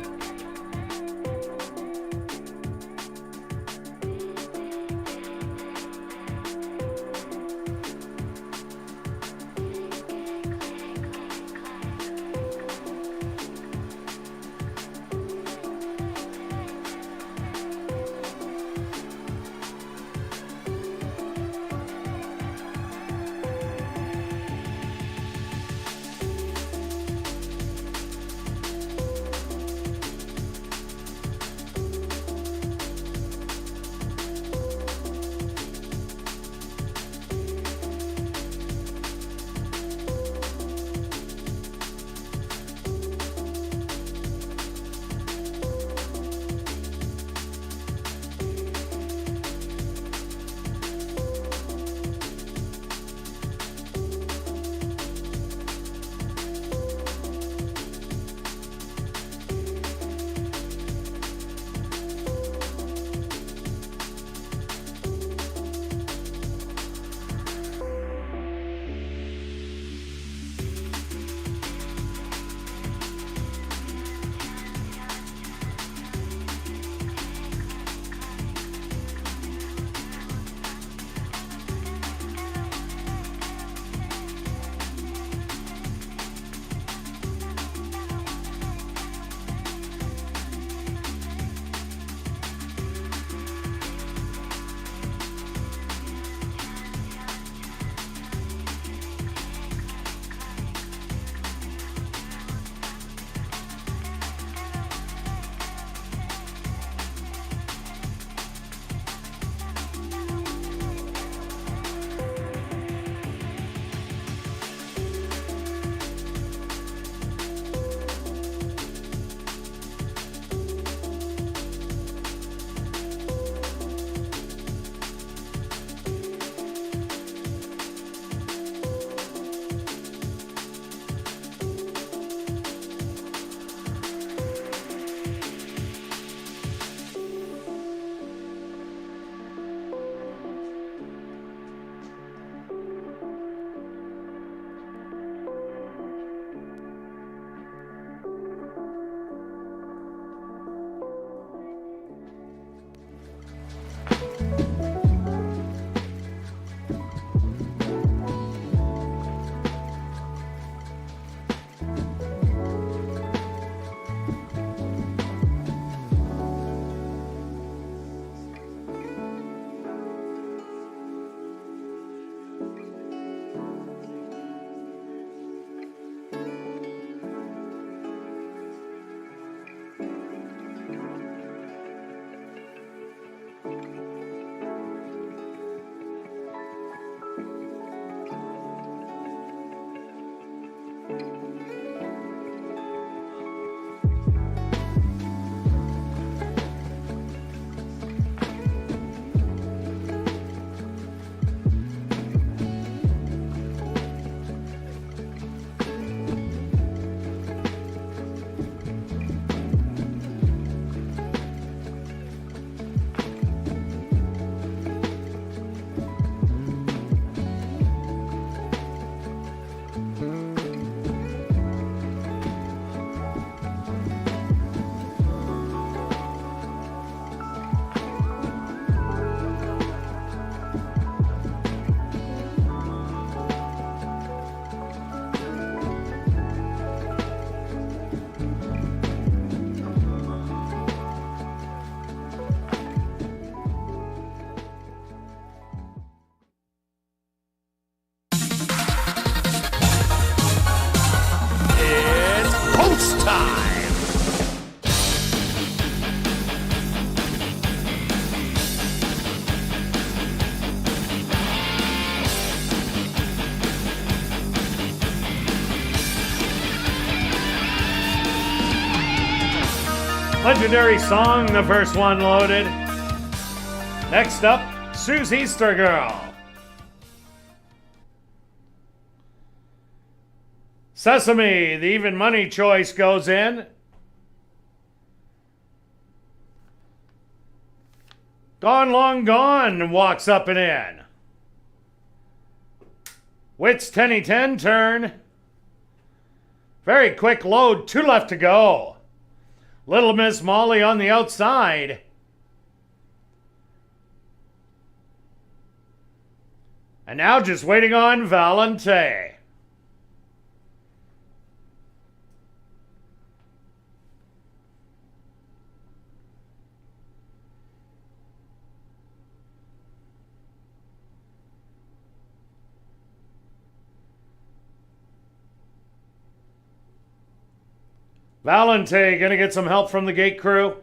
Legendary Song, the first one loaded. Next up, Sue's Easter Girl. Sesame, the even money choice goes in. Gone Long Gone walks up and in. Wits 10-10 turn. Very quick load, 2 left to go. Little Miss Molly on the outside. And now just waiting on Valente. Valente gonna get some help from the gate crew.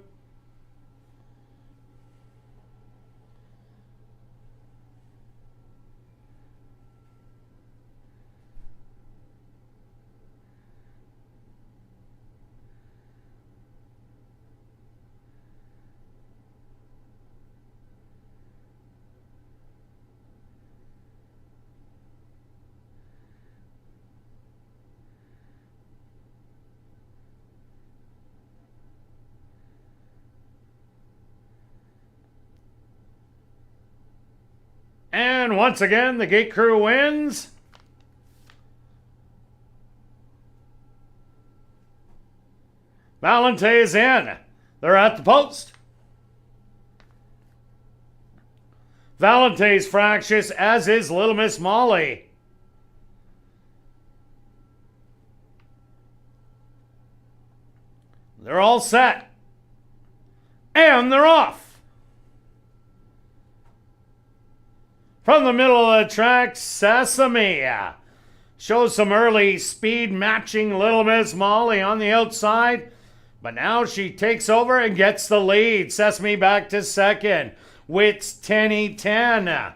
And once again, the gate crew wins. Valente is in. They're at the post. Valente's fractious, as is Little Miss Molly. They're all set. And they're off. From the middle of the track, Sesame shows some early speed matching Little Miss Molly on the outside. But now she takes over and gets the lead. Sesame back to second. Wits 10-10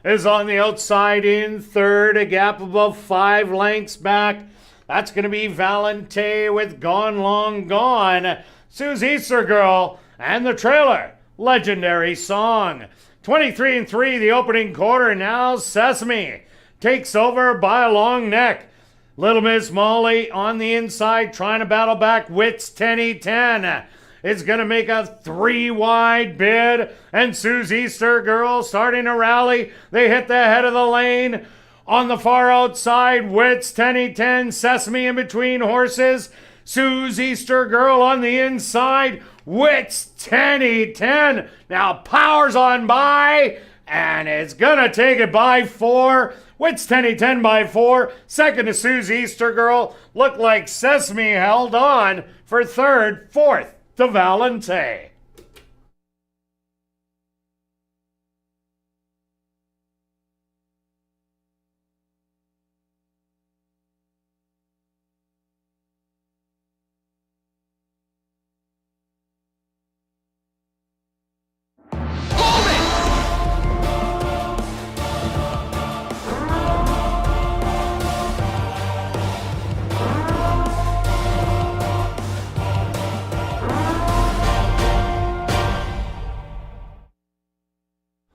is on the outside in third. A gap above 5 lengths back. That's going to be Valente with Gone Long Gone. Sue's Easter Girl and the trailer, Legendary Song. 23-3 the opening quarter. Now Sesame takes over by a long neck. Little Miss Molly on the inside trying to battle back. Wits 10-10 is going to make a 3-wide bid. And Sue's Easter Girl starting to rally. They hit the head of the lane. On the far outside, Wits 10-10. Sesame in between horses. Sue's Easter Girl on the inside. Wits 10-10 now powers on by, and it's gonna take it by 4. Wits 10-10 by 4. Second to Sue's Easter Girl. Looked like Sesame held on for third. Fourth to Valente.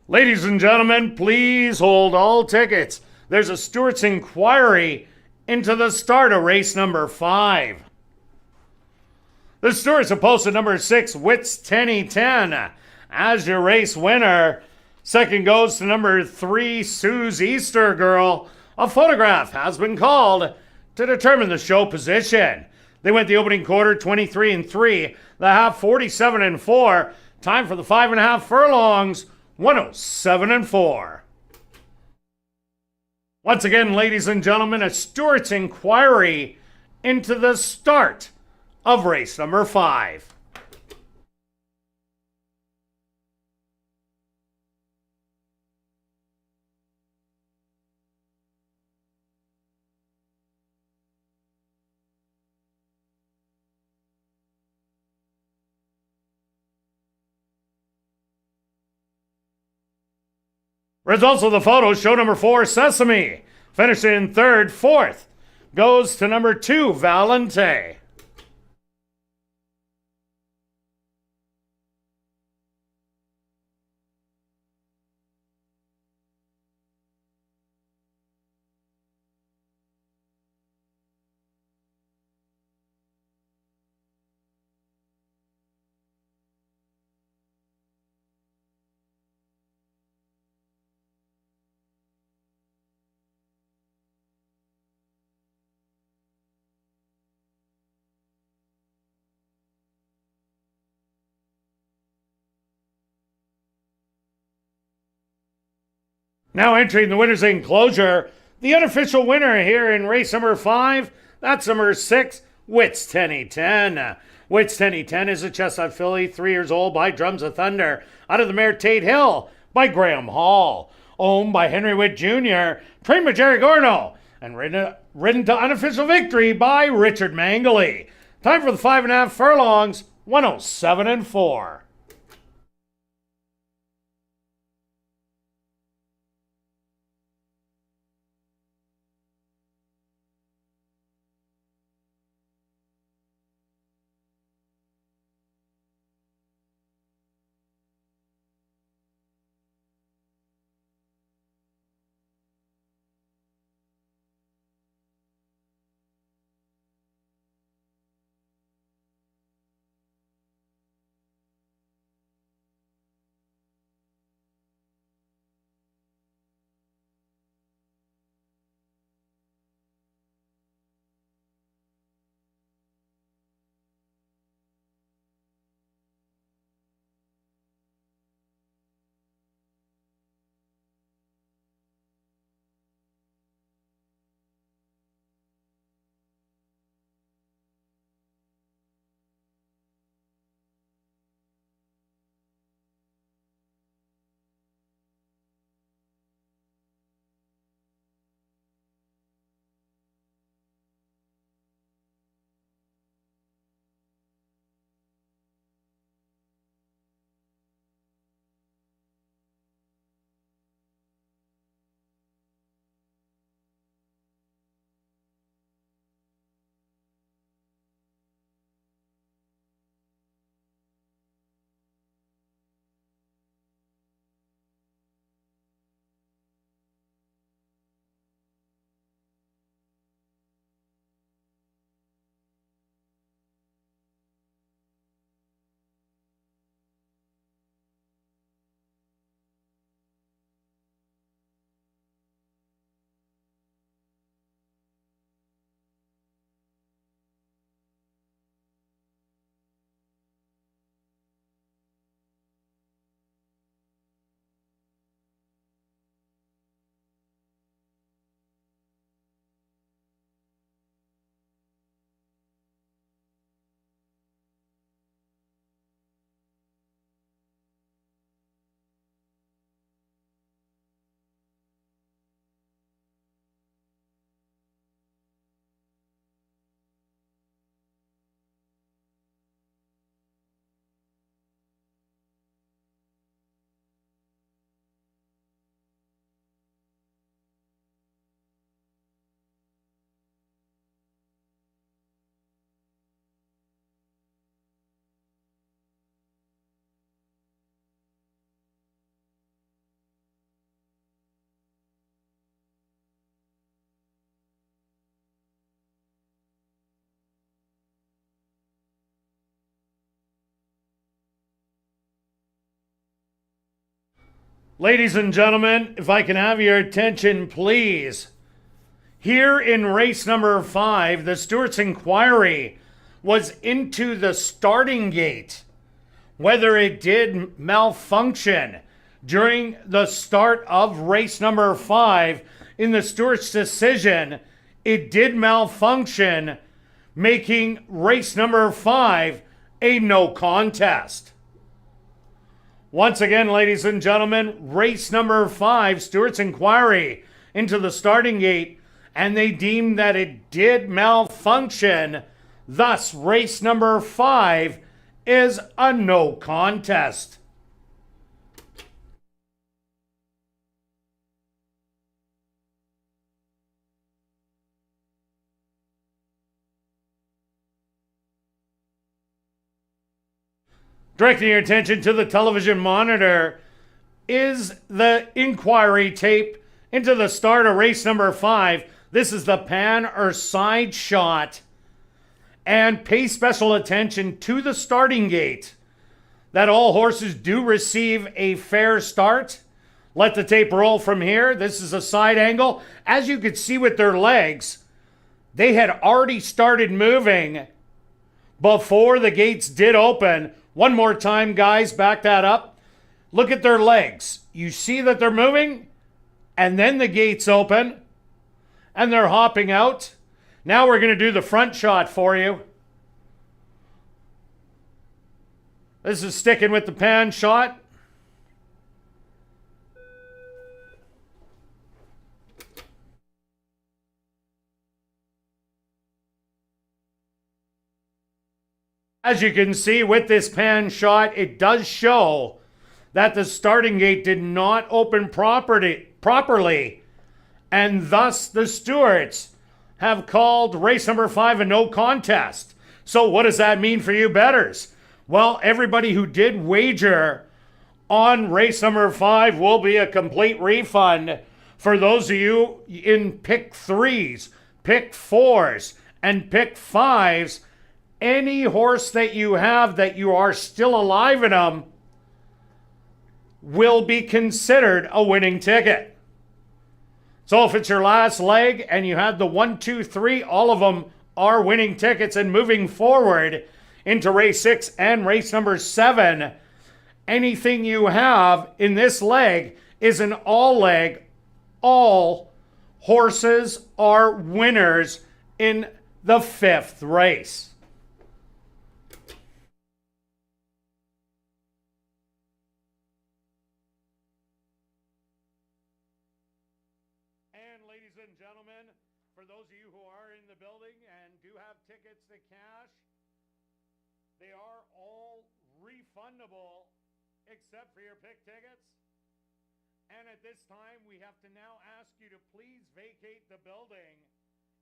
Ladies and gentlemen, please hold all tickets. There's a Stewart's inquiry into the start of race number 5. The Stewart's have posted number 6, Wits 10-10, as your race winner. Second goes to number 3, Sue's Easter Girl. A photograph has been called to determine the show position. They went the opening quarter 23-3, the half 47-4. Time for the 5.5 furlongs. 107-4. Once again, ladies and gentlemen, a Stewart's inquiry into the start of race number 5. Results of the photos show number 4, Sesame. Finishing in third. Fourth goes to number 2, Valente. Now entering the winner's enclosure, the unofficial winner here in race number 5, that's number 6, Wits 10. Wits 10 is a chestnut filly, 3 years old, by Drums of Thunder, out of the mare Tate Hill by Graham Hall, owned by Henry Witt Jr., trained by Jerry Gorno, and ridden to unofficial victory by Richard Mangley. Time for the 5.5 furlongs, 107-4. Ladies and gentlemen, if I can have your attention, please. Here in race number 5, the Stewart's inquiry was into the starting gate. Whether it did malfunction during the start of race number 5, in the Stewart's decision, it did malfunction, making race number 5 a no contest. Once again, ladies and gentlemen, race number 5, Stewart's inquiry into the starting gate, and they deemed that it did malfunction. Thus, race number 5 is a no contest. Directing your attention to the television monitor is the inquiry tape into the start of race number 5. This is the pan or side shot. And pay special attention to the starting gate, that all horses do receive a fair start. Let the tape roll from here. This is a side angle. As you could see with their legs, they had already started moving before the gates did open. One more time, guys, back that up. Look at their legs. You see that they're moving? and then the gates open, and they're hopping out. Now we're going to do the front shot for you. This is sticking with the pan shot. As you can see with this pan shot, it does show that the starting gate did not open properly, and thus the stewards have called race number 5 a no contest. So what does that mean for you bettors? Well, everybody who did wager on race number 5 will be a complete refund. For those of you in pick 3s, pick 4s, and pick 5s, any horse that you have that you are still alive in them will be considered a winning ticket. So if it's your last leg and you have the 1, 2, 3, all of them are winning tickets. And moving forward into race 6 and race number 7, anything you have in this leg is an all leg. All horses are winners in the 5th race. And ladies and gentlemen, for those of you who are in the building and do have tickets to cash, they are all refundable except for your pick tickets. And at this time, we have to now ask you to please vacate the building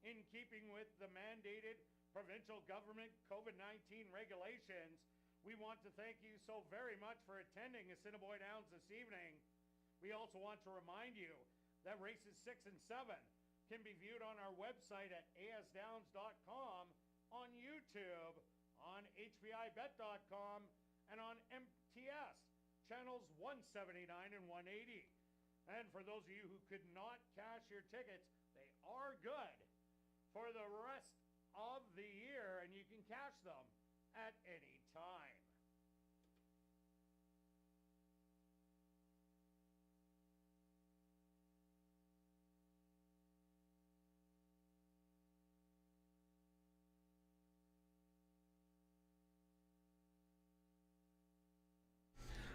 in keeping with the mandated provincial government COVID-19 regulations. We want to thank you so very much for attending Assiniboia Downs this evening. We also want to remind you that races 6 and 7 can be viewed on our website at asdowns.com, on YouTube, on hbibet.com, and on MTS channels 179 and 180. And for those of you who could not cash your tickets, they are good for the rest of the year, and you can cash them at any time.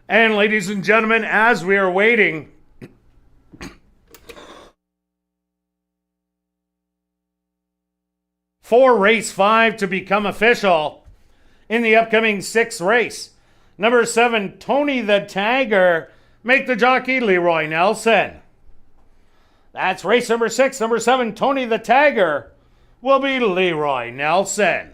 And ladies and gentlemen, as we are waiting for race 5 to become official in the upcoming 6th race, number 7, Tony the Tiger, make the jockey Leroy Nelson. That's race number 6, number 7, Tony the Tiger, will be Leroy Nelson.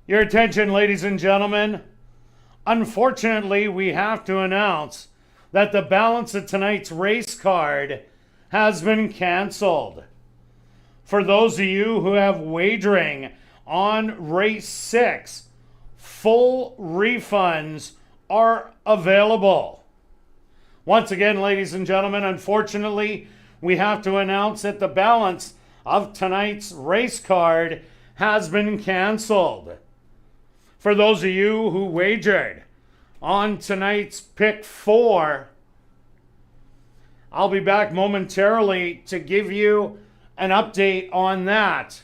Your attention, ladies and gentlemen. Unfortunately, we have to announce that the balance of tonight's race card has been canceled. For those of you who have wagering on race 6, full refunds are available. Once again, ladies and gentlemen, unfortunately, we have to announce that the balance of tonight's race card has been canceled. For those of you who wagered on tonight's pick 4, I'll be back momentarily to give you an update on that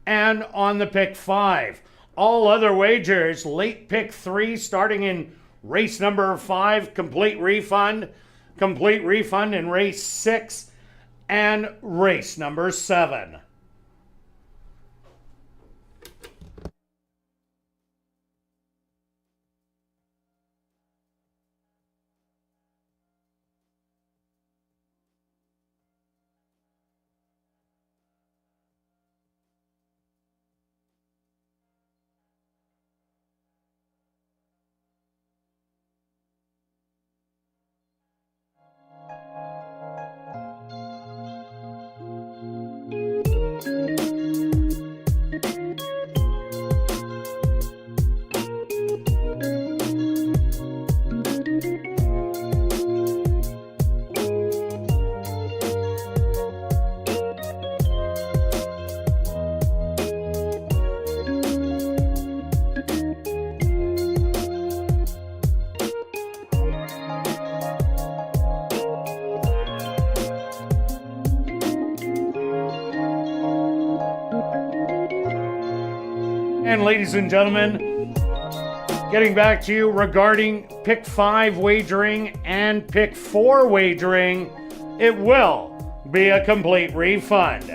and on the pick 5. All other wagers, late pick 3 starting in race number 5, complete refund in race 6 and race number 7. And ladies and gentlemen, getting back to you regarding pick 5 wagering and pick 4 wagering, it will be a complete refund.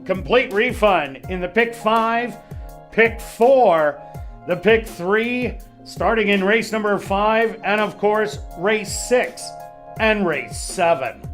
Complete refund in the pick 5, pick 4, the pick 3, starting in race number 5, and of course, race 6 and race 7.